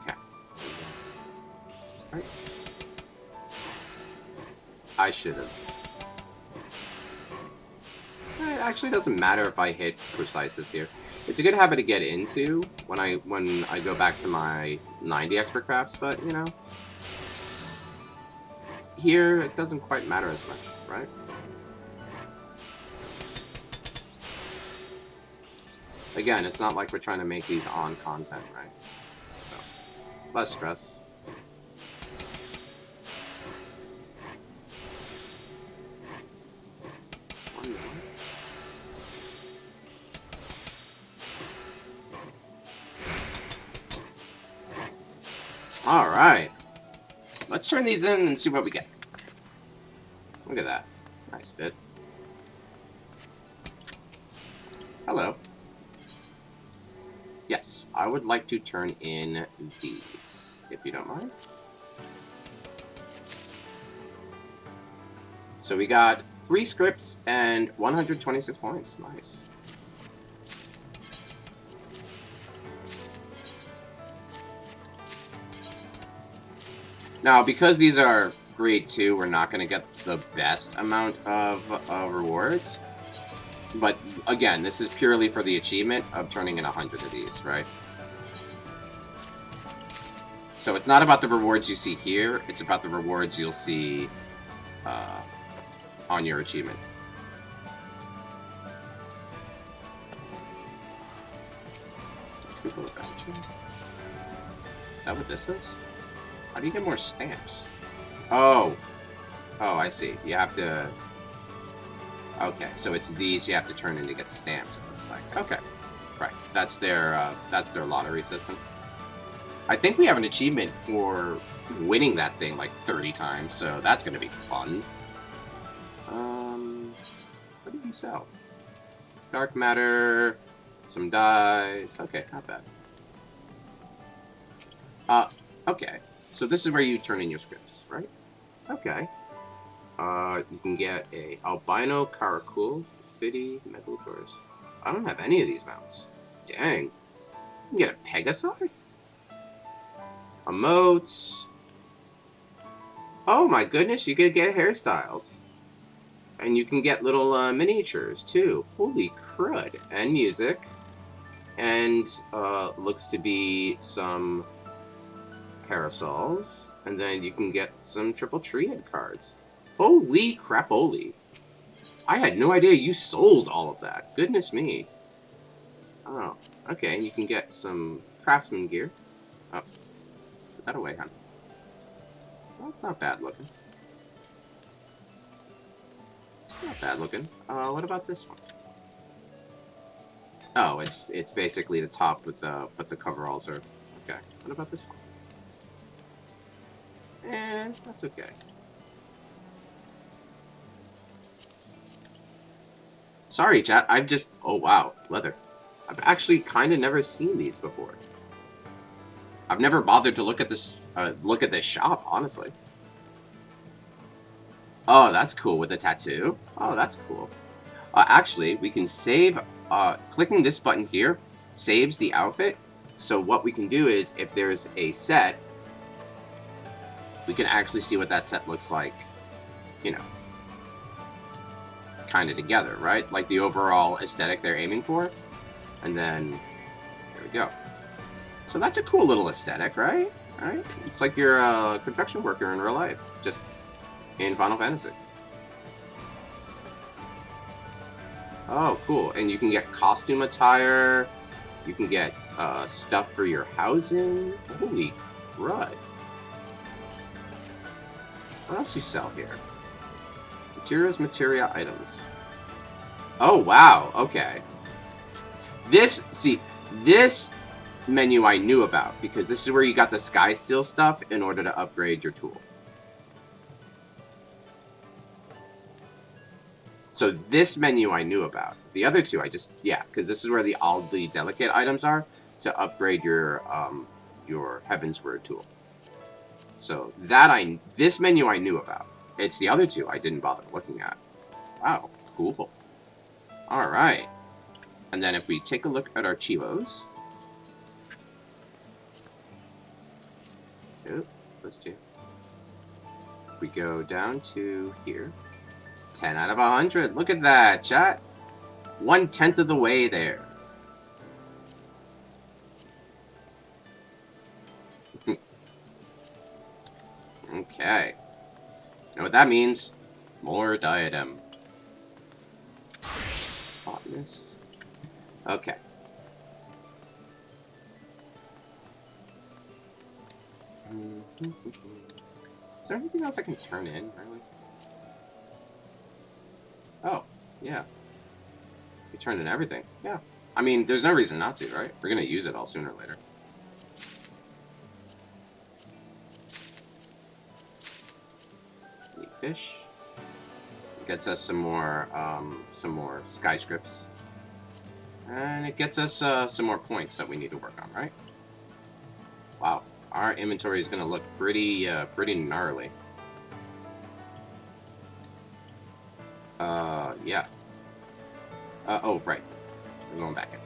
Okay. Alright. I should have. It actually doesn't matter if I hit precises here. It's a good habit to get into when I go back to my 90 expert crafts, but you know, here it doesn't quite matter as much, right? Again, it's not like we're trying to make these on content, right? So, less stress. One more. Alright. Let's turn these in and see what we get. Look at that. Nice bit. Hello. Yes, I would like to turn in these, if you don't mind. So we got 3 scripts and 126 points. Nice. Now, because these are grade 2, we're not going to get the best amount of rewards. But, again, this is purely for the achievement of turning in 100 of these, right? So it's not about the rewards you see here, it's about the rewards you'll see on your achievement. Is that what this is? How do you get more stamps? Oh. Oh, I see. You have to... Okay, so it's these you have to turn in to get stamps, it looks like. Okay. Right. That's their lottery system. I think we have an achievement for winning that thing like 30 times, so that's going to be fun. What do you sell? Dark matter, some dyes. Okay, not bad. Okay. So this is where you turn in your scripts, right? Okay. You can get a albino caracal, fitty metal doors. I don't have any of these mounts. Dang. You can get a pegasi? Emotes. Oh my goodness, you can get hairstyles. And you can get little miniatures too. Holy crud. And music. And looks to be some parasols, and then you can get some triple triad cards. Holy crapoli. I had no idea you sold all of that. Goodness me. Oh, okay, and you can get some craftsman gear. Oh, put that away, hon. Well, it's not bad looking. It's not bad looking. What about this one? Oh, it's basically the top with the coveralls are. Okay, what about this one? That's okay. Sorry, chat. I've just... Oh, wow. Leather. I've actually kind of never seen these before. I've never bothered to look at this shop, honestly. Oh, that's cool with the tattoo. Oh, that's cool. Actually, we can save... clicking this button here saves the outfit, So what we can do is, if there's a set, we can actually see what that set looks like, you know, kind of together, right? Like the overall aesthetic they're aiming for. And then, there we go. So that's a cool little aesthetic, right? Right? It's like you're a construction worker in real life, just in Final Fantasy. Oh, cool. And you can get costume attire. You can get stuff for your housing. Holy crud. What else you sell here? Materials, materia, items. Oh, wow. Okay. This menu I knew about, because this is where you got the Sky Steel stuff in order to upgrade your tool. So this menu I knew about. The other two I just, yeah, because this is where the all the delicate items are to upgrade your Heavensward tool. So this menu I knew about. It's the other two I didn't bother looking at. Wow, cool. All right. And then if we take a look at our Chivos. Yep, let's do. We go down to here. 10 out of 100. Look at that, chat. 1/10 of the way there. Okay. You know what that means? More Diadem. Hotness. Okay. Is there anything else I can turn in, really? Oh, yeah. We turned in everything. Yeah. I mean, there's no reason not to, right? We're gonna use it all sooner or later. Neat fish. Gets us some more sky scripts. And it gets us some more points that we need to work on, right? Wow. Our inventory is gonna look pretty gnarly. Yeah. Oh, right. We're going back in.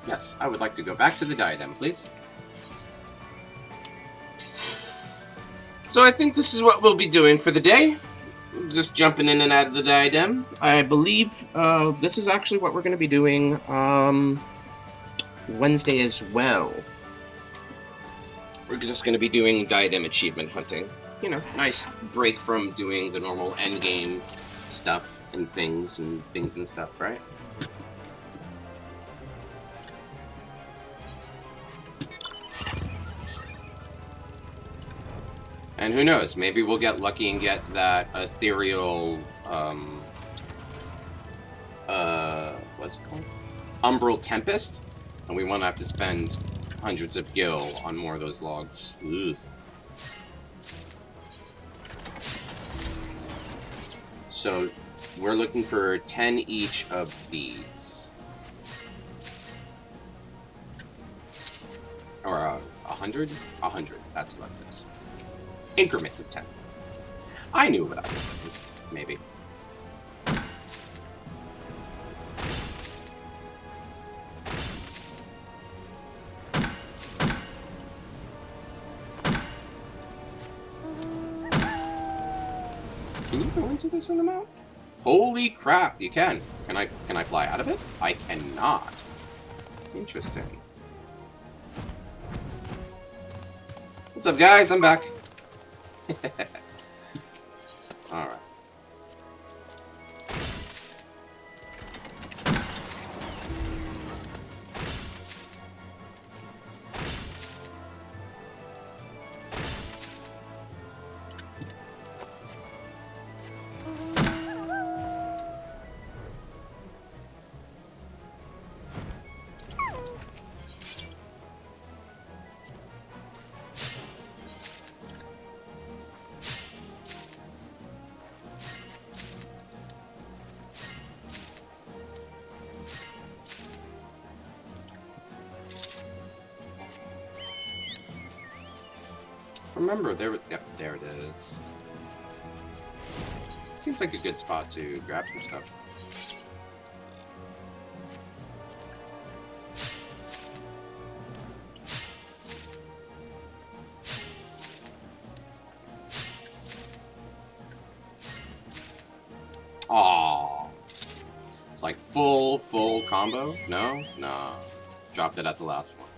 Yes, I would like to go back to the Diadem, please. So I think this is what we'll be doing for the day. Just jumping in and out of the Diadem. I believe this is actually what we're going to be doing Wednesday as well. We're just going to be doing Diadem achievement hunting. You know, nice break from doing the normal endgame stuff and things and stuff, right? And who knows, maybe we'll get lucky and get that ethereal, what's it called? Umbral Tempest, and we won't have to spend hundreds of gil on more of those logs. Ugh. So, we're looking for 10 each of these. Or 100? 100, that's what it is. Increments of 10. I knew what I was saying. Maybe. Can you go into this in a mount? Holy crap, you can. Can I fly out of it? I cannot. Interesting. What's up, guys? I'm back. Alright. Remember, yep, there it is. Seems like a good spot to grab some stuff. full combo? No? Nah. Dropped it at the last one.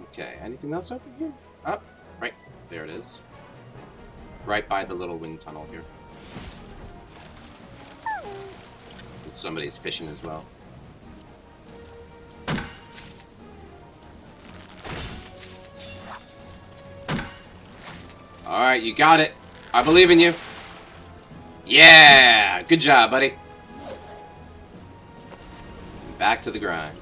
Okay, anything else over here? Up, right, there it is. Right by the little wind tunnel here. And somebody's fishing as well. Alright, you got it. I believe in you. Yeah! Good job, buddy. Back to the grind.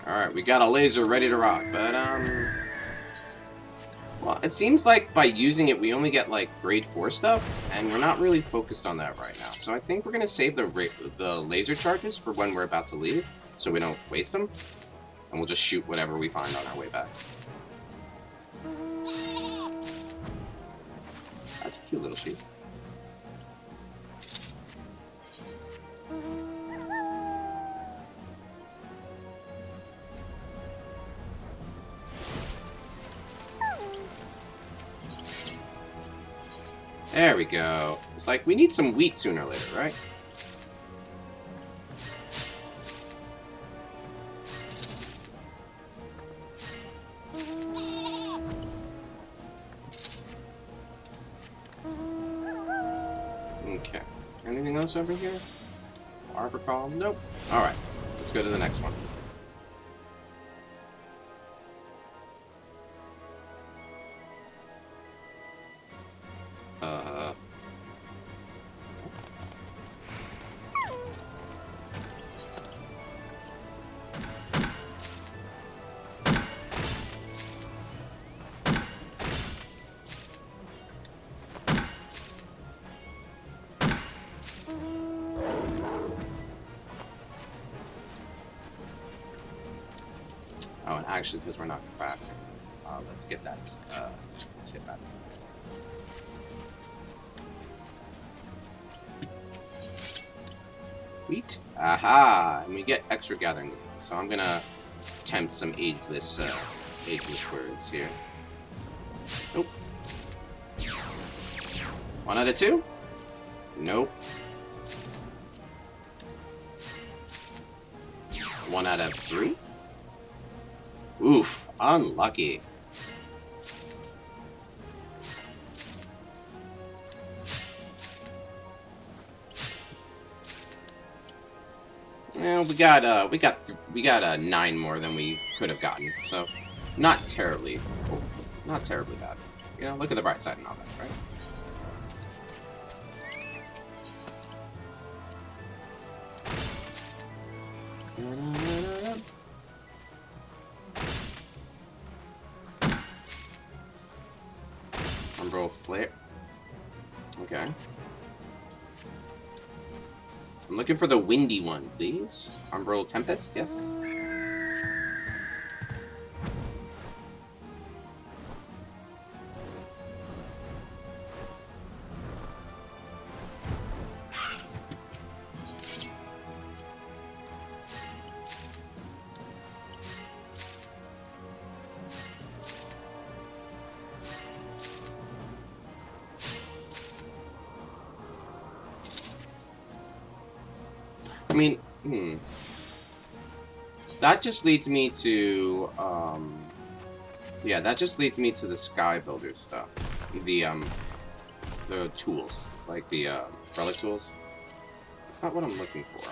Alright, we got a laser ready to rock, but, well, it seems like by using it, we only get, like, grade 4 stuff, and we're not really focused on that right now. So I think we're gonna save the laser charges for when we're about to leave, so we don't waste them, and we'll just shoot whatever we find on our way back. That's a cute little sheep. There we go. It's like, we need some wheat sooner or later, right? Okay. Anything else over here? Arbor column? Nope. Alright. Let's go to the next one. Oh, and actually, because we're not crafting, let's get that. Let's get that. Wheat. Aha! And we get extra gathering. So I'm gonna attempt some ageless words here. Nope. 1 out of 2. Nope. 1 out of 3. Oof, unlucky. Well, we got 9 more than we could have gotten, so not terribly cool. Not terribly bad. You know, look at the bright side and all that, right? Umbral Flare. Okay. I'm looking for the windy one, please. Umbral Tempest, yes? I mean, that just leads me to, yeah, that just leads me to the Sky Builder stuff. The tools, like the, relic tools. It's not what I'm looking for.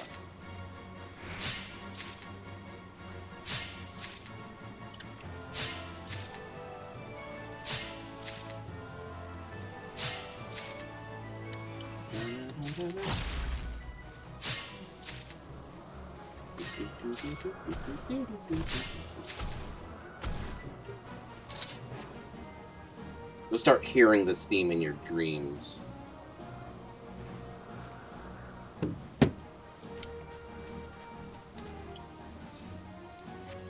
You'll start hearing this theme in your dreams.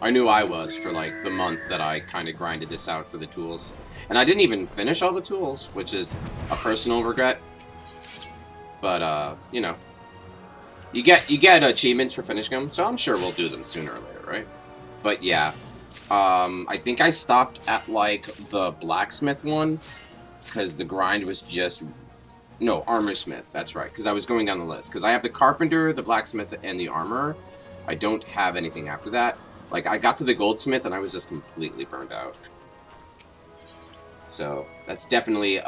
I knew I was for like the month that I kind of grinded this out for the tools. And I didn't even finish all the tools, which is a personal regret. But, you know, you get achievements for finishing them, so I'm sure we'll do them sooner or later, right? But yeah, I think I stopped at like the blacksmith one because the grind was just no armorsmith. That's right, because I was going down the list because I have the carpenter, the blacksmith, and the armorer. I don't have anything after that. Like I got to the goldsmith and I was just completely burned out. So that's definitely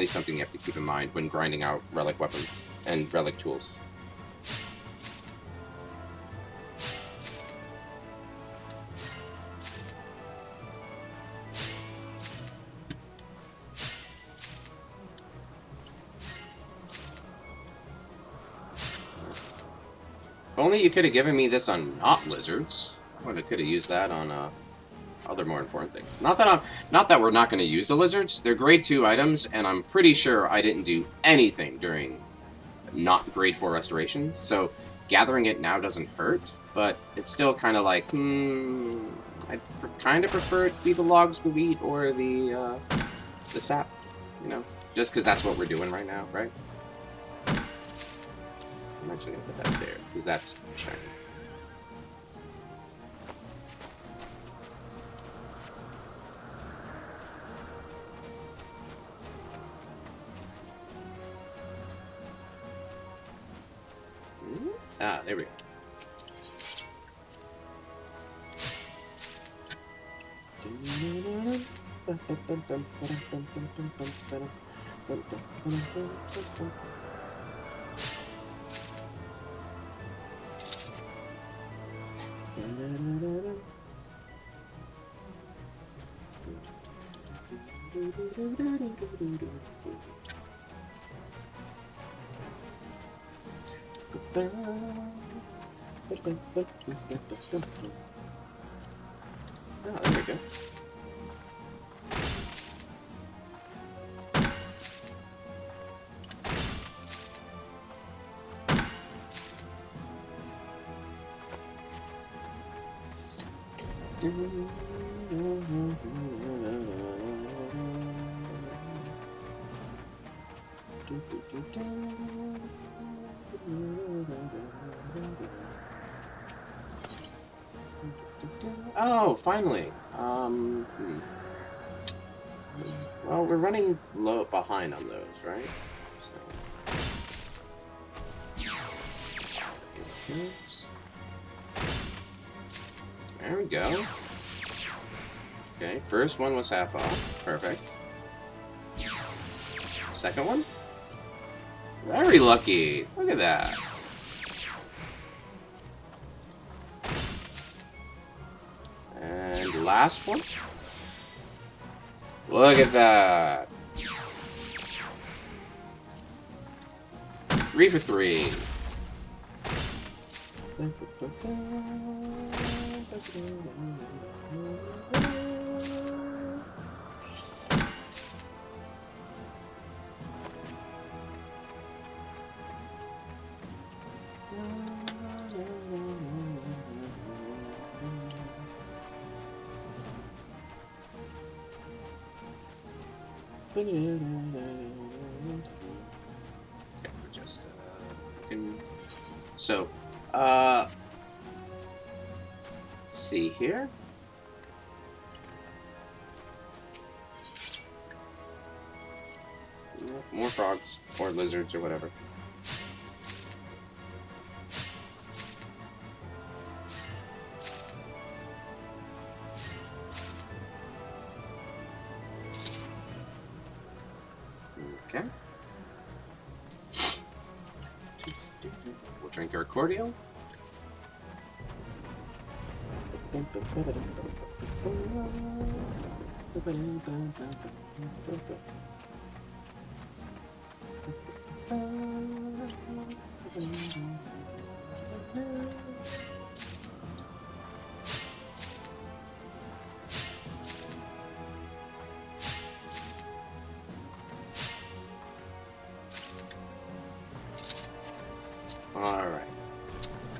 something you have to keep in mind when grinding out relic weapons and relic tools. If only you could have given me this on not lizards. I could have used that on other more important things. Not that we're not going to use the lizards. They're grade 2 items, and I'm pretty sure I didn't do anything during not grade 4 restoration. So gathering it now doesn't hurt, but it's still kind of like, I kind of prefer it to be the logs, the wheat, or the sap. You know, just because that's what we're doing right now, right? I'm actually going to put that there, because that's shiny. Ah, there we go. Oh, there we go. Oh, finally. Well, we're running low behind on those, right? So. There we go. Okay, first one was half off. Perfect. Second one? Very lucky. Look at that. And last one? Look at that. 3 for 3. Just so let's see here. More frogs or lizards or whatever. Okay. We'll drink our cordial.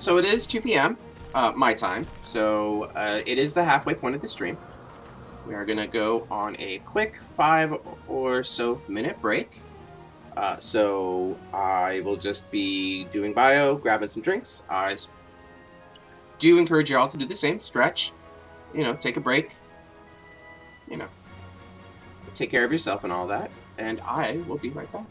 So it is 2 p.m. My time. So it is the halfway point of the stream. We are gonna go on a quick 5 or so minute break. So I will just be doing bio, grabbing some drinks. I do encourage you all to do the same. Stretch, take a break, take care of yourself and all that. And I will be right back.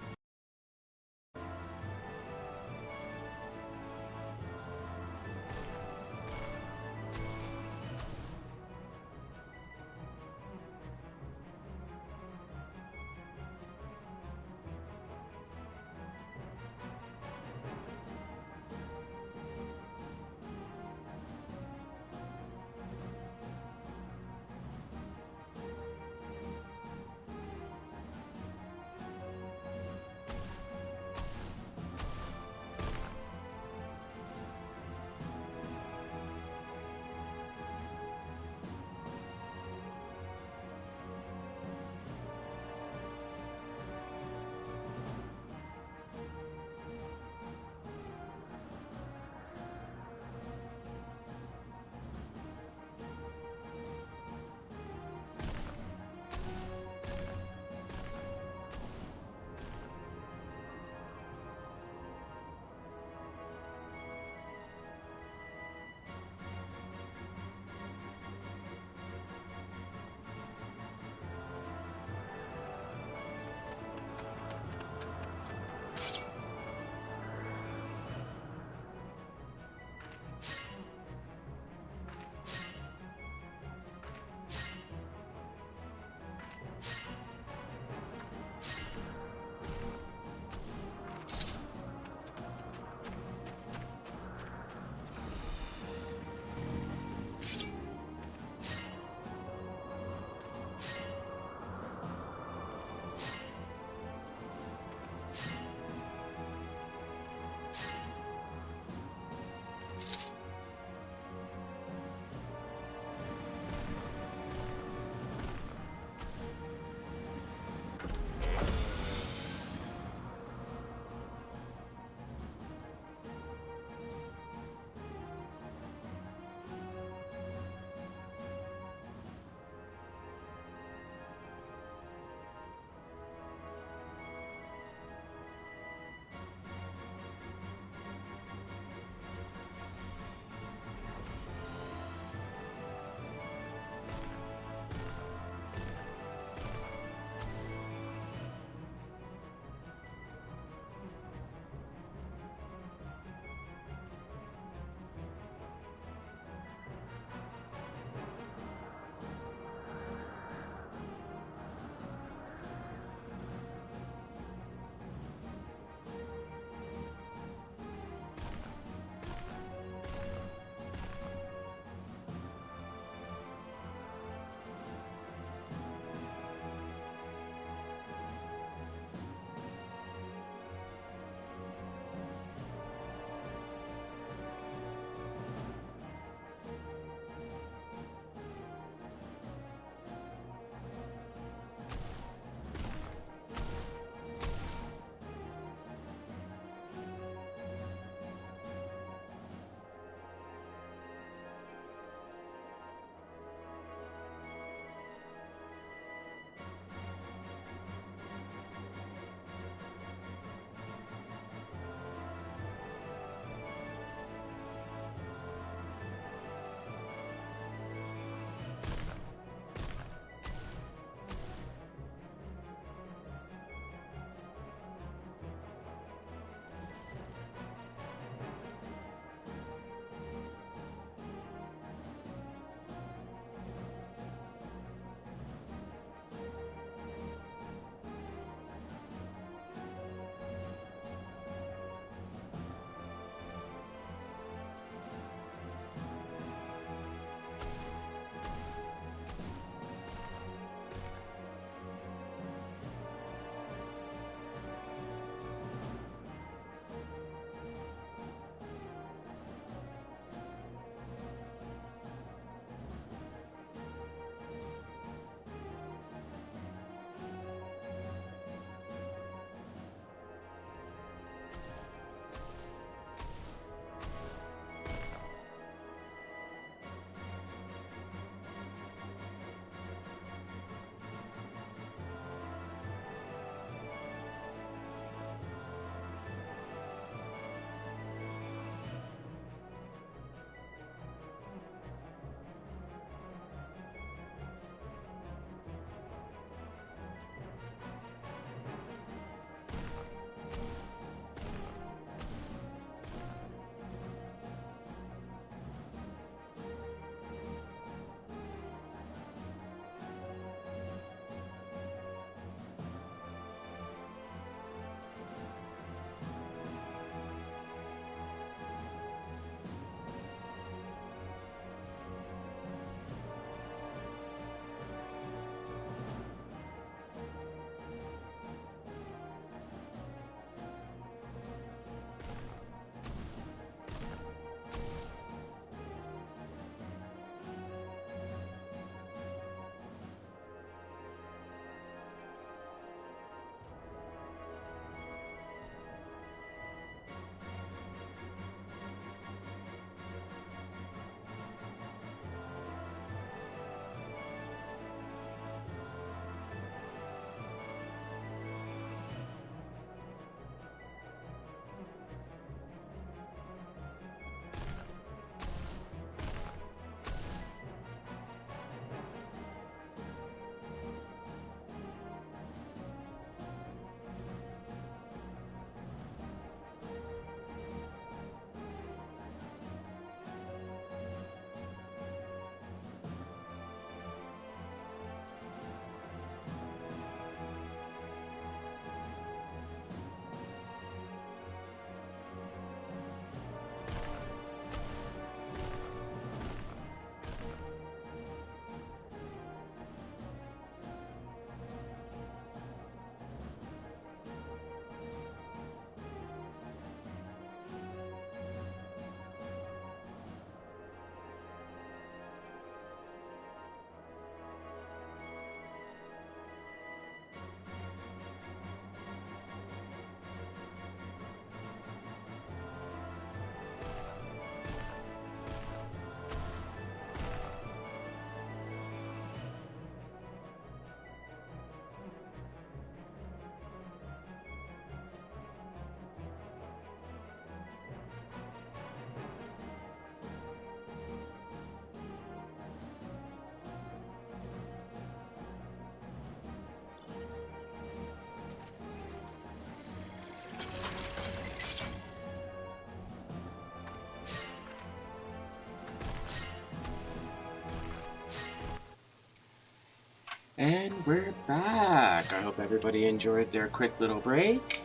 And we're back. I hope everybody enjoyed their quick little break.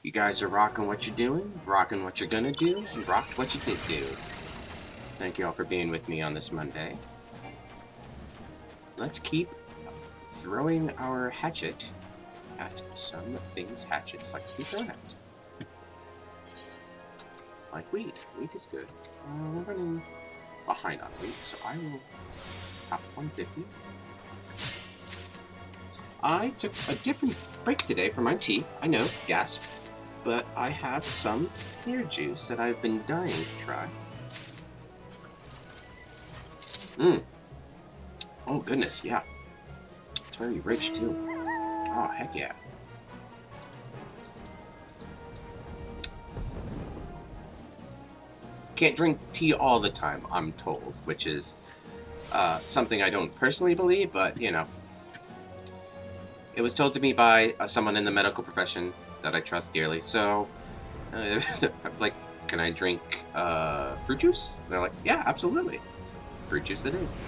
You guys are rocking what you're doing, rocking what you're gonna do, and rocked what you did do. Thank you all for being with me on this Monday. Let's keep throwing our hatchet at some things hatchets like to be thrown at. Like wheat. Wheat is good. We're running behind on wheat, so I will top 150. I took a different break today for my tea. I know, gasp. But I have some clear juice that I've been dying to try. Oh goodness, yeah. It's very rich too. Oh, heck yeah. Can't drink tea all the time, I'm told, which is something I don't personally believe, but, you know. It was told to me by someone in the medical profession that I trust dearly, so I'm like, can I drink fruit juice? And they're like, yeah, absolutely. Fruit juice it is.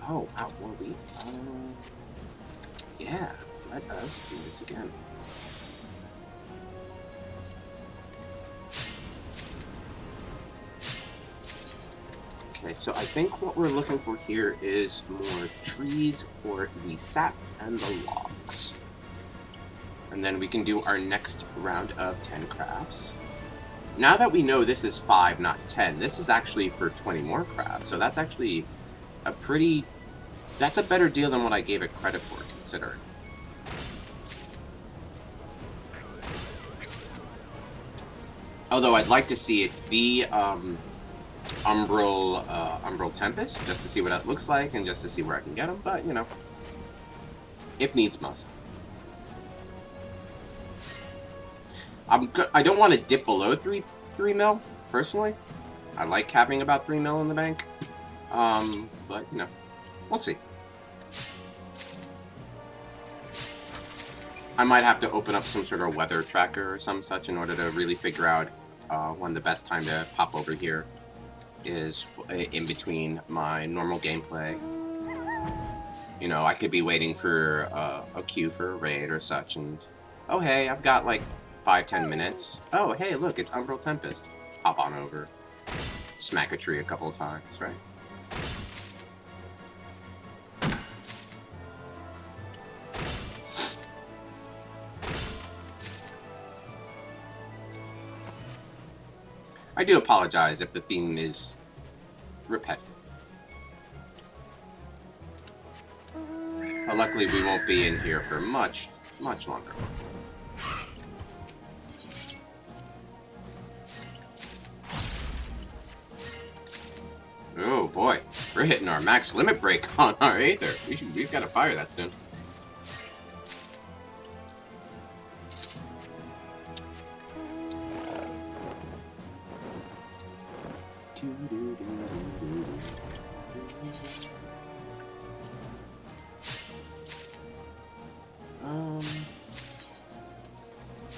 Oh, wow, more wheat? Yeah, let us do this again. Okay, so I think what we're looking for here is more trees for the sap and the logs. And then we can do our next round of 10 crafts. Now that we know this is 5, not 10, this is actually for 20 more crafts. So that's actually a pretty... That's a better deal than what I gave it credit for, considering. Although I'd like to see it be Umbral Tempest, just to see what that looks like and just to see where I can get them. But, you know, if needs must. I don't want to dip below 3 mil, personally. I like having about 3 mil in the bank. But, you know, we'll see. I might have to open up some sort of weather tracker or some such in order to really figure out when the best time to pop over here is in between my normal gameplay. You know, I could be waiting for a queue for a raid or such, and oh hey, I've got like 5-10 minutes. Oh hey, look, it's Umbral Tempest. Hop on over, smack a tree a couple of times, right? I do apologize if the theme is repetitive. But luckily we won't be in here for much longer. Oh boy, we're hitting our max limit break on our Aether. We've got to fire that soon.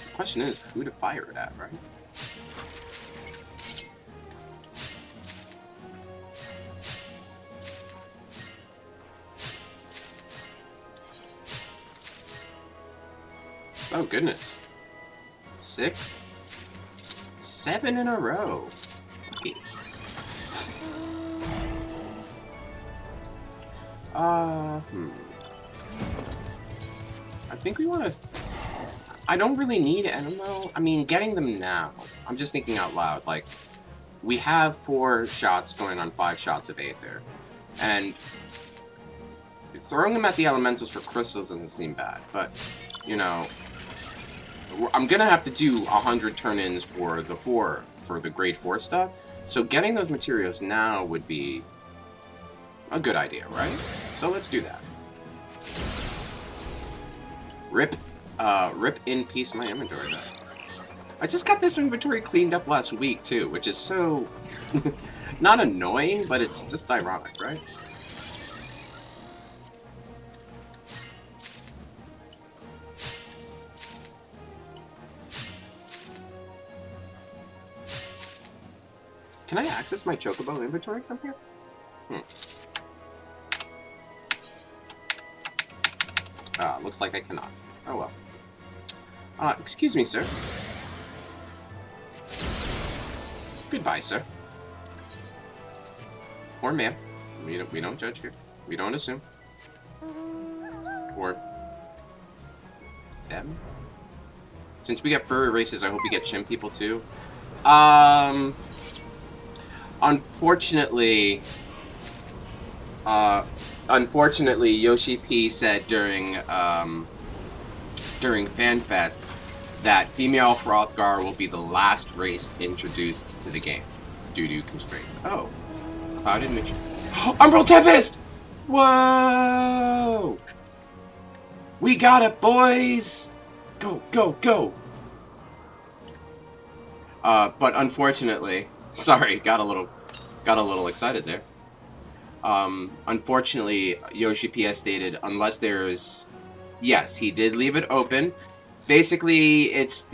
The question is who to fire it at, right? Oh goodness. 6, 7 in a row. Okay. I think we want to... I don't really need Enemo. I mean, getting them now. I'm just thinking out loud. Like, we have 4 shots going on 5 shots of Aether. And throwing them at the elementals for crystals doesn't seem bad. But, you know, I'm going to have to do 100 turn-ins for the grade 4 stuff. So getting those materials now would be a good idea, right? So let's do that. Rip in peace my inventory does. I just got this inventory cleaned up last week too, which is so not annoying, but it's just ironic, right? Can I access my Chocobo inventory from here? Looks like I cannot. Oh well. Excuse me, sir. Goodbye, sir. Or ma'am. We don't judge here. We don't assume. Or them. Since we get furry races, I hope we get chimp people too. Unfortunately, Yoshi P said during FanFest that female Frothgar will be the last race introduced to the game due to constraints. Oh, Clouded Mitch. Umbral Tempest! Whoa! We got it, boys! Go, go, go! But unfortunately, sorry, got a little excited there. Unfortunately, Yoshi P has stated unless there's, yes, he did leave it open. Basically, it's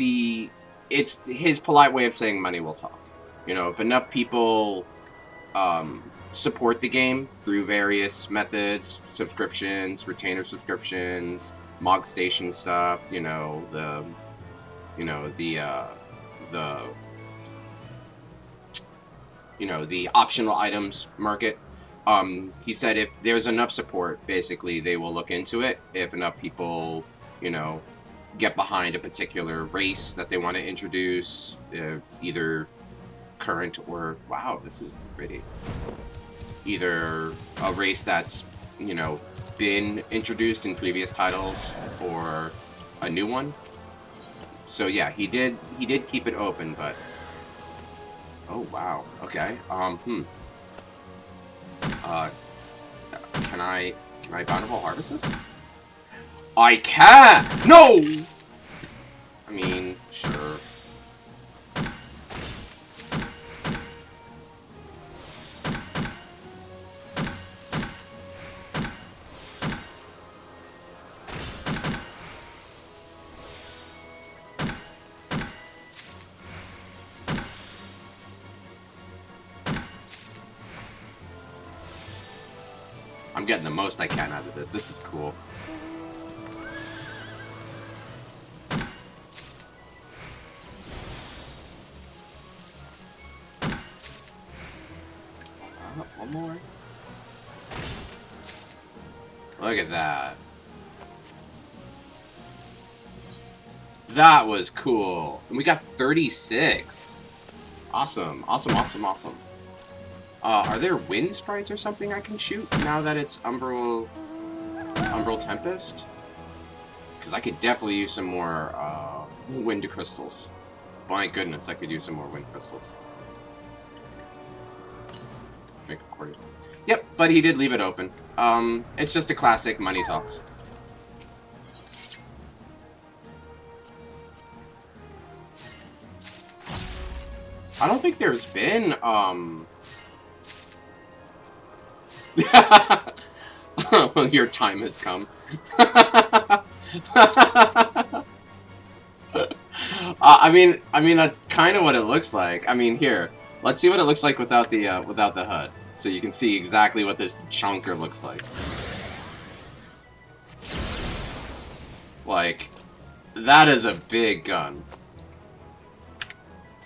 his polite way of saying money will talk. You know, if enough people support the game through various methods, subscriptions, retainer subscriptions, Mog Station stuff, the optional items market. He said if there's enough support, basically they will look into it. If enough people, get behind a particular race that they want to introduce, either current or, wow, this is pretty. Either a race that's, been introduced in previous titles or a new one. So yeah, he did keep it open, but oh wow, okay. Can I bountiful harvest this? I can! No! I mean, sure. I'm getting the most I can out of this. This is cool. One more. Look at that. That was cool. And we got 36. Awesome. Awesome, awesome, awesome. Are there wind sprites or something I can shoot now that it's Umbral Tempest? Because I could definitely use some more wind crystals. My goodness, I could use some more wind crystals. Make a quarter. Yep, but he did leave it open. It's just a classic money talks. I don't think there's been, your time has come. I mean that's kind of what it looks like. I mean, here, let's see what it looks like without the HUD, so you can see exactly what this chunker looks like. Like, that is a big gun.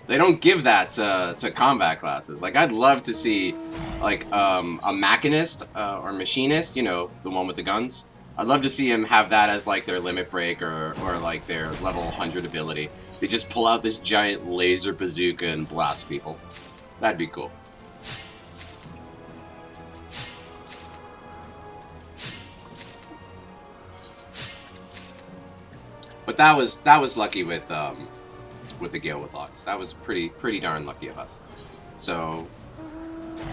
They don't give that to combat classes. Like, I'd love to see, like, a machinist or machinist, the one with the guns. I'd love to see him have that as, like, their limit break or like, their level 100 ability. They just pull out this giant laser bazooka and blast people. That'd be cool. But that was lucky with the Gale with Locks. That was pretty darn lucky of us. So,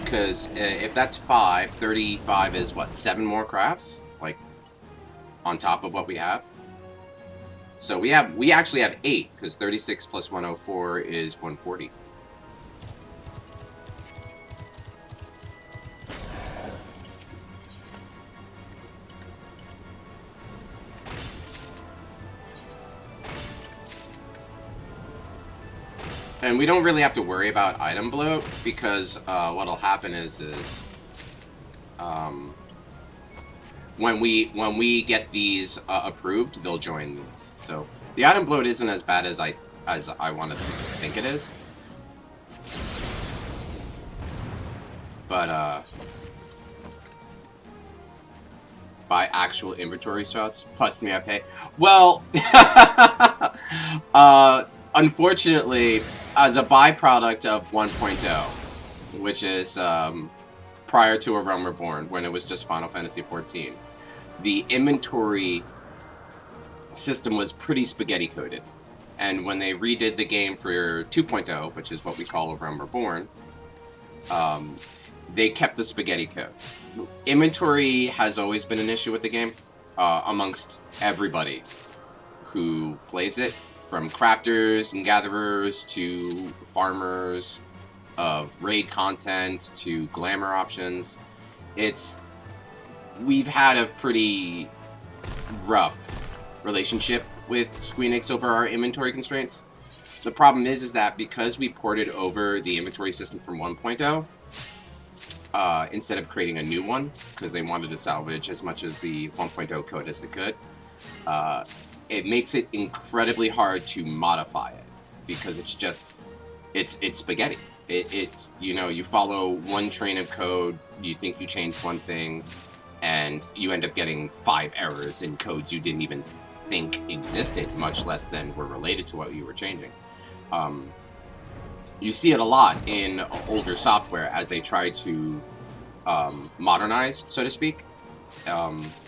because if that's 5, 35 is what, 7 more crafts? Like, on top of what we have? So we actually have 8, because 36 plus 104 is 140. And we don't really have to worry about item bloat, because what'll happen is when we get these approved, they'll join these. So the item bloat isn't as bad as I want to think it is. But buy actual inventory slots plus me I pay. Well, unfortunately, as a byproduct of 1.0, which is prior to A Realm Reborn, when it was just Final Fantasy XIV, the inventory system was pretty spaghetti coded. And when they redid the game for 2.0, which is what we call A Realm Reborn, they kept the spaghetti code. Inventory has always been an issue with the game, amongst everybody who plays it, from crafters and gatherers to farmers, of raid content to glamour options. We've had a pretty rough relationship with Squeenix over our inventory constraints. The problem is that because we ported over the inventory system from 1.0, instead of creating a new one, because they wanted to salvage as much of the 1.0 code as they could, it makes it incredibly hard to modify it, because it's spaghetti. It's you follow one train of code, you think you changed one thing, and you end up getting 5 errors in codes you didn't even think existed, much less than were related to what you were changing. You see it a lot in older software as they try to modernize, so to speak,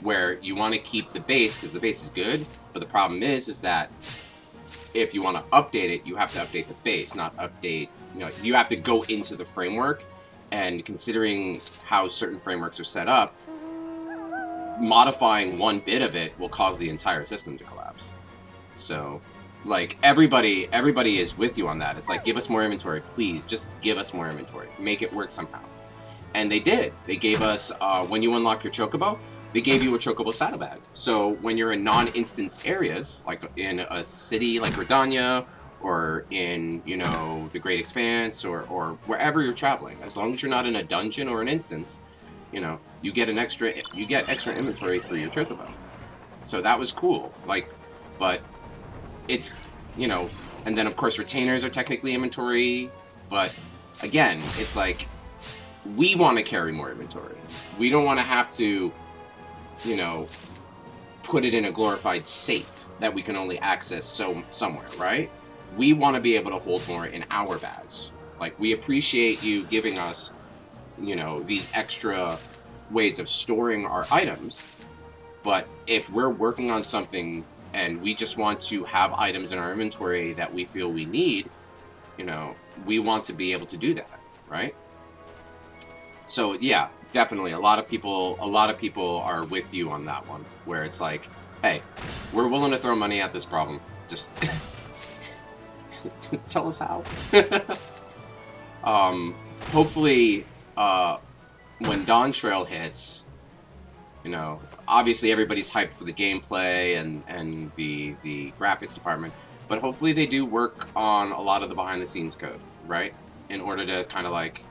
where you want to keep the base because the base is good, but the problem is that if you want to update it, you have to update the base, not update, you have to go into the framework, and considering how certain frameworks are set up, modifying one bit of it will cause the entire system to collapse. So, like, everybody is with you on that. It's like, give us more inventory, please. Just give us more inventory. Make it work somehow. And they did. They gave us, when you unlock your Chocobo, they gave you a Chocobo saddlebag. So when you're in non-instance areas, like in a city like Redania, or in, the Great Expanse, or wherever you're traveling, as long as you're not in a dungeon or an instance, you get extra inventory for your Chocobo. So that was cool. But it's, and then of course retainers are technically inventory, but again, it's like, we want to carry more inventory. We don't want to have to, put it in a glorified safe that we can only access somewhere, right? We want to be able to hold more in our bags. Like, we appreciate you giving us, these extra ways of storing our items, but if we're working on something and we just want to have items in our inventory that we feel we need, we want to be able to do that, right? So yeah, definitely a lot of people are with you on that one, where it's like, hey, we're willing to throw money at this problem. Just tell us how. Hopefully, when Dawn Trail hits, obviously everybody's hyped for the gameplay and the graphics department, but hopefully they do work on a lot of the behind-the-scenes code, right? In order to kind of like,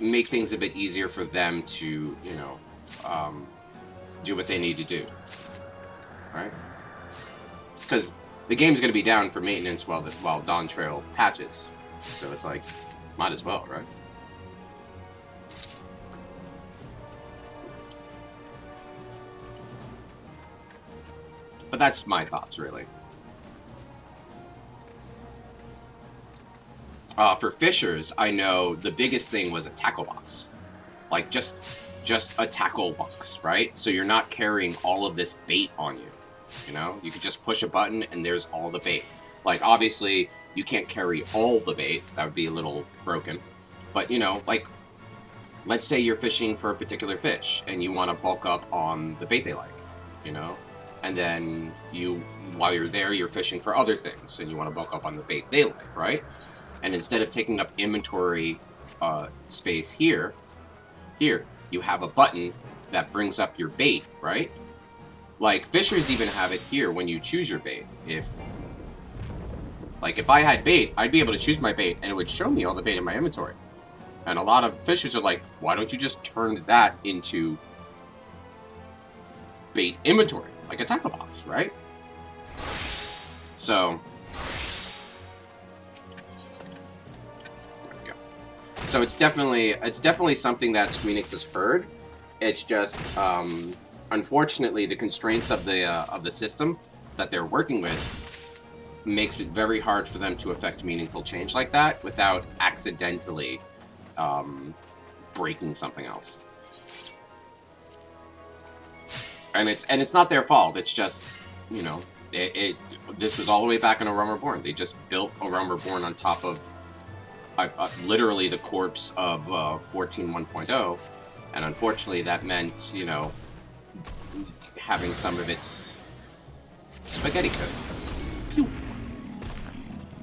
make things a bit easier for them to, do what they need to do, right? Because the game's going to be down for maintenance while Dawn Trail patches, so it's like, might as well, right? But that's my thoughts, really. For fishers, I know the biggest thing was a tackle box. Like, just a tackle box, right? So you're not carrying all of this bait on you, You could just push a button and there's all the bait. Like, obviously, you can't carry all the bait. That would be a little broken. But, like, let's say you're fishing for a particular fish and you want to bulk up on the bait they like, And then while you're there, you're fishing for other things and you want to bulk up on the bait they like, right? And instead of taking up inventory space here, you have a button that brings up your bait, right? Like, fishers even have it here when you choose your bait. Like, if I had bait, I'd be able to choose my bait, and it would show me all the bait in my inventory. And a lot of fishers are like, why don't you just turn that into bait inventory, like a tackle box, right? So, there we go. So it's definitely something that Square Enix has heard. It's just, unfortunately, the constraints of the system that they're working with makes it very hard for them to affect meaningful change like that without accidentally breaking something else. And it's not their fault. It's just, you know, this was all the way back in A Realm Reborn. They just built A Realm Reborn on top of literally the corpse of 14.1.0, and unfortunately that meant, you know, having some of its spaghetti code. Pew.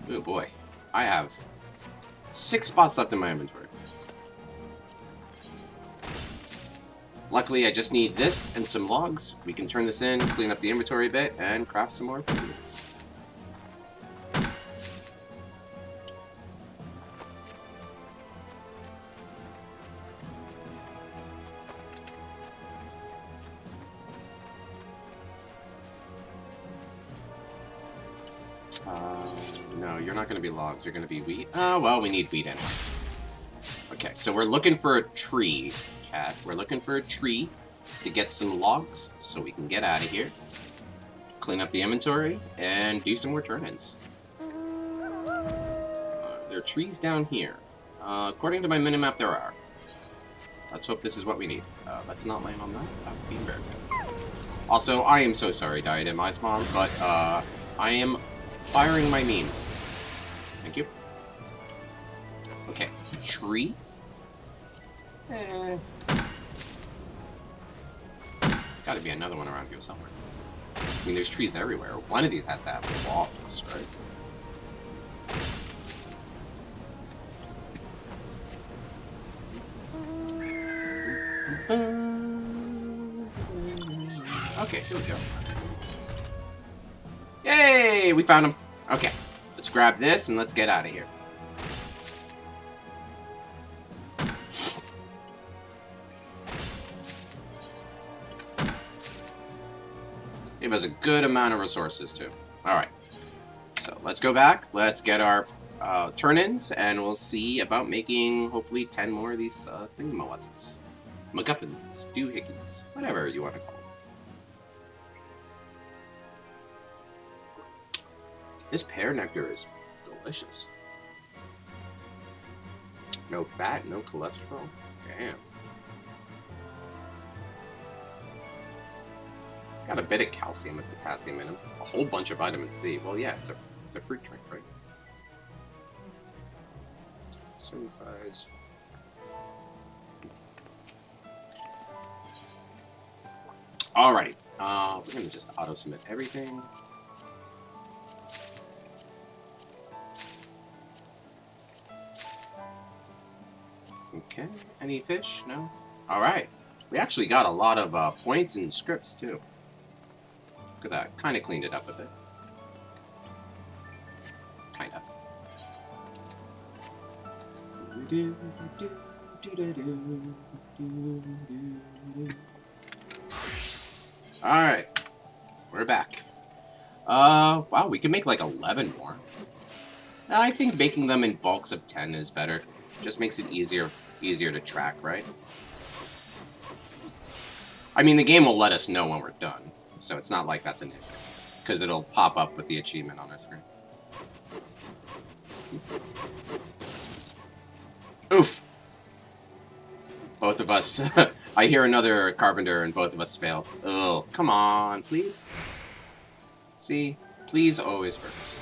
Oh boy, I have 6 spots left in my inventory. Luckily, I just need this and some logs. We can turn this in, clean up the inventory a bit, and craft some more things. No, you're not going to be logs. You're going to be wheat. Oh, well, we need wheat anyway. Okay, so we're looking for a tree, Cat. We're looking for a tree to get some logs so we can get out of here, clean up the inventory, and do some more turn-ins. There are trees down here. According to my minimap, there are. Let's hope this is what we need. Let's not land on that. That would be embarrassing. Also, I am so sorry, Diadem Ice Mom, but I am firing my meme. Thank you. Okay, tree. Gotta be another one around here somewhere. I mean, there's trees everywhere. One of these has to have logs, right? Okay, here we go. Yay! We found him. Okay, let's grab this and let's get out of here. Give us a good amount of resources, too. Alright. So, let's go back. Let's get our turn-ins, and we'll see about making, hopefully, 10 more of these thingamawatses. MacGuffins, doohickeys, whatever you want to call them. This pear nectar is delicious. No fat, no cholesterol. Damn. Got a bit of calcium and potassium in them. A whole bunch of vitamin C. Well, yeah, it's a fruit drink, right? Certain size. Alrighty. We're gonna just auto-submit everything. Okay. Any fish? No? Alright. We actually got a lot of points and scripts, too. Look at that. Kind of cleaned it up a bit. Kind of. Alright. We're back. Wow, we can make like 11 more. I think making them in bulks of 10 is better. Just makes it easier to track, right? I mean, the game will let us know when we're done, so it's not like that's an issue, because it'll pop up with the achievement on our screen. Oof! Both of us. I hear another carpenter, and both of us failed. Oh, come on, please? See? Please always works.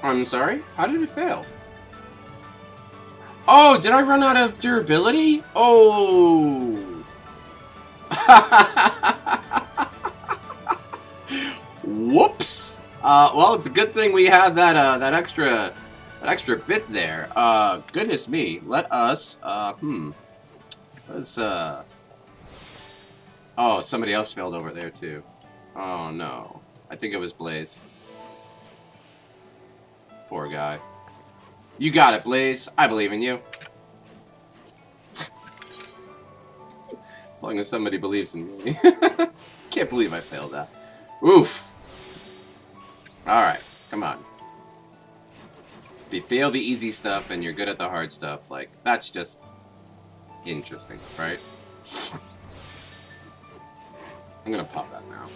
I'm sorry? How did it fail? Oh, did I run out of durability? Oh! Whoops! Well, it's a good thing we had that extra bit there. Goodness me. Let us, let's, oh, somebody else failed over there, too. Oh, no. I think it was Blaze. Poor guy. You got it, Blaze. I believe in you. As long as somebody believes in me. Can't believe I failed that. Oof. Alright, come on. If you fail the easy stuff and you're good at the hard stuff, like, that's just interesting, right? I'm gonna pop that now.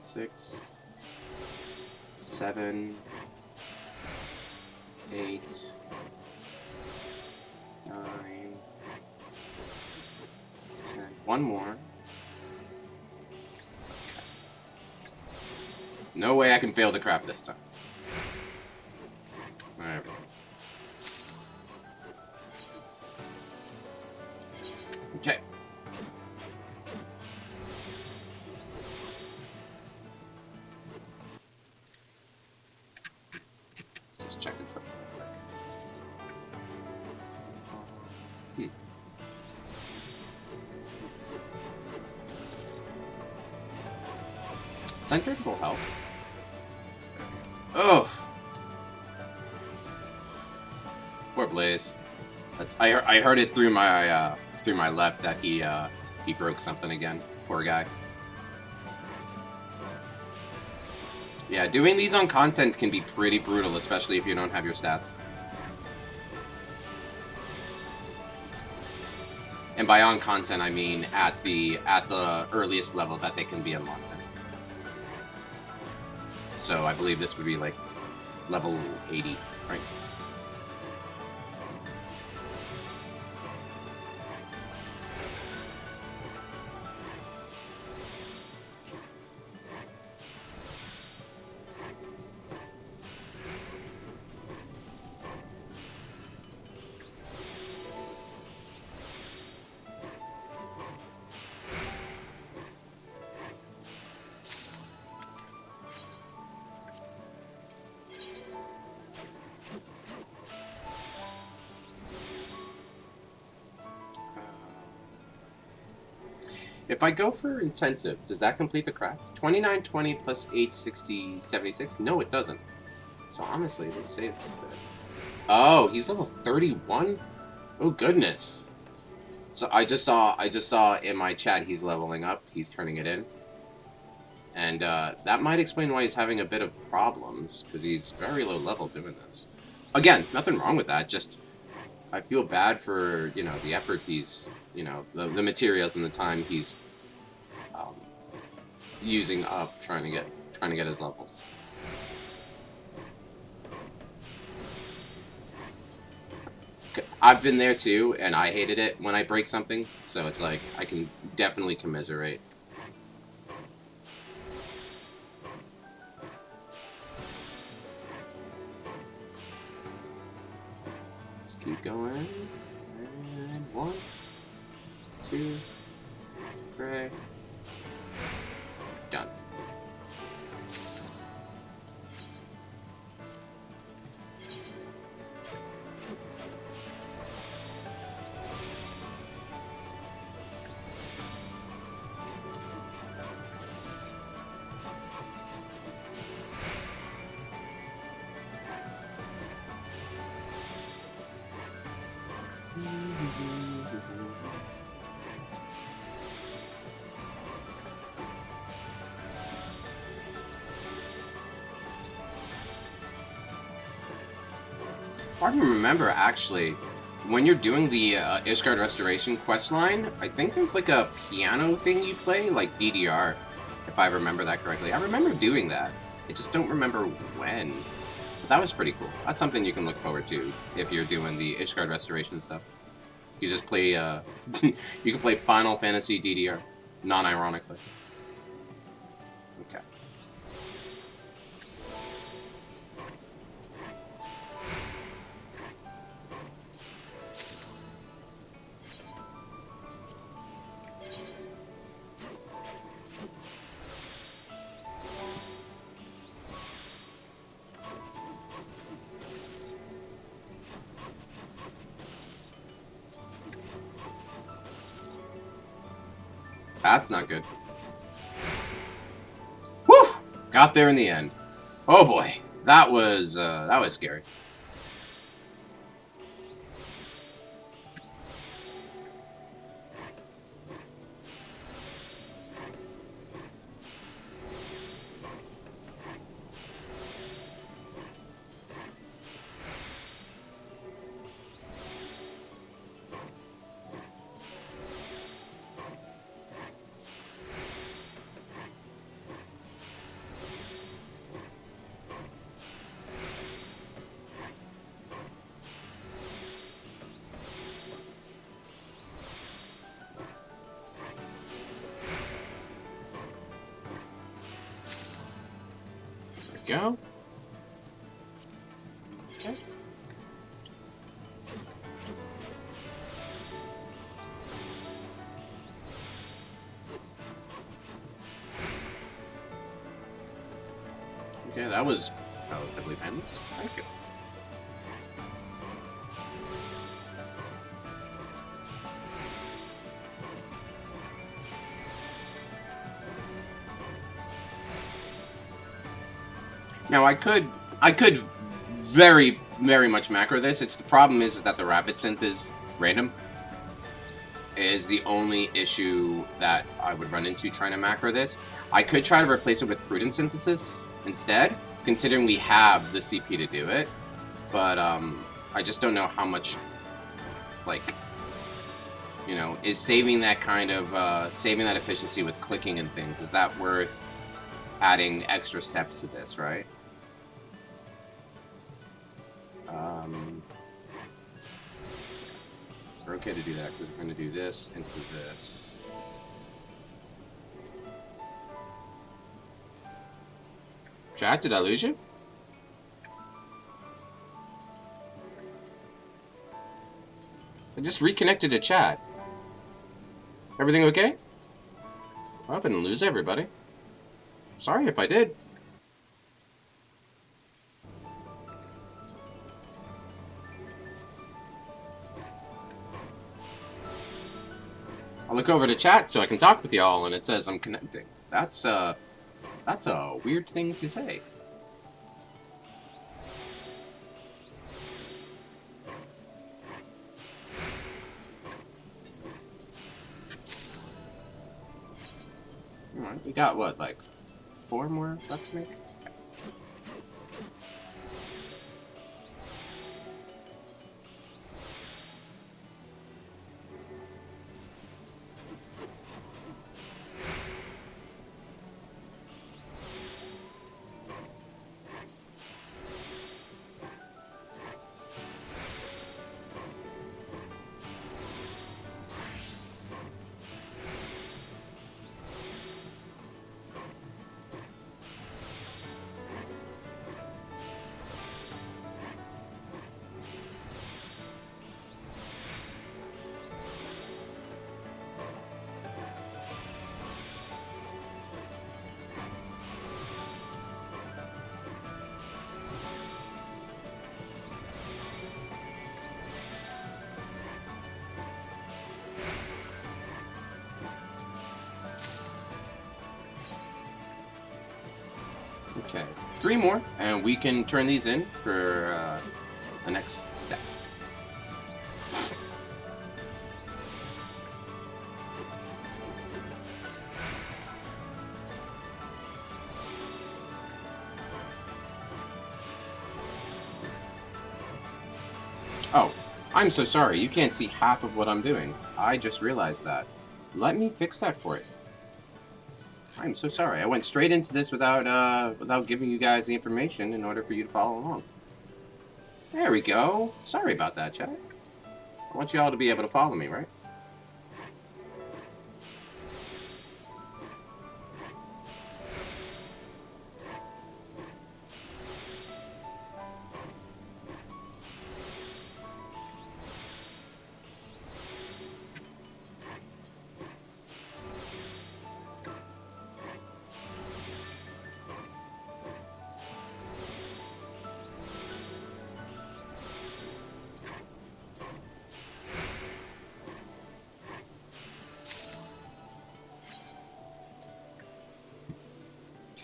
Six, 7, 8, 9, 10. One more. No way I can fail the craft this time. There we go. Okay. Just checking something real quick. Centered full health. Oh, poor Blaze. I heard it through my left that he broke something again. Poor guy. Yeah, doing these on content can be pretty brutal, especially if you don't have your stats. And by on content, I mean at the earliest level that they can be unlocked. So I believe this would be like level 80, right? If I go for intensive, does that complete the craft? 2920 plus 860, 76? No, it doesn't. So honestly, this saves a bit. Oh, he's level 31? Oh goodness. So I just saw in my chat he's leveling up. He's turning it in. And that might explain why he's having a bit of problems, because he's very low level doing this. Again, nothing wrong with that, just I feel bad for, you know, the effort he's, you know, the materials and the time he's using up trying to get his levels. I've been there too, and I hated it when I break something, so it's like I can definitely commiserate. Let's keep going. And 1, 2, 3. Done. Hard to remember, actually. When you're doing the Ishgard Restoration questline, I think there's like a piano thing you play, like DDR. if I remember that correctly. I remember doing that. I just don't remember when. But that was pretty cool. That's something you can look forward to if you're doing the Ishgard restoration stuff. You just play, you can play Final Fantasy DDR, non-ironically. Okay. That's not good. Woo! Got there in the end. Oh boy, that was scary. Go. Okay. Okay, that was relatively painless. Thank you. Now I could very much macro this. It's the problem is that the rapid synth is random. Is the only issue that I would run into trying to macro this. I could try to replace it with prudent synthesis instead, considering we have the CP to do it. But I just don't know how much, like, you know, is saving that kind of saving that efficiency with clicking and things. Is that worth adding extra steps to this, right? We're okay to do that because we're going to do this into this. Chat, did I lose you? I just reconnected to chat. Everything okay? Well, I didn't lose everybody. Sorry if I did. I look over to chat so I can talk with y'all, and it says I'm connecting. That's a weird thing to say. Alright, we got what, like 4 more left to make? Okay, 3 more, and we can turn these in for the next step. Oh, I'm so sorry. You can't see half of what I'm doing. I just realized that. Let me fix that for you. I'm so sorry. I went straight into this without giving you guys the information in order for you to follow along. There we go. Sorry about that, chat. I want you all to be able to follow me, right?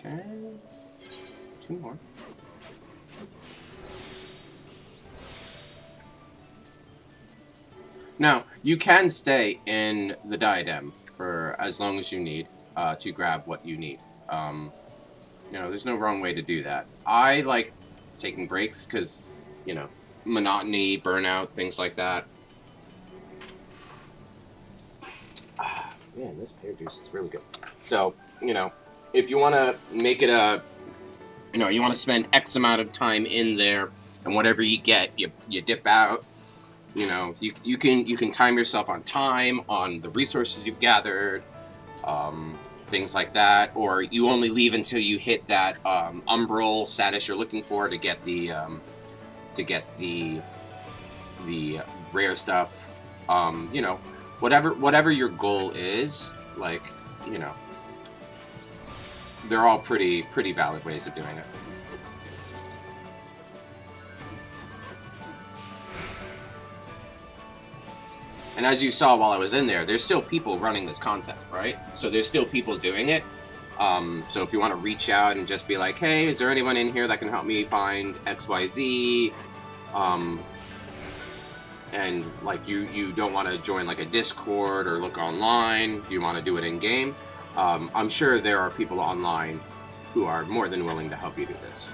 Okay. 2 more. Now, you can stay in the Diadem for as long as you need to grab what you need. You know, there's no wrong way to do that. I like taking breaks because, you know, monotony, burnout, things like that. Man, this pear juice is really good. So, you know, if you want to make it you know, you want to spend X amount of time in there, and whatever you get, you dip out. You know, you can time yourself on time, on the resources you've gathered, things like that, or you only leave until you hit that umbral status you're looking for to get the rare stuff. You know, whatever your goal is, like, you know, they're all pretty valid ways of doing it. And as you saw while I was in there, there's still people running this content, right? So there's still people doing it. So if you want to reach out and just be like, hey, is there anyone in here that can help me find XYZ? And like you don't want to join like a Discord or look online, you want to do it in game, I'm sure there are people online who are more than willing to help you do this.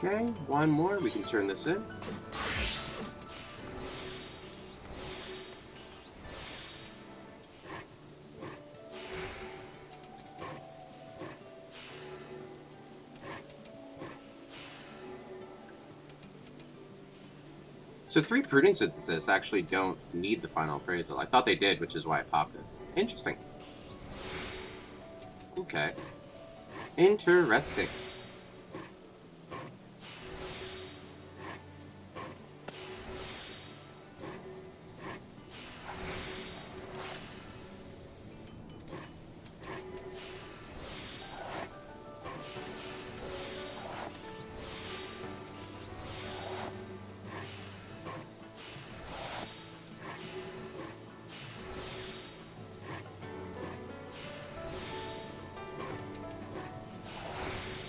Okay, one more, we can turn this in. So 3 pruning synthesis actually don't need the final appraisal. I thought they did, which is why I popped it. Interesting. Okay. Interesting.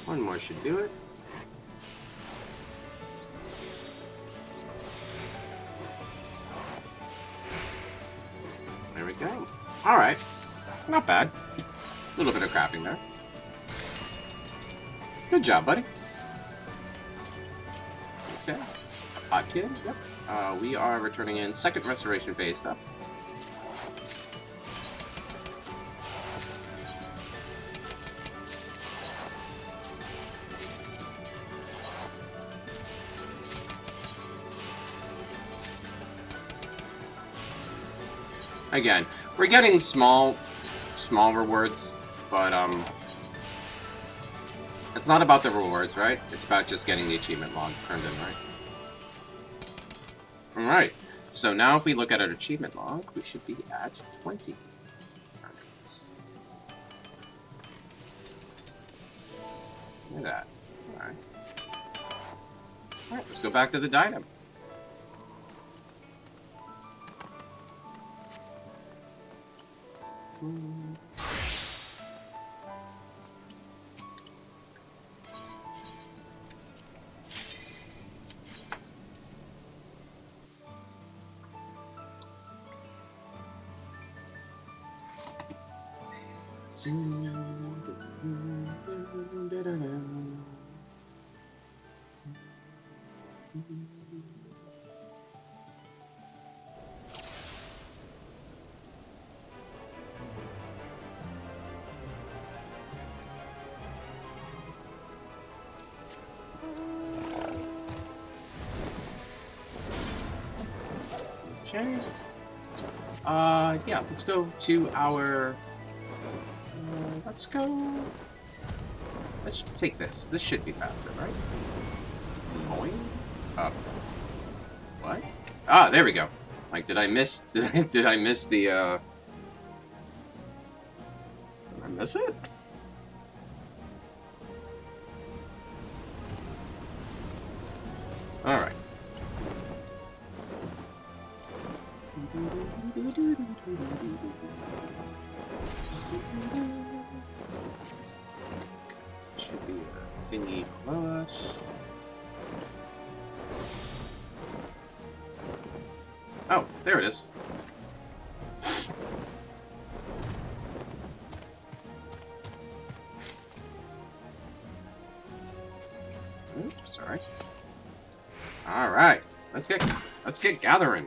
One more should do it. There we go. Alright. Not bad. A little bit of crafting there. Good job, buddy. Okay. Hot kid. Yep. We are returning in second restoration phase stuff. Again, we're getting small rewards, but it's not about the rewards, right? It's about just getting the achievement log turned in, right? Alright, so now if we look at our achievement log, we should be at 20. Look at that. Alright. Alright, let's go back to the Diadem. Okay. Yeah, let's go to our... let's take this. This should be faster, right? Going up. What? Ah, there we go. Like, did I miss... Did I miss the, Did I miss it? Alright. Should be a thingy below us. Oh, there it is. Oops, sorry. All right, let's get gathering.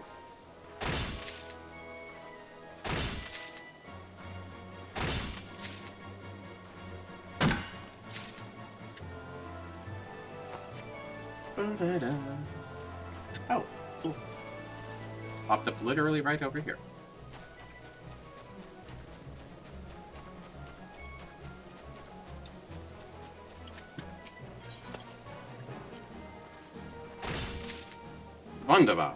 Oh, cool. Popped up literally right over here. Wunderbar.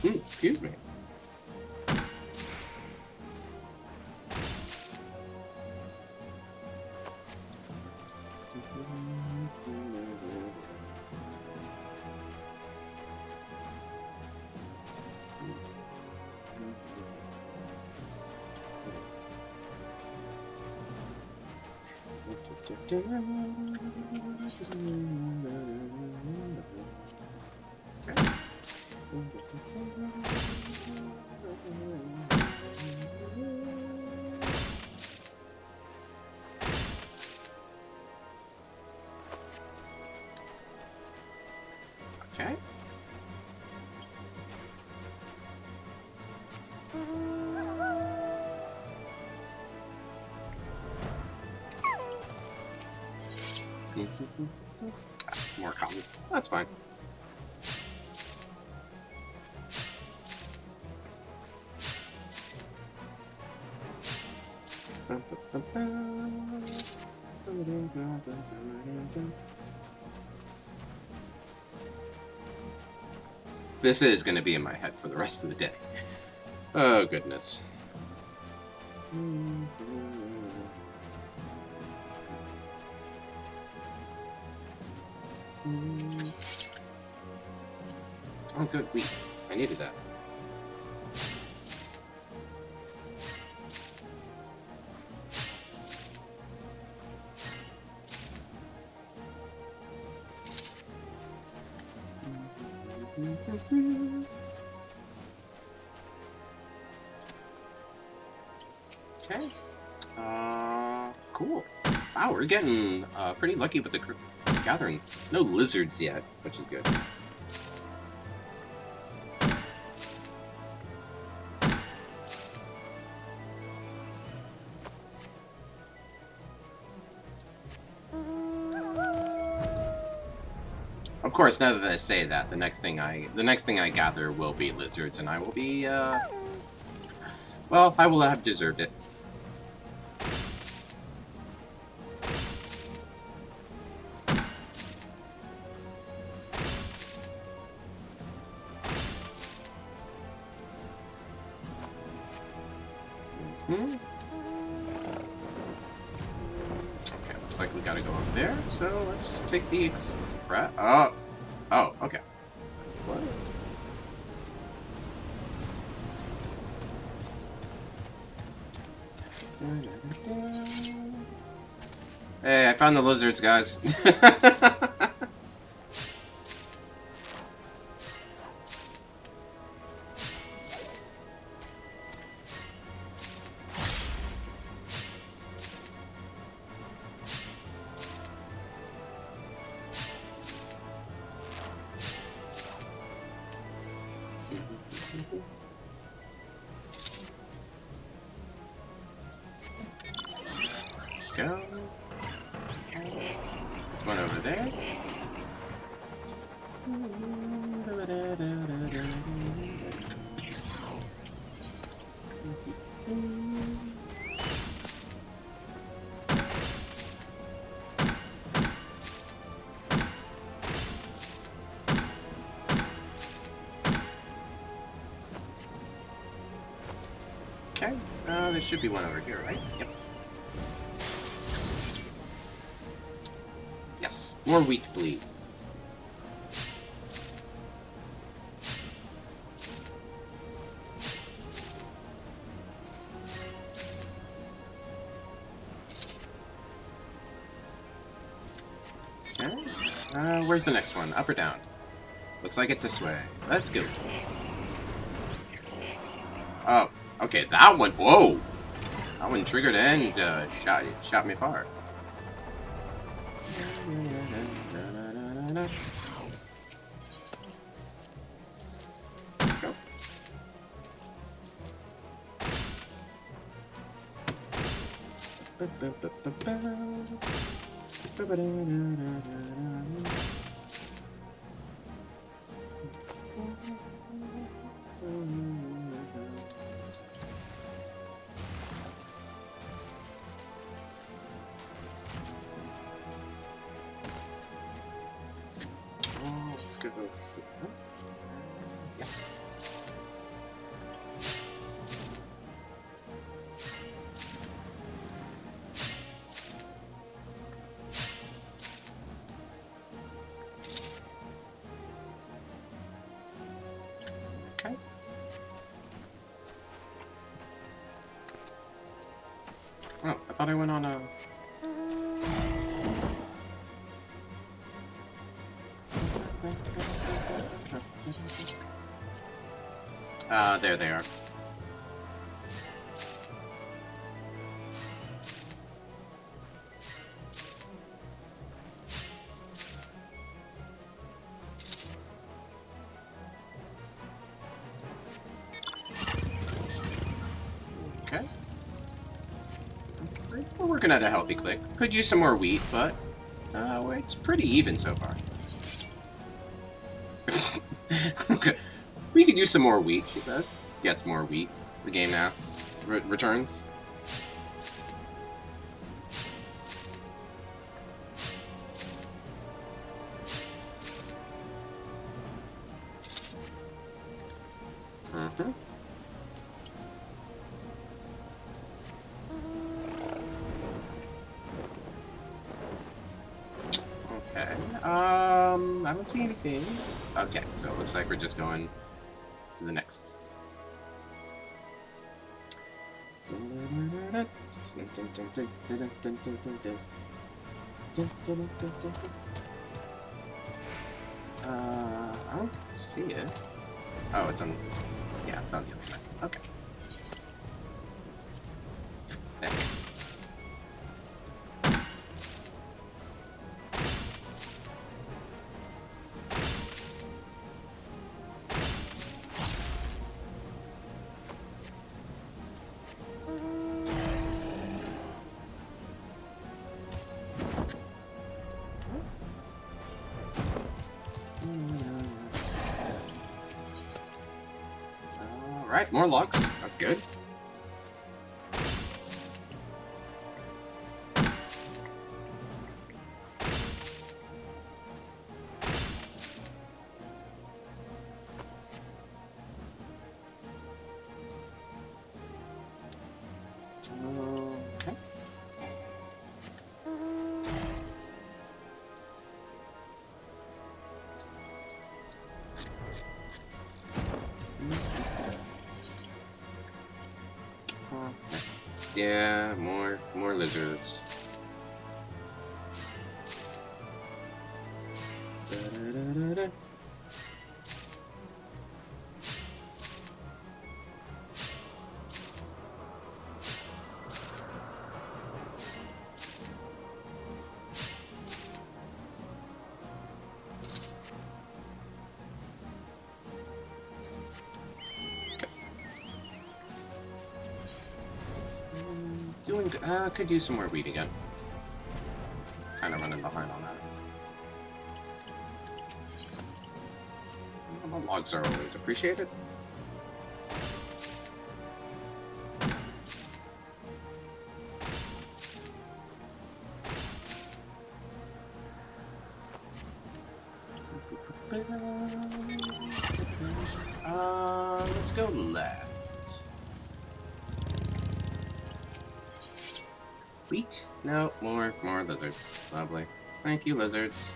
Excuse me. Okay. More cotton. That's fine. This is going to be in my head for the rest of the day. Oh, goodness. Oh, good. Wheat. I needed that. Okay. Cool. Wow, we're getting pretty lucky with the gathering. No lizards yet, which is good. Of course, now that I say that, the next thing I gather will be lizards, and I will be, well, I will have deserved it. Okay, looks like we gotta go up there, so let's just take the express. Oh, okay. What? Hey, I found the lizards, guys. go. There's one over there. Okay, there should be one over here, right? Yep. Yes, more wheat, please. Okay, where's the next one? Up or down? Looks like it's this way. Let's go. Oh, okay, that one. Whoa! That one triggered and shot me far. Go. Let's go here. Yes. Okay. Oh, I thought I went on a... there they are. Okay. We're working at a healthy click. Could use some more wheat, but it's pretty even so far. Okay. We could use some more wheat, she says. Gets more wheat. The game asks. Returns. Mm-hmm. Okay. I don't see anything. Okay, so it looks like we're just going to the next. I don't see it. Oh, it's on. Yeah, it's on the other side. Okay. There. Alright, more logs. That's good. Okay. Yeah, more lizards. Da-da-da-da-da. Doing, could use some more wheat again. kind of running behind on that. Well, logs are always appreciated. Let's go left. Wheat? No, more lizards. Lovely. Thank you, lizards.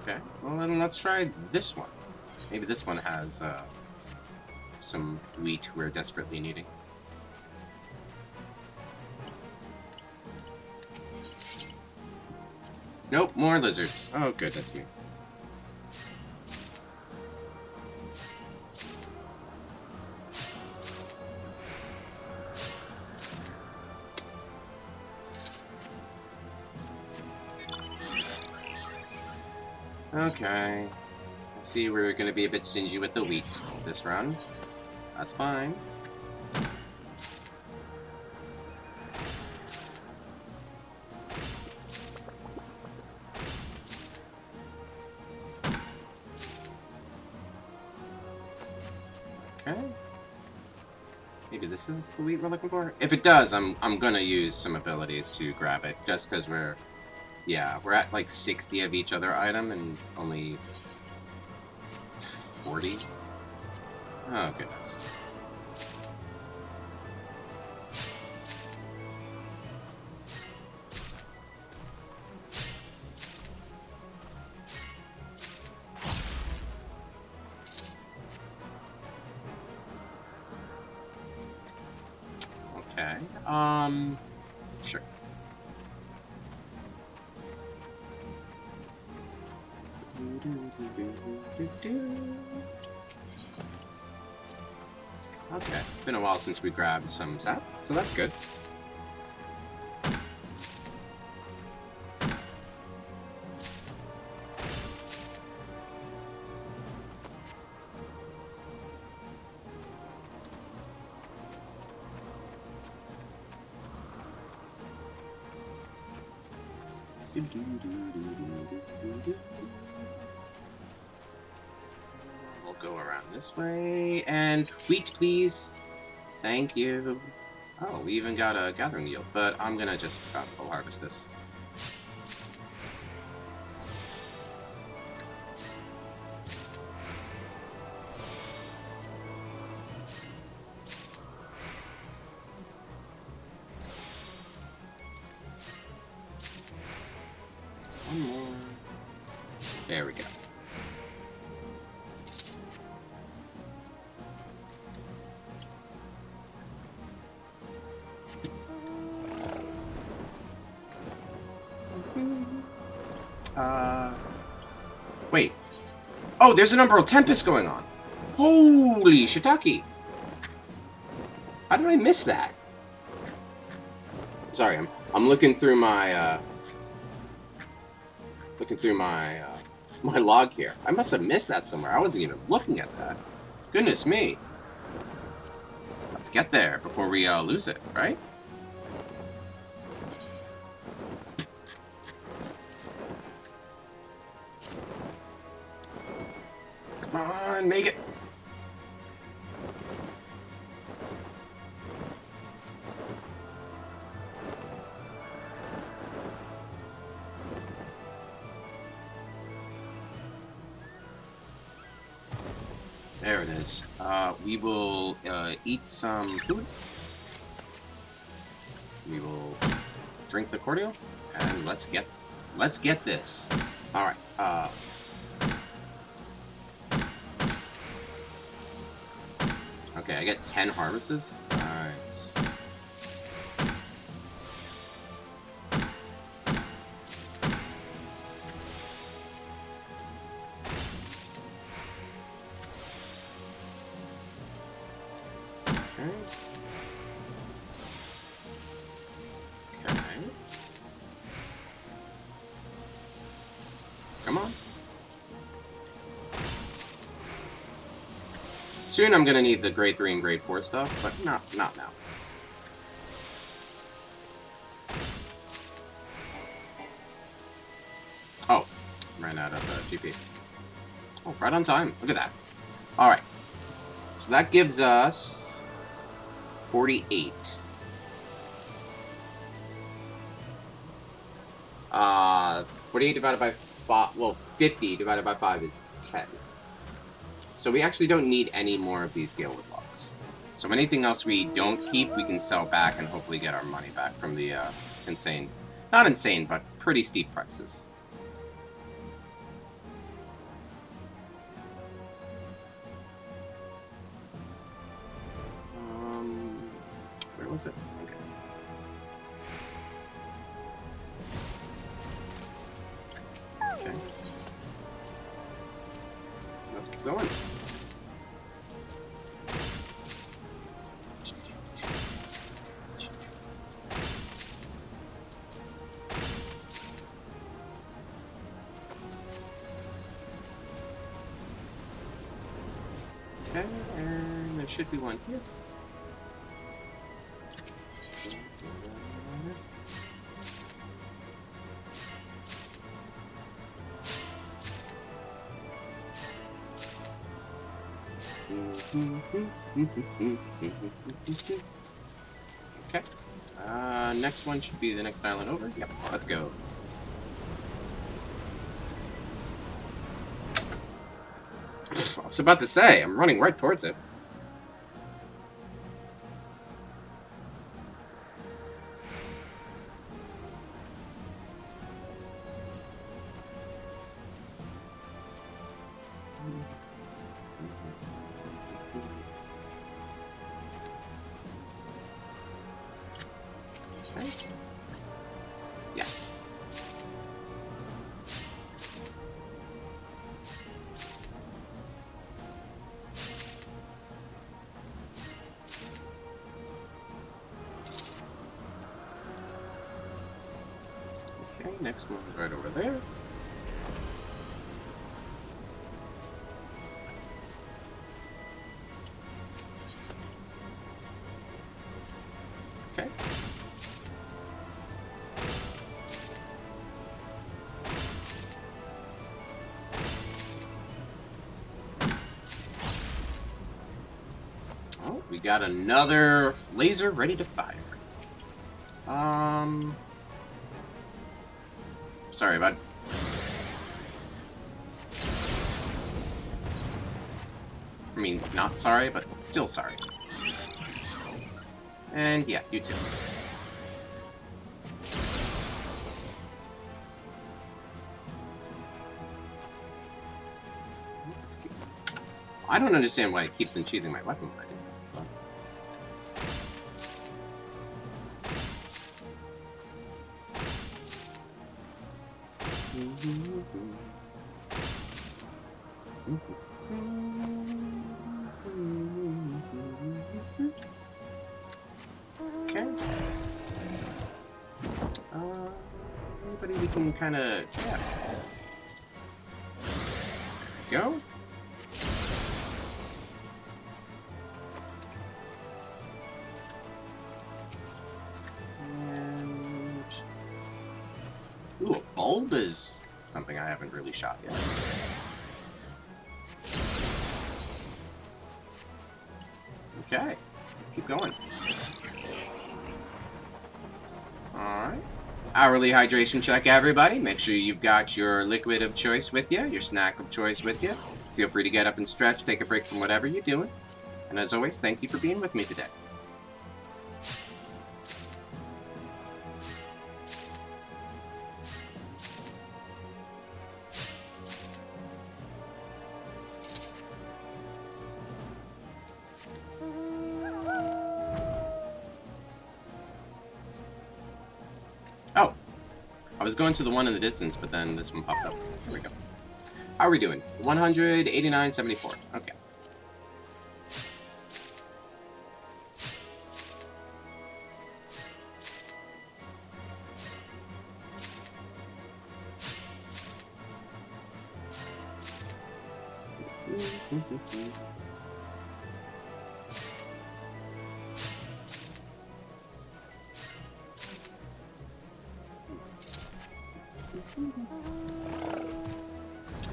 Okay, well then let's try this one. Maybe this one has some wheat we're desperately needing. Nope, more lizards. Oh, goodness me. Okay. I see we're going to be a bit stingy with the wheat this run. That's fine. Okay. Maybe this is the wheat we're looking for? If it does, I'm gonna use some abilities to grab it, just because we're at like 60 of each other item and only 40. Oh goodness. Okay. Sure. Okay. Been a while since we grabbed some sap, so that's good. We'll go around this way, and wheat, please. Thank you. Oh, we even got a gathering yield, but I'm gonna just full harvest this. One more. There we go. Wait. Oh, there's an Umbral Tempest going on. Holy shiitake. How did I miss that? Sorry, I'm looking through my my log here. I must have missed that somewhere. I wasn't even looking at that. Goodness me. Let's get there before we lose it, right? Come on, make it. There it is. We will eat some food. We will drink the cordial, and let's get this. All right. Okay, I get 10 harvests. Nice. Okay. Come on. Soon I'm gonna need the grade 3 and grade 4 stuff, but not now. Oh, ran out of GP. Oh, right on time. Look at that. All right. So that gives us 48. 48 divided by 5, well, 50 divided by 5 is 10. So we actually don't need any more of these Galewood logs. So anything else we don't keep, we can sell back and hopefully get our money back from the insane, not insane, but pretty steep prices. Where was it? Okay. Okay. Let's keep going. Okay, and there should be one here. Okay. Next one should be the next island over. Yep, let's go. I was about to say, I'm running right towards it. Okay. Yes. Okay, next one's right over there. Okay. Oh, we got another laser ready to fire. Sorry, bud. I mean, not sorry, but still sorry. And yeah, you too. I don't understand why it keeps unsheathing my weapon when I do. Okay. Anybody we can kind of, yeah. Go. And ooh, a bulb is something I haven't really shot yet. Okay, let's keep going. Alright. Hourly hydration check, everybody. Make sure you've got your liquid of choice with you, your snack of choice with you. Feel free to get up and stretch, take a break from whatever you're doing. And as always, thank you for being with me today. Oh, I was going to the one in the distance, but then this one popped up. Here we go. How are we doing? 189.74. Okay.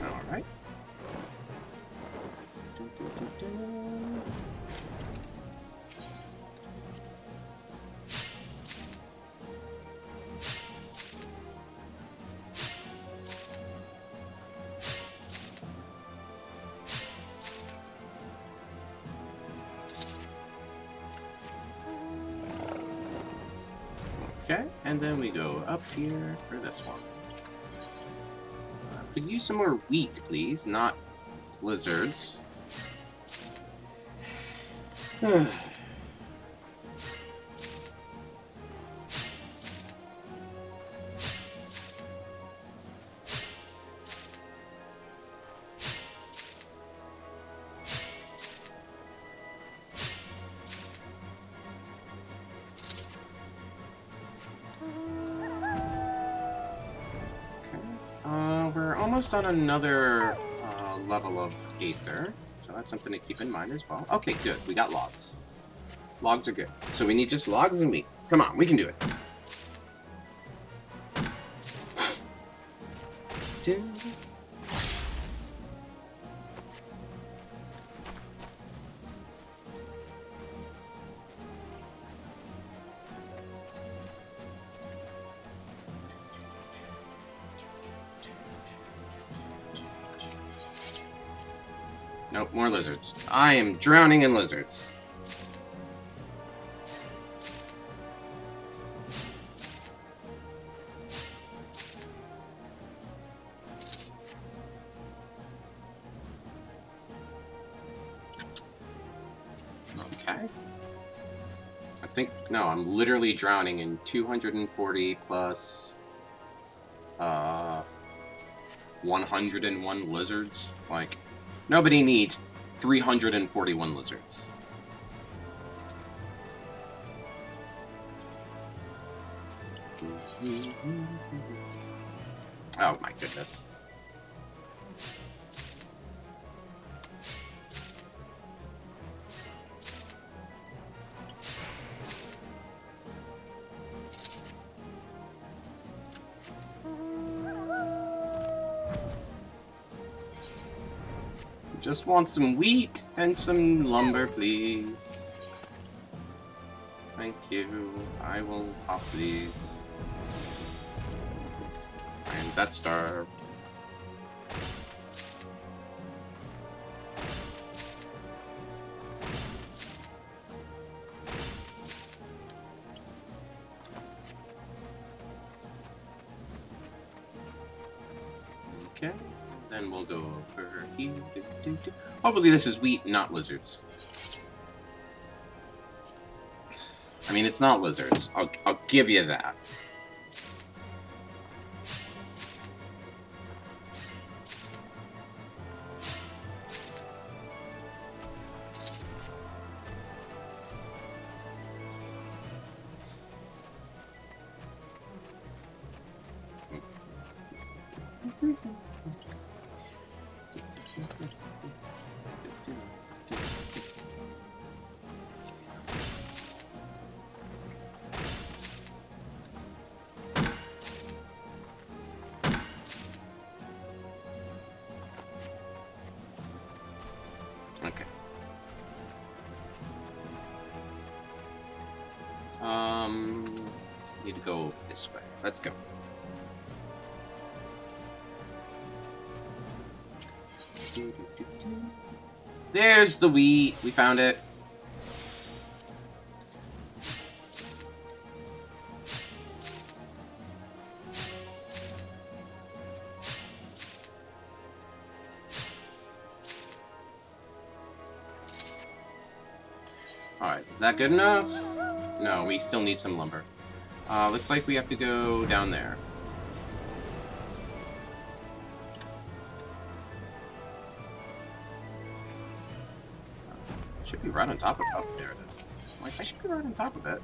Alright. Okay, and then we go up here for this one. Could use some more wheat, please, not lizards. We're almost on another level of Aether, so that's something to keep in mind as well. Okay, good. We got logs. Logs are good. So we need just logs and meat. Come on, we can do it. Nope, more lizards. I am drowning in lizards. Okay. I think, no, I'm literally drowning in 240 plus 101 lizards. Like, nobody needs 341 lizards. Oh my goodness. Just want some wheat and some lumber, please. Thank you. I will pop these. And that's starved. Okay. Then we'll go over here. Hopefully this is wheat, not lizards. I mean, it's not lizards. I'll give you that. Okay. Need to go this way. Let's go. There's the wheat. We found it. Alright, is that good enough? No, we still need some lumber. Looks like we have to go down there. Should be right on top of it. Oh, there it is. Like, I should be right on top of it.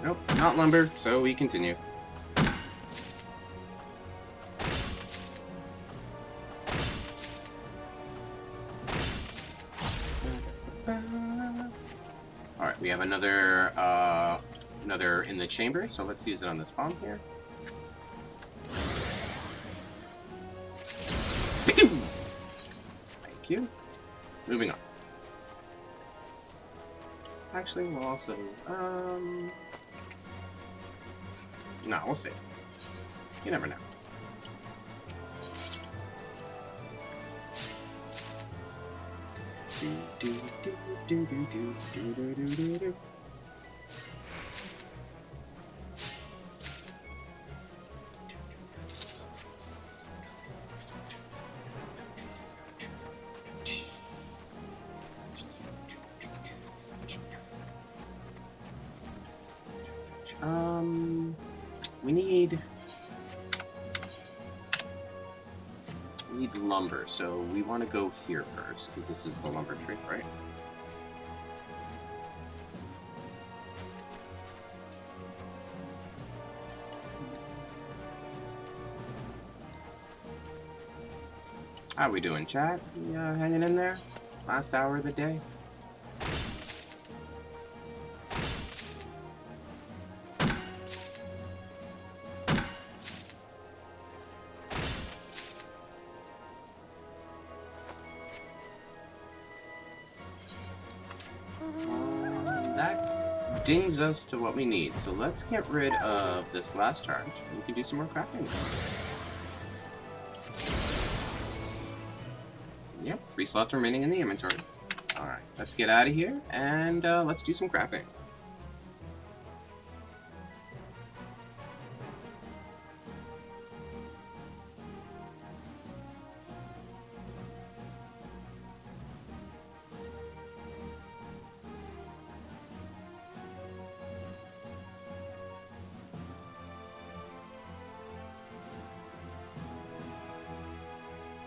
Nope, not lumber, so we continue. Alright, we have another in the chamber, so let's use it on this bomb here. Thank you. Moving on. Actually, we'll also, no, we'll save. You never know. We need lumber, so we want to go here first, because this is the lumber tree, right? How we doing, chat? Yeah, hanging in there? Last hour of the day? That dings us to what we need, so let's get rid of this last charge. We can do some more crafting. Yep, 3 slots remaining in the inventory. Alright, let's get out of here, and let's do some crafting.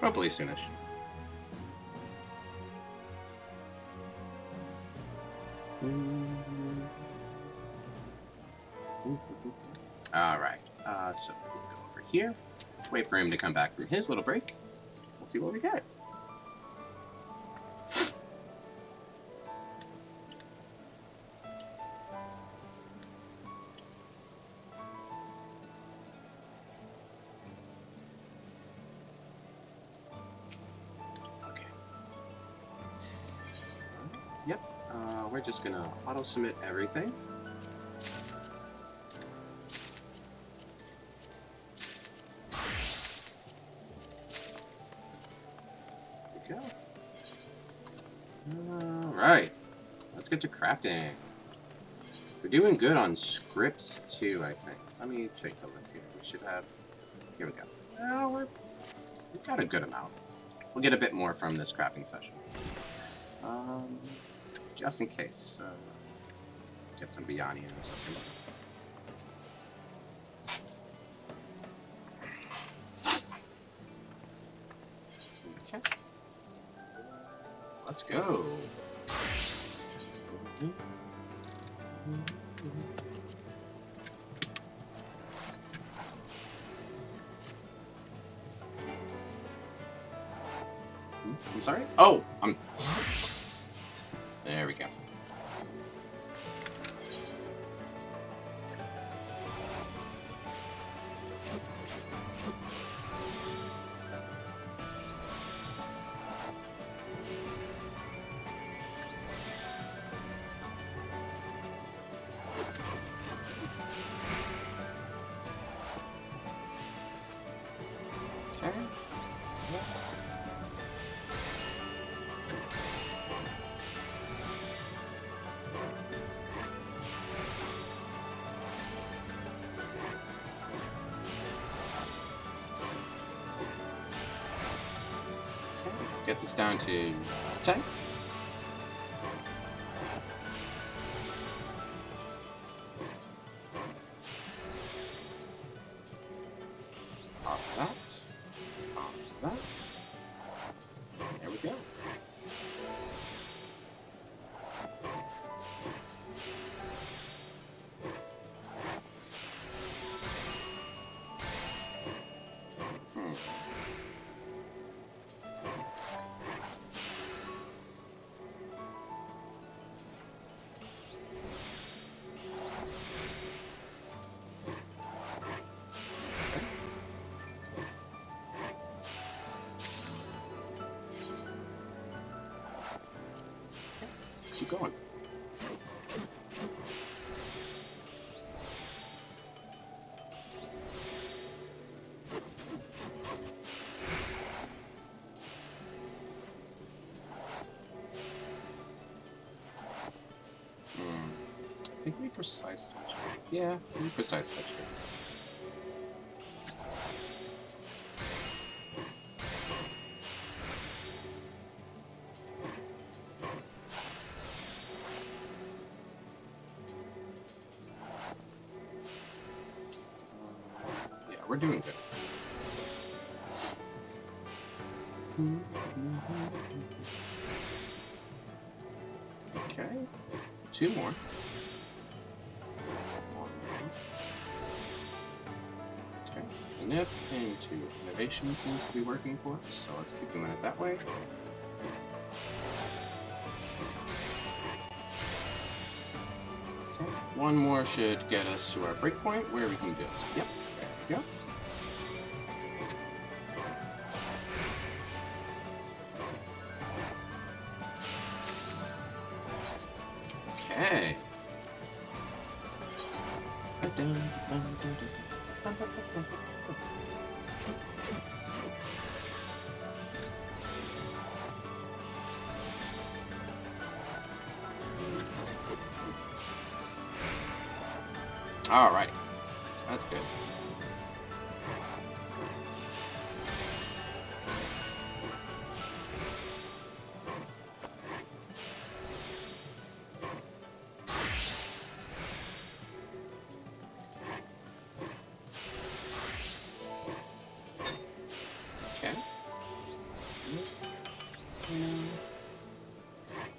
Hopefully soonish. Alright, so we'll go over here, wait for him to come back from his little break. We'll see what we get. Yep, we're just gonna auto-submit everything. There we go. Alright, let's get to crafting. We're doing good on scripts too, I think. Let me check the list here. We should have, here we go. Well, we've got a good amount. We'll get a bit more from this crafting session. Just in case. Get some Biani in the system. Okay. Let's go. I'm sorry? Oh, there we go. Get this down to 10. Off that. Off that. There we go. keep going. I think we precise touch. Yeah, we precise touch here. Yeah, we're doing good. Okay, 2 more. Okay, nip into innovation seems to be working for us, so let's keep doing it that way. Okay, 1 more should get us to our breakpoint where we can do it. Yep, there we go. Okay. Alrighty. That's good. Okay.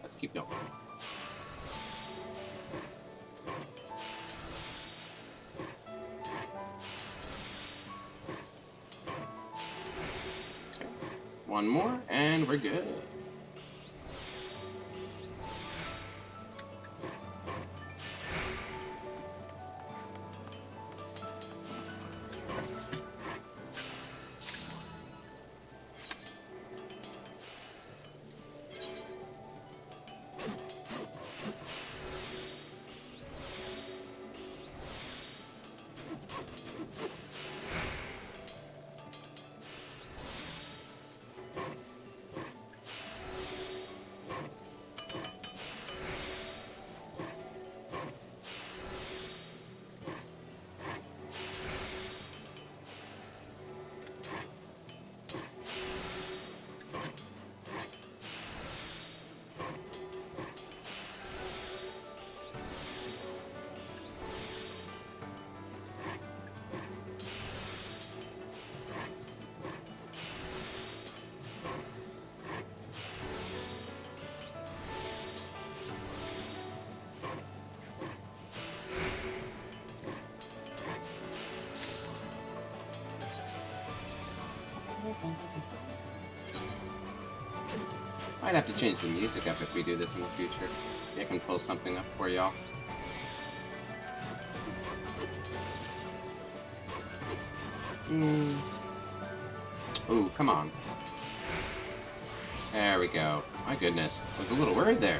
Let's keep going. Okay. 1 more, and we're good. Might have to change the music up if we do this in the future. Maybe I can pull something up for y'all. Ooh, come on. There we go. My goodness. I was a little worried there.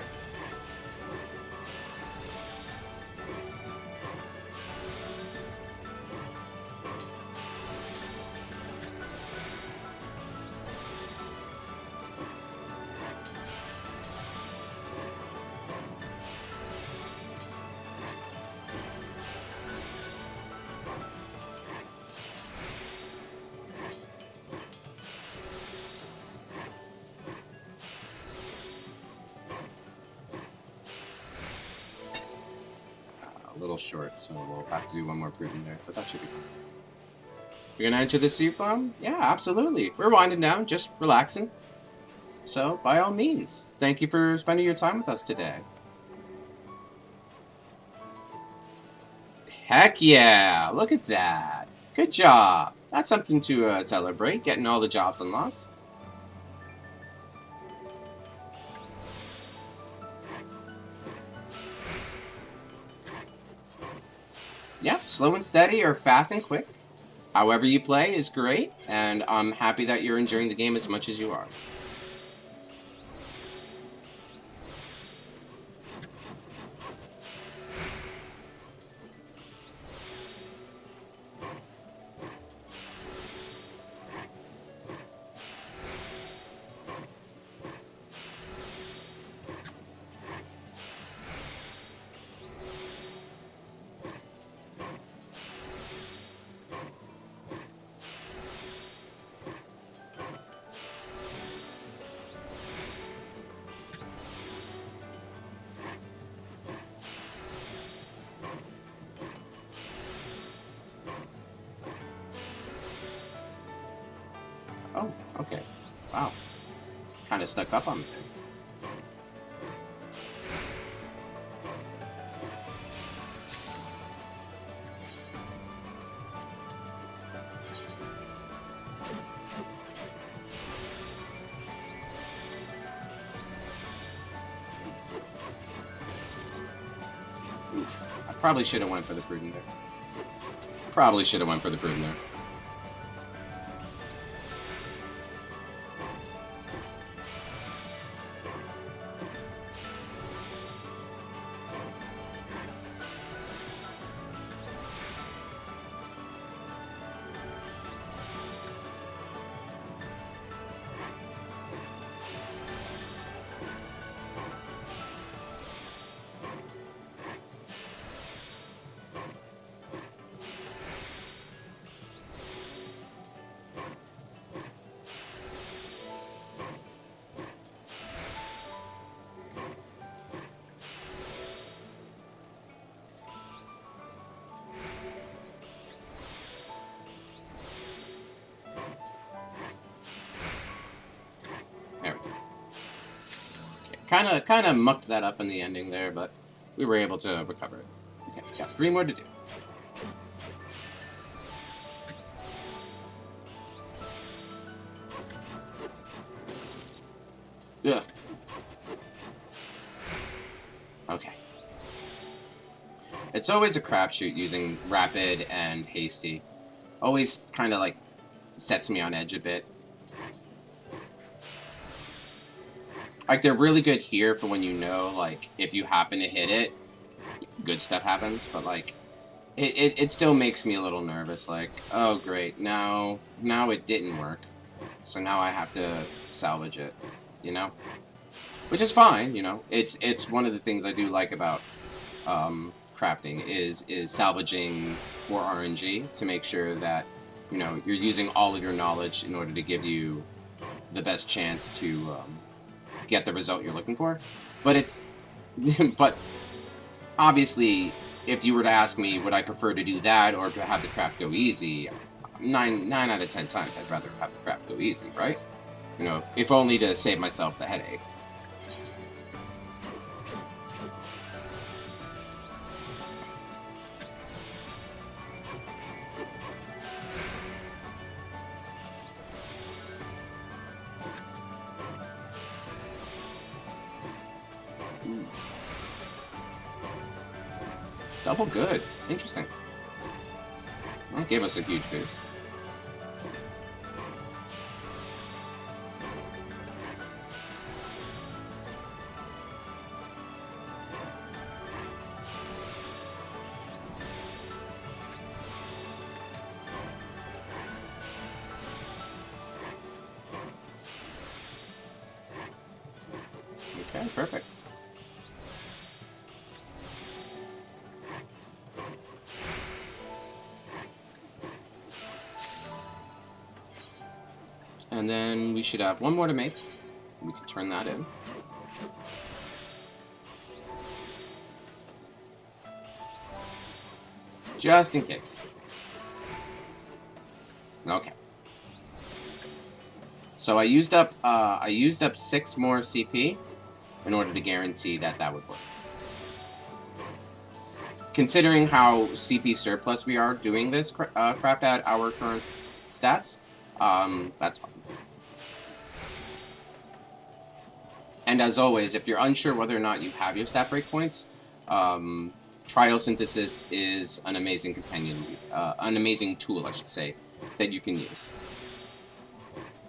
A little short, so we'll have to do 1 more prudent there, but that should be fine. You're gonna enter the soup bomb? Yeah, absolutely. We're winding down, just relaxing. So, by all means, thank you for spending your time with us today. Heck yeah! Look at that! Good job! That's something to celebrate, getting all the jobs unlocked. Yep, slow and steady or fast and quick. However you play is great, and I'm happy that you're enjoying the game as much as you are. Okay. Wow. Kind of stuck up on me there. Oof. I probably should have went for the prudent there. Probably should have went for the prudent there. Kind of mucked that up in the ending there, but we were able to recover it. Okay, got 3 more to do. Ugh. Okay. It's always a crapshoot using rapid and hasty. Always kind of like sets me on edge a bit. Like, they're really good here for when you know, like, if you happen to hit it, good stuff happens, but, like, it still makes me a little nervous, like, oh, great, now it didn't work, so now I have to salvage it, you know? Which is fine, you know? It's one of the things I do like about, crafting, is salvaging for RNG, to make sure that, you know, you're using all of your knowledge in order to give you the best chance to, get the result you're looking for. But it's but obviously, if you were to ask me, would I prefer to do that or to have the craft go easy, 9 out of 10 times I'd rather have the craft go easy, right? You know, if only to save myself the headache. Double good. Interesting. That gave us a huge boost. Okay, perfect. And then we should have 1 more to make. We can turn that in. Just in case. Okay. So I used up 6 more CP in order to guarantee that that would work. Considering how CP surplus we are doing this craft at our current stats, that's fine. And as always, if you're unsure whether or not you have your stat breakpoints, trial synthesis is an amazing companion, an amazing tool, I should say, that you can use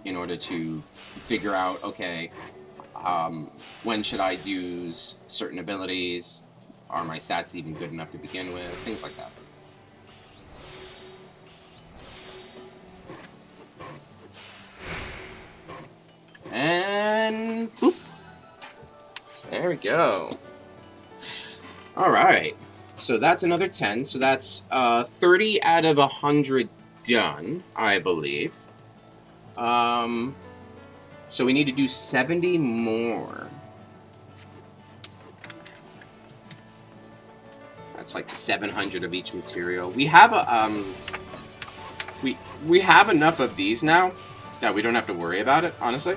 in order to figure out, okay, when should I use certain abilities? Are my stats even good enough to begin with? Things like that. And boop. There we go. All right. So that's another 10. So that's 30 out of 100 done, I believe. So we need to do 70 more. That's like 700 of each material. We have a we have enough of these now that we don't have to worry about it, honestly.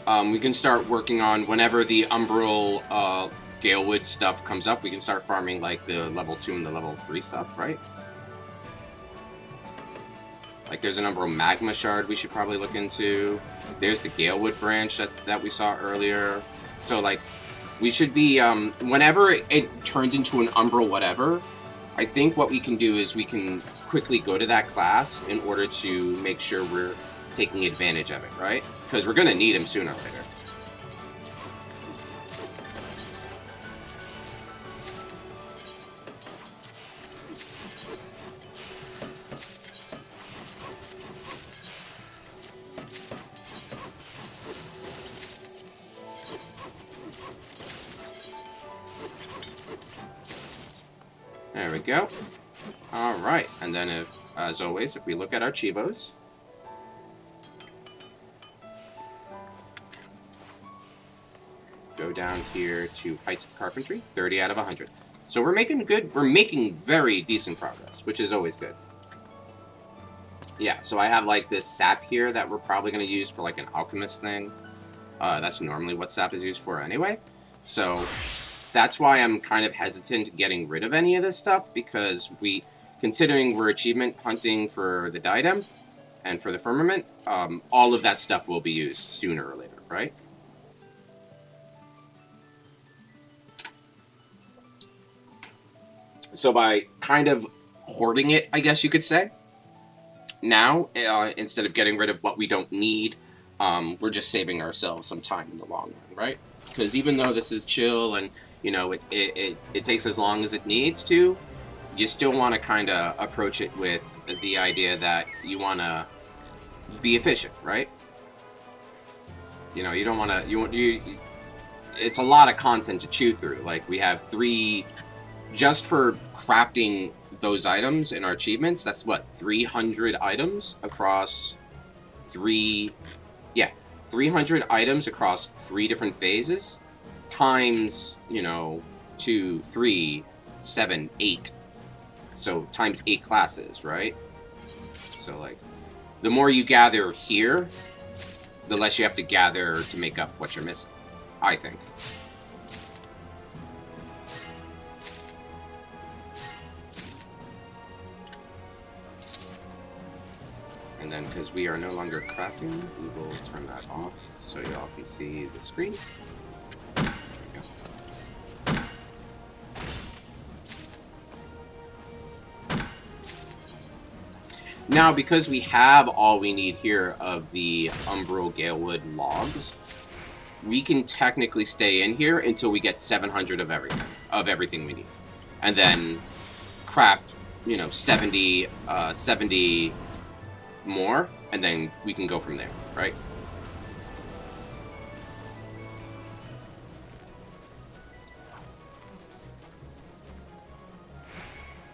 We can start working on whenever the Umbral Galewood stuff comes up. We can start farming like the level 2 and the level 3 stuff, right? Like there's an Umbral Magma Shard we should probably look into. There's the Galewood branch that we saw earlier. So like we should be whenever it turns into an Umbral whatever, I think what we can do is we can quickly go to that class in order to make sure we're taking advantage of it, right? Because we're going to need him sooner or later. There we go. Alright, and then as always, if we look at our Chivos, go down here to Heights of Carpentry, 30 out of 100. So we're making very decent progress, which is always good. Yeah, so I have like this sap here that we're probably going to use for like an alchemist thing. That's normally what sap is used for anyway. So that's why I'm kind of hesitant getting rid of any of this stuff, because considering we're achievement hunting for the Diadem and for the Firmament, all of that stuff will be used sooner or later, right? So by kind of hoarding it, I guess you could say, now, instead of getting rid of what we don't need, we're just saving ourselves some time in the long run, right? Because even though this is chill and, you know, it takes as long as it needs to, you still want to kind of approach it with the idea that you want to be efficient, right? You know, you don't want to, it's a lot of content to chew through. Like, we have 3, just for crafting those items in our achievements, that's what, 300 items across 300 items across 3 different phases, times, you know, 2, 3, 7, 8. So times 8 classes, right? So like, the more you gather here, the less you have to gather to make up what you're missing, I think. And then, because we are no longer crafting, we will turn that off so y'all can see the screen. There we go. Now, because we have all we need here of the Umbral Galewood logs, we can technically stay in here until we get 700 of everything we need. And then craft, you know, 70 more, and then we can go from there, right?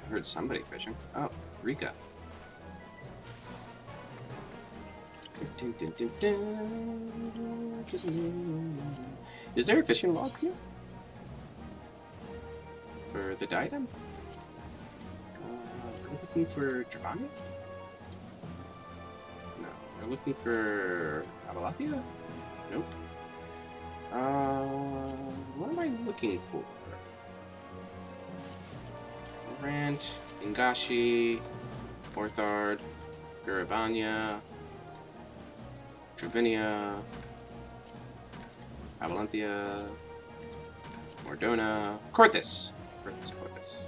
I heard somebody fishing. Oh, Rika. Is there a fishing log here? For the Diadem? We're looking for Travania? No. We're looking for Abalathia? Nope. What am I looking for? Rant, Ingashi, Orthard, Garabania, Travinia, Abalanthia, Mordona, Corthus. Corthus.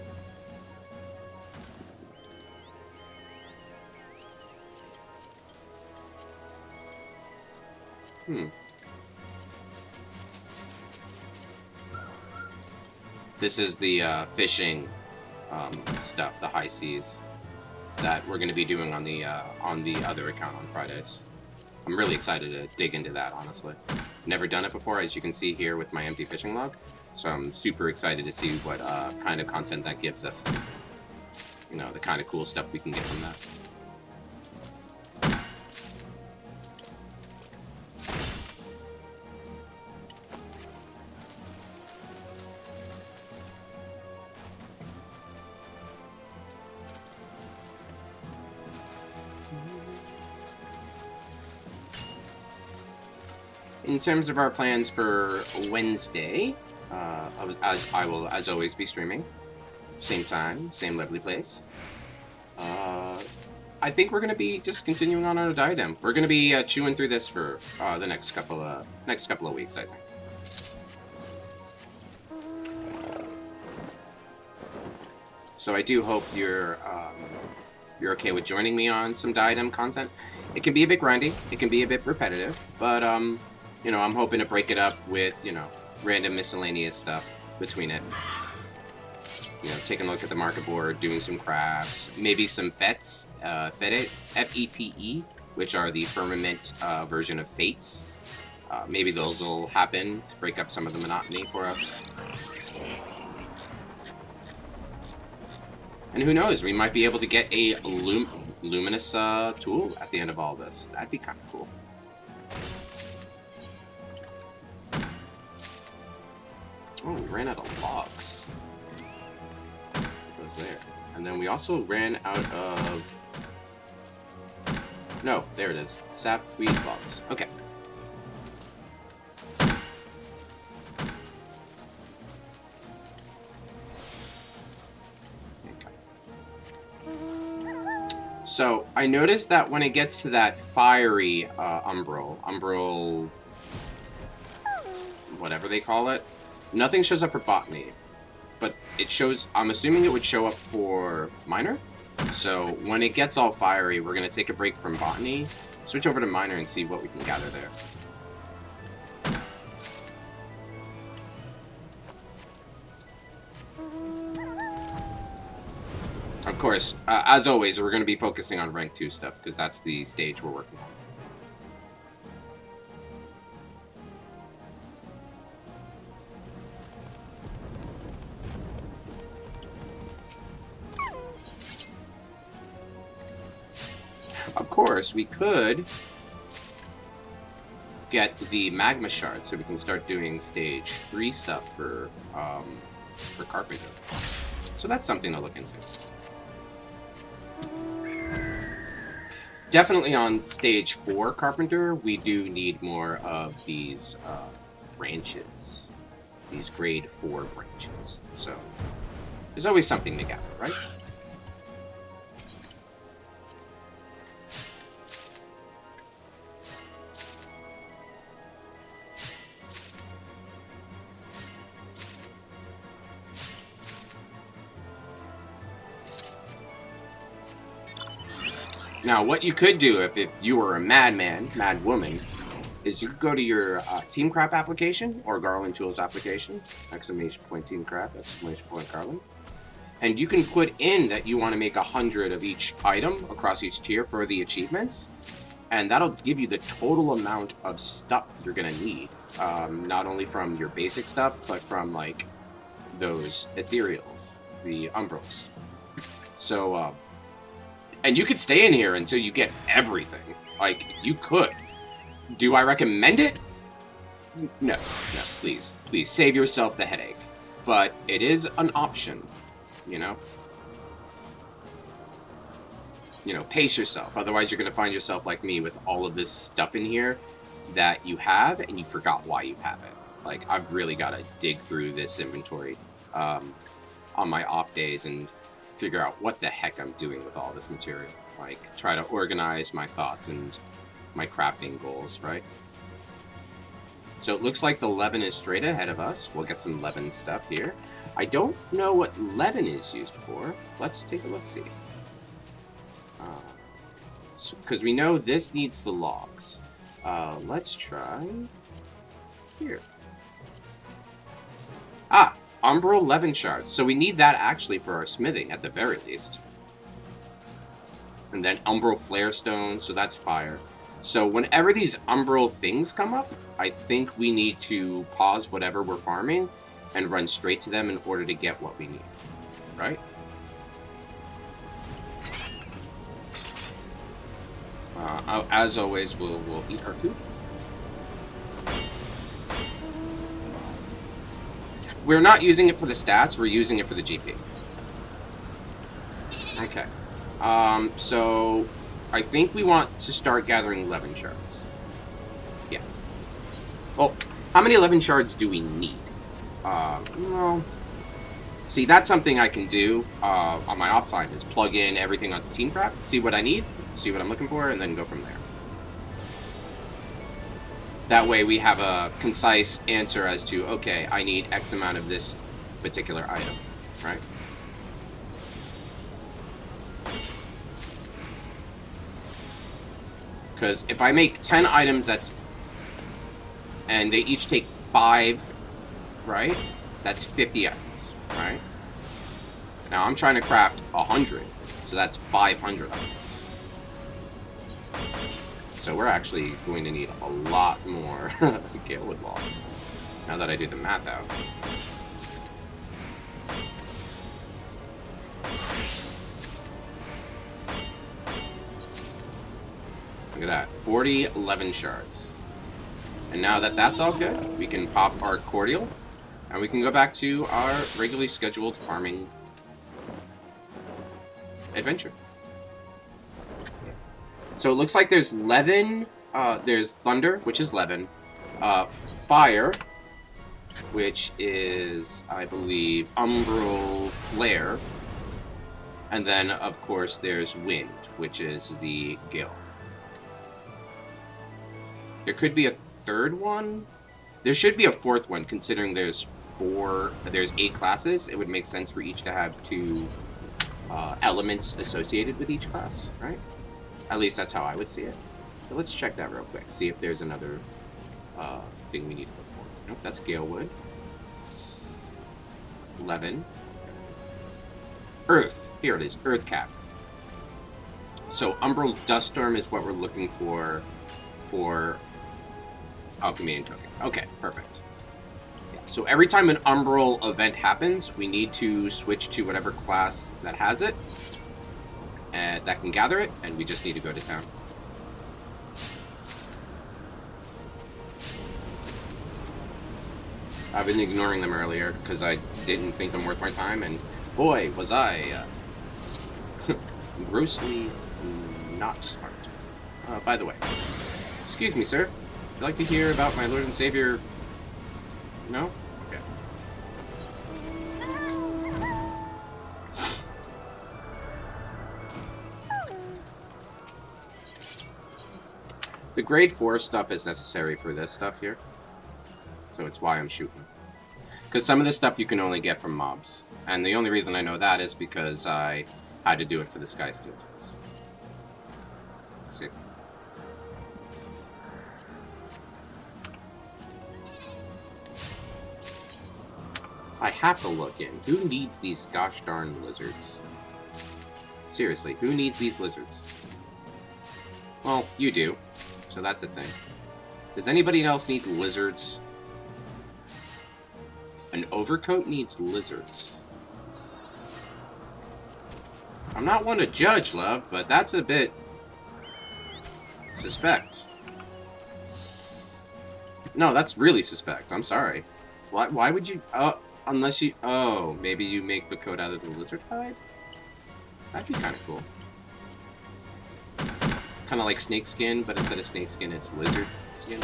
This is the fishing stuff, the high seas, that we're going to be doing on the other account on Fridays. I'm really excited to dig into that, honestly. Never done it before, as you can see here with my empty fishing log. So I'm super excited to see what kind of content that gives us. You know, the kind of cool stuff we can get from that. in terms of our plans for Wednesday, as I will, as always, be streaming. Same time, same lovely place. I think we're gonna be just continuing on our Diadem. We're gonna be chewing through this for the next couple of weeks, I think. So I do hope you're okay with joining me on some Diadem content. It can be a bit grindy, it can be a bit repetitive, but you know, I'm hoping to break it up with, you know, random miscellaneous stuff between it. You know, taking a look at the market board, doing some crafts, maybe some FETs, F-E-T-E, which are the firmament version of fates. Maybe those will happen to break up some of the monotony for us. And who knows, we might be able to get a luminous tool at the end of all this. That'd be kind of cool. Oh, we ran out of logs. Goes there. And then we also ran out of... No, there it is. Sapweed logs. Okay. So, I noticed that when it gets to that fiery umbral, whatever they call it, nothing shows up for botany. But it shows, I'm assuming it would show up for minor. So, when it gets all fiery, we're going to take a break from botany, switch over to minor and see what we can gather there. Of course, as always, we're going to be focusing on rank 2 stuff, because that's the stage we're working on. Of course, we could get the magma shard, so we can start doing stage 3 stuff for Carpenter. So that's something to look into. Definitely on stage 4 Carpenter, we do need more of these branches. These grade 4 branches. So, there's always something to gather, right? Now, what you could do if you were a madman, mad woman, is you could go to your Team Crap application or Garland Tools application, exclamation point Team Crap, exclamation point Garland, and you can put in that you want to make 100 of each item across each tier for the achievements, and that'll give you the total amount of stuff you're going to need, not only from your basic stuff, but from, like, those ethereals, the umbrals. So, and you could stay in here until you get everything. Like, you could. Do I recommend it? No, please. Please, save yourself the headache. But it is an option, you know? You know, pace yourself. Otherwise, you're going to find yourself like me with all of this stuff in here that you have, and you forgot why you have it. Like, I've really got to dig through this inventory on my off days and figure out what the heck I'm doing with all this material. Like, try to organize my thoughts and my crafting goals, right? So it looks like the leaven is straight ahead of us. We'll get some leaven stuff here. I don't know what leaven is used for. Let's take a look-see. Because we know this needs the logs. Let's try here. Ah! Umbral leaven shards. So we need that actually for our smithing at the very least. And then umbral flare stone, so that's fire. So whenever these umbral things come up, I think we need to pause whatever we're farming and run straight to them in order to get what we need. Right? As always, we'll eat our food. We're not using it for the stats, we're using it for the GP. Okay. So I think we want to start gathering leaven shards. Yeah. Well, how many 11 shards do we need? Well, see, that's something I can do on my off time, is plug in everything onto Teamcraft, see what I need, see what I'm looking for, and then go from there. That way we have a concise answer as to, okay, I need X amount of this particular item, right? Because if I make 10 items, and they each take 5, right? That's 50 items, right? Now I'm trying to craft 100, so that's 500 items. So we're actually going to need a lot more Galewood logs, now that I do the math out. Look at that, 40 11 shards. And now that that's all good, we can pop our cordial, and we can go back to our regularly scheduled farming adventure. So it looks like there's 11, there's Thunder, which is 11, Fire, which is, I believe, Umbral Flare, and then, of course, there's Wind, which is the Gale. There could be a third one. There should be a fourth one, considering there's 8 classes. It would make sense for each to have 2 elements associated with each class, right? At least that's how I would see it. So let's check that real quick, see if there's another thing we need to look for. Nope, that's Galewood. 11. Earth. Here it is, Earth Cap. So Umbral Duststorm is what we're looking for Alchemy and Token. Okay, perfect. Yeah, so every time an Umbral event happens, we need to switch to whatever class that has it, and that can gather it, and we just need to go to town. I've been ignoring them earlier because I didn't think them worth my time, and boy, was I grossly not smart. By the way, excuse me, sir. Would you like to hear about my Lord and Savior? No? Okay. The grade 4 stuff is necessary for this stuff here. So it's why I'm shooting. Because some of this stuff you can only get from mobs. And the only reason I know that is because I had to do it for the Sky Steel. See? I have to look in. Who needs these gosh darn lizards? Seriously, who needs these lizards? Well, you do. So that's a thing. Does anybody else need lizards? An overcoat needs lizards. I'm not one to judge, love, but that's a bit suspect. No, that's really suspect. I'm sorry. Why would you... unless you... Oh, maybe you make the coat out of the lizard hide? That'd be kind of cool. Kind of like snake skin, but instead of snake skin, it's lizard skin.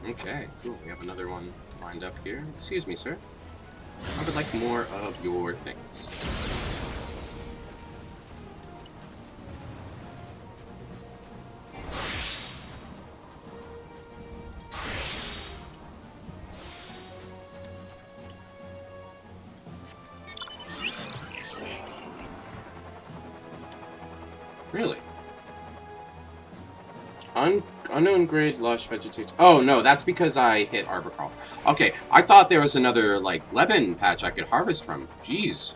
Okay, cool. We have another one lined up here. Excuse me, sir. I would like more of your things. Really? Unknown grade lush vegetation. Oh no, that's because I hit Arbor Crawl. Okay, I thought there was another like lemon patch I could harvest from. Jeez,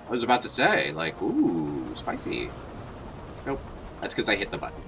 I was about to say like, ooh, spicy. Nope, that's because I hit the button.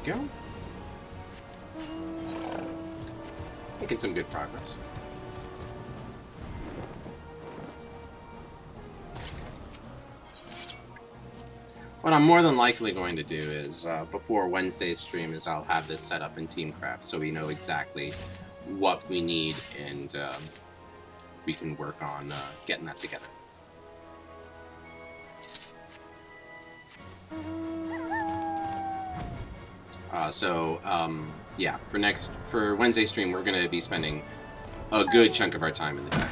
go. Making some good progress. What I'm more than likely going to do is, before Wednesday's stream, is I'll have this set up in Teamcraft so we know exactly what we need, and we can work on getting that together. Yeah, for Wednesday's stream, we're going to be spending a good chunk of our time in the Diadem.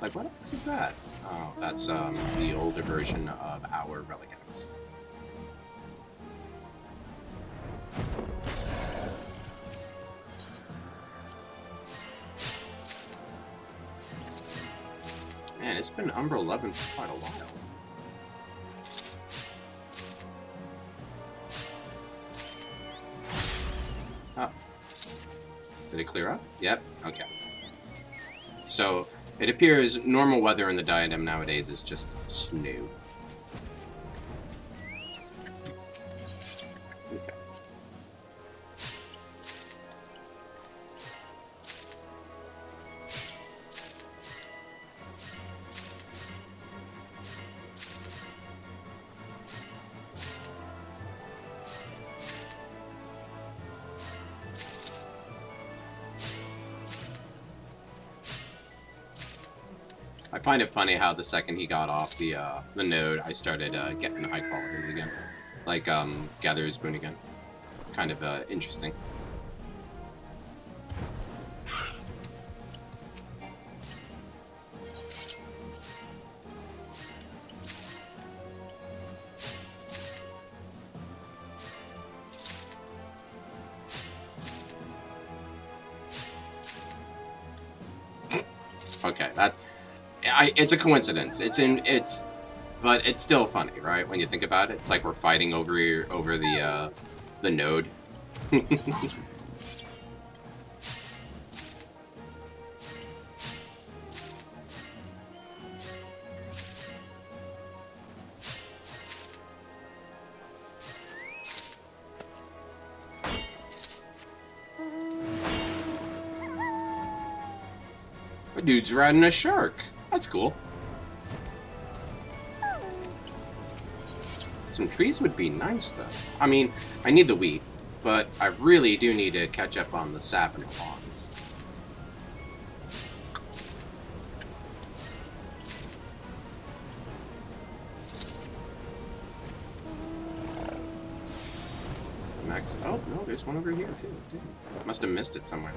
Like, what else is that? Oh, that's the older version of our Relic X. Man, it's been Umbra 11 for quite a while. Oh. Did it clear up? Yep, okay. So, it appears normal weather in the Diadem nowadays is just snow. Okay. I find it funny how the second he got off the node, I started getting high quality again, like Gatherer's Boon again. Kind of interesting. Okay, it's a coincidence. But it's still funny, right? When you think about it, it's like we're fighting over the node. The dude's riding a shark. That's cool. Some trees would be nice, though. I mean, I need the wheat, but I really do need to catch up on the sap and the lawns. Max. Oh, no, there's one over here, too. Must have missed it somewhere.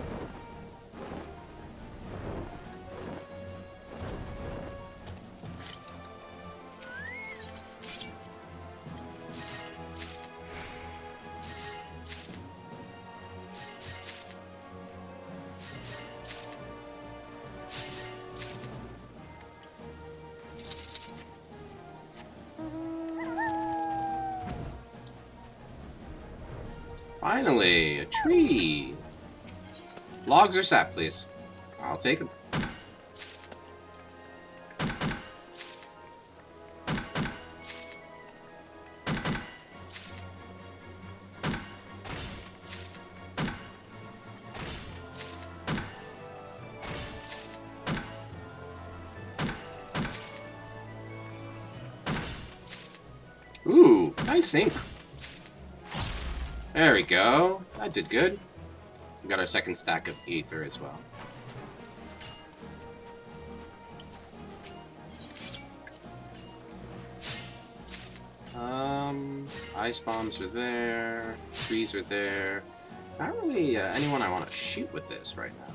Finally, a tree. Logs or sap, please. I'll take them. Ooh, nice ink. There we go. That did good. We got our second stack of ether as well. Ice bombs are there. Trees are there. Not really anyone I want to shoot with this right now.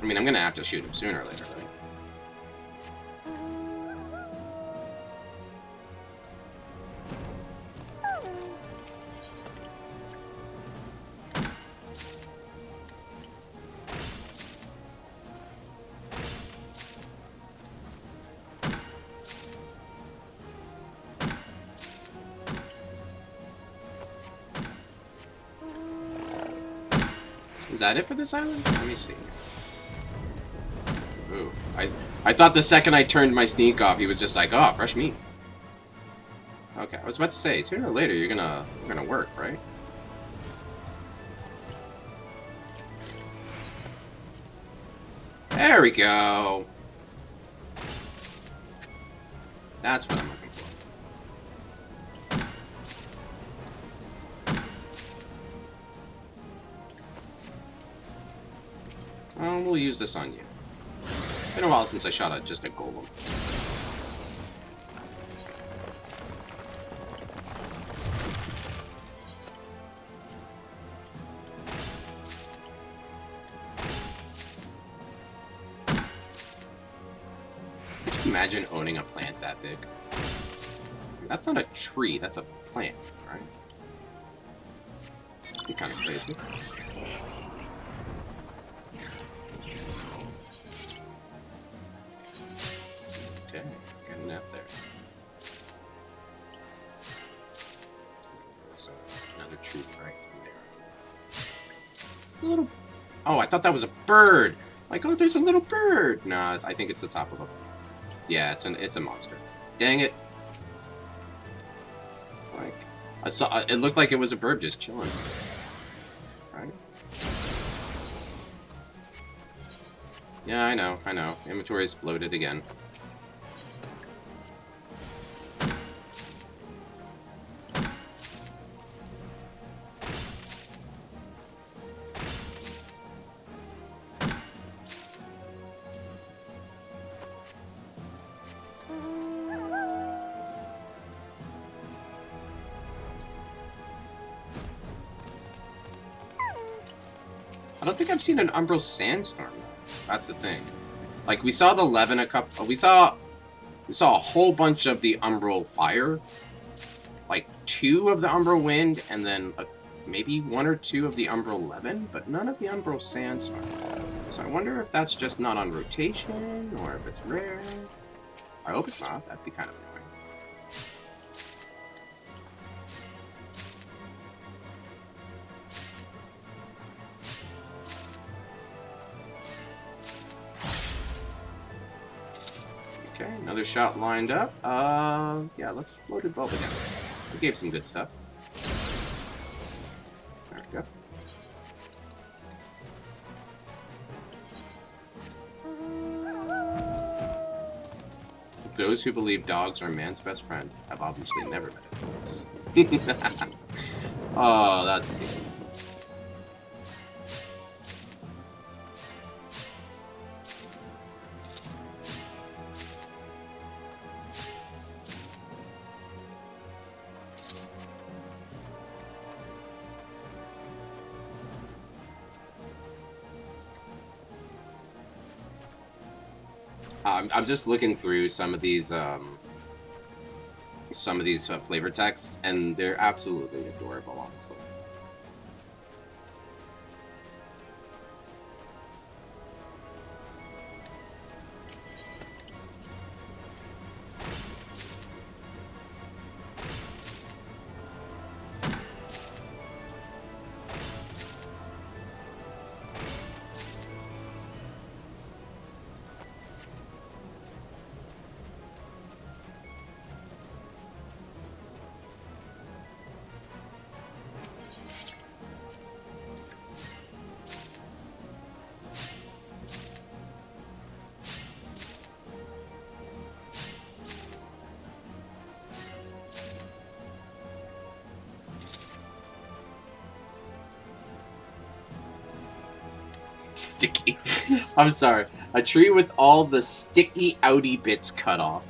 I mean, I'm gonna have to shoot him sooner or later, right? Is that it for this island? Let me see. Ooh, I thought the second I turned my sneak off, he was just like, oh, fresh meat. Okay, I was about to say, sooner or later you're gonna work, right? There we go. That's what I'm looking for. We'll use this on you. Been a while since I shot at just a golem. Could you imagine owning a plant that big? That's not a tree, that's a plant, right? That'd be kind of crazy. Okay, getting that there. So, another tree right there. A little... Oh, I thought that was a bird! Like, oh, there's a little bird! No, I think it's the top of a... Yeah, it's a monster. Dang it. Like, I saw... It looked like it was a bird just chilling. Right? Yeah, I know. Inventory's bloated again. I don't think I've seen an Umbral Sandstorm, though. That's the thing. Like, we saw the Levin a couple... We saw a whole bunch of the Umbral Fire. Like, 2 of the Umbral Wind, and then maybe 1 or 2 of the Umbral Levin, but none of the Umbral Sandstorm. So I wonder if that's just not on rotation, or if it's rare. I hope it's not. That'd be kind of annoying. Okay, another shot lined up. Yeah, let's loaded bulb again. We gave some good stuff. There we go. Those who believe dogs are man's best friend have obviously never met a dogs. Oh, that's cute. I'm just looking through some of these flavor texts, and they're absolutely adorable, honestly. Sticky. I'm sorry. A tree with all the sticky outy bits cut off.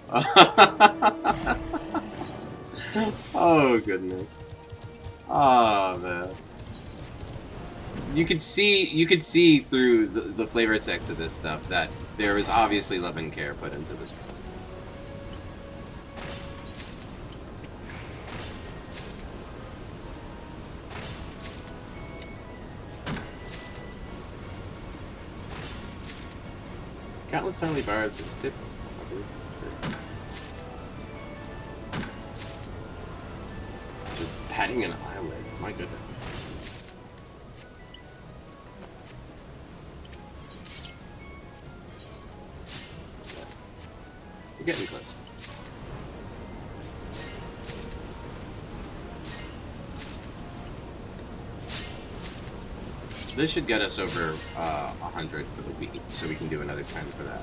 Oh goodness. Oh man. You could see through the flavor text of this stuff that there was obviously love and care put into this. Countless tiny barbs and tips. Just patting an eyelid. My goodness. We're getting close. This should get us over 100 for the week, so we can do another 10 for that.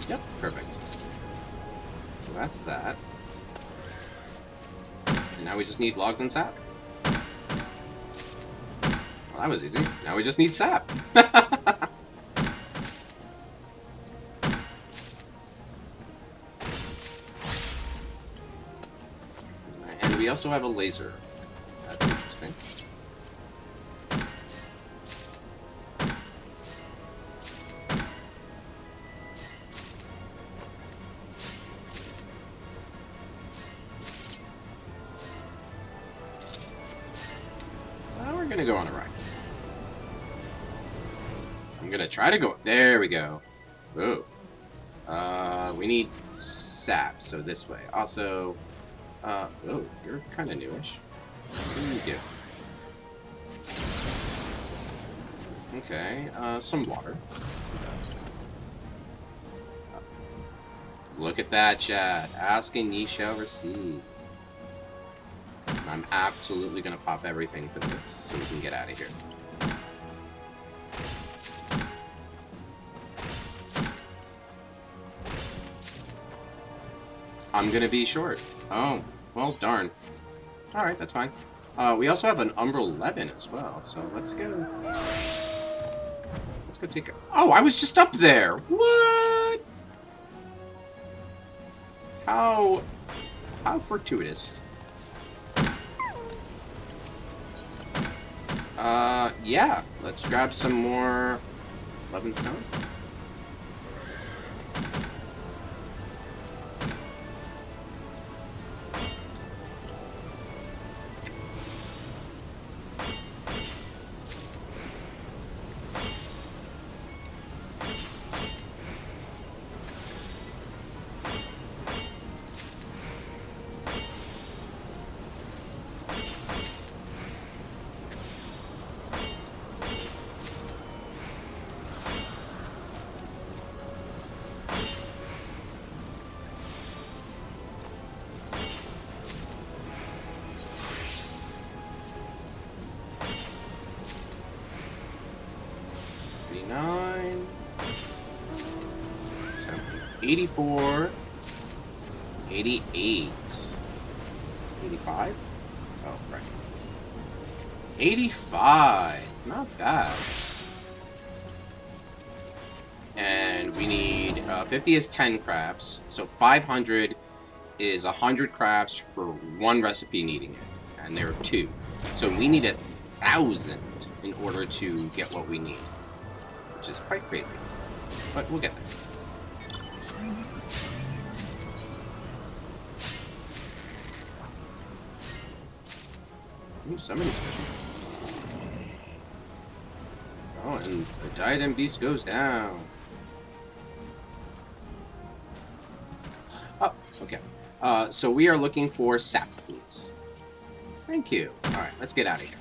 Yep, perfect. So that's that. And now we just need logs and sap. Well, that was easy. Now we just need sap. And we also have a laser. That's interesting. Well, we're gonna go on a ride. I'm gonna try to go. There we go. Whoa. We need sap, so this way. Also, oh, you're kind of newish. What do you do? Okay, some water. Look at that, chat. Ask and ye shall receive. I'm absolutely gonna pop everything for this, so we can get out of here. I'm gonna be short. Oh, well, darn. Alright, that's fine. We also have an Umbra 11 as well, so let's go. Let's go take it. Oh, I was just up there! What? How fortuitous. Yeah. Let's grab some more 11 stone. $39, 84, 88, 85? Oh, right. 85, not bad. And we need, 50 is 10 crafts, so 500 is 100 crafts for one recipe needing it, and there are 2. So we need 1,000 in order to get what we need, which is quite crazy, but we'll get there. Ooh, summoning special. Oh, and the Diadem Beast goes down. Oh, okay. So we are looking for sap, please. Thank you. Alright, let's get out of here.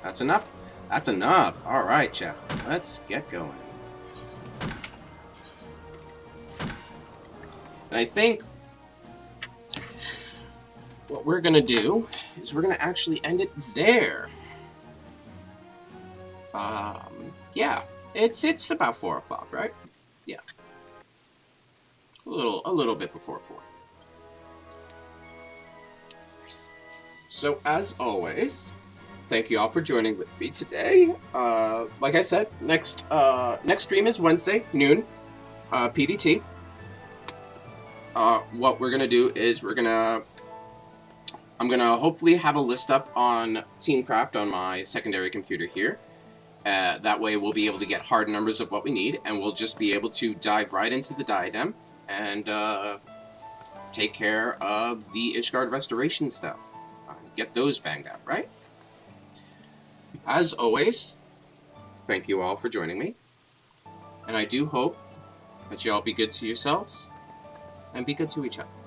That's enough. That's enough. All right, chat. Let's get going. And I think what we're going to do is we're going to actually end it there. Yeah. It's about 4 o'clock, right? Yeah. A little bit before 4. So, as always, thank you all for joining with me today. Like I said, next stream is Wednesday, noon, PDT. What we're gonna do is I'm gonna hopefully have a list up on Teamcraft on my secondary computer here. That way we'll be able to get hard numbers of what we need, and we'll just be able to dive right into the Diadem and take care of the Ishgard restoration stuff. Get those banged out, right? As always, thank you all for joining me, And I do hope that you all be good to yourselves and be good to each other.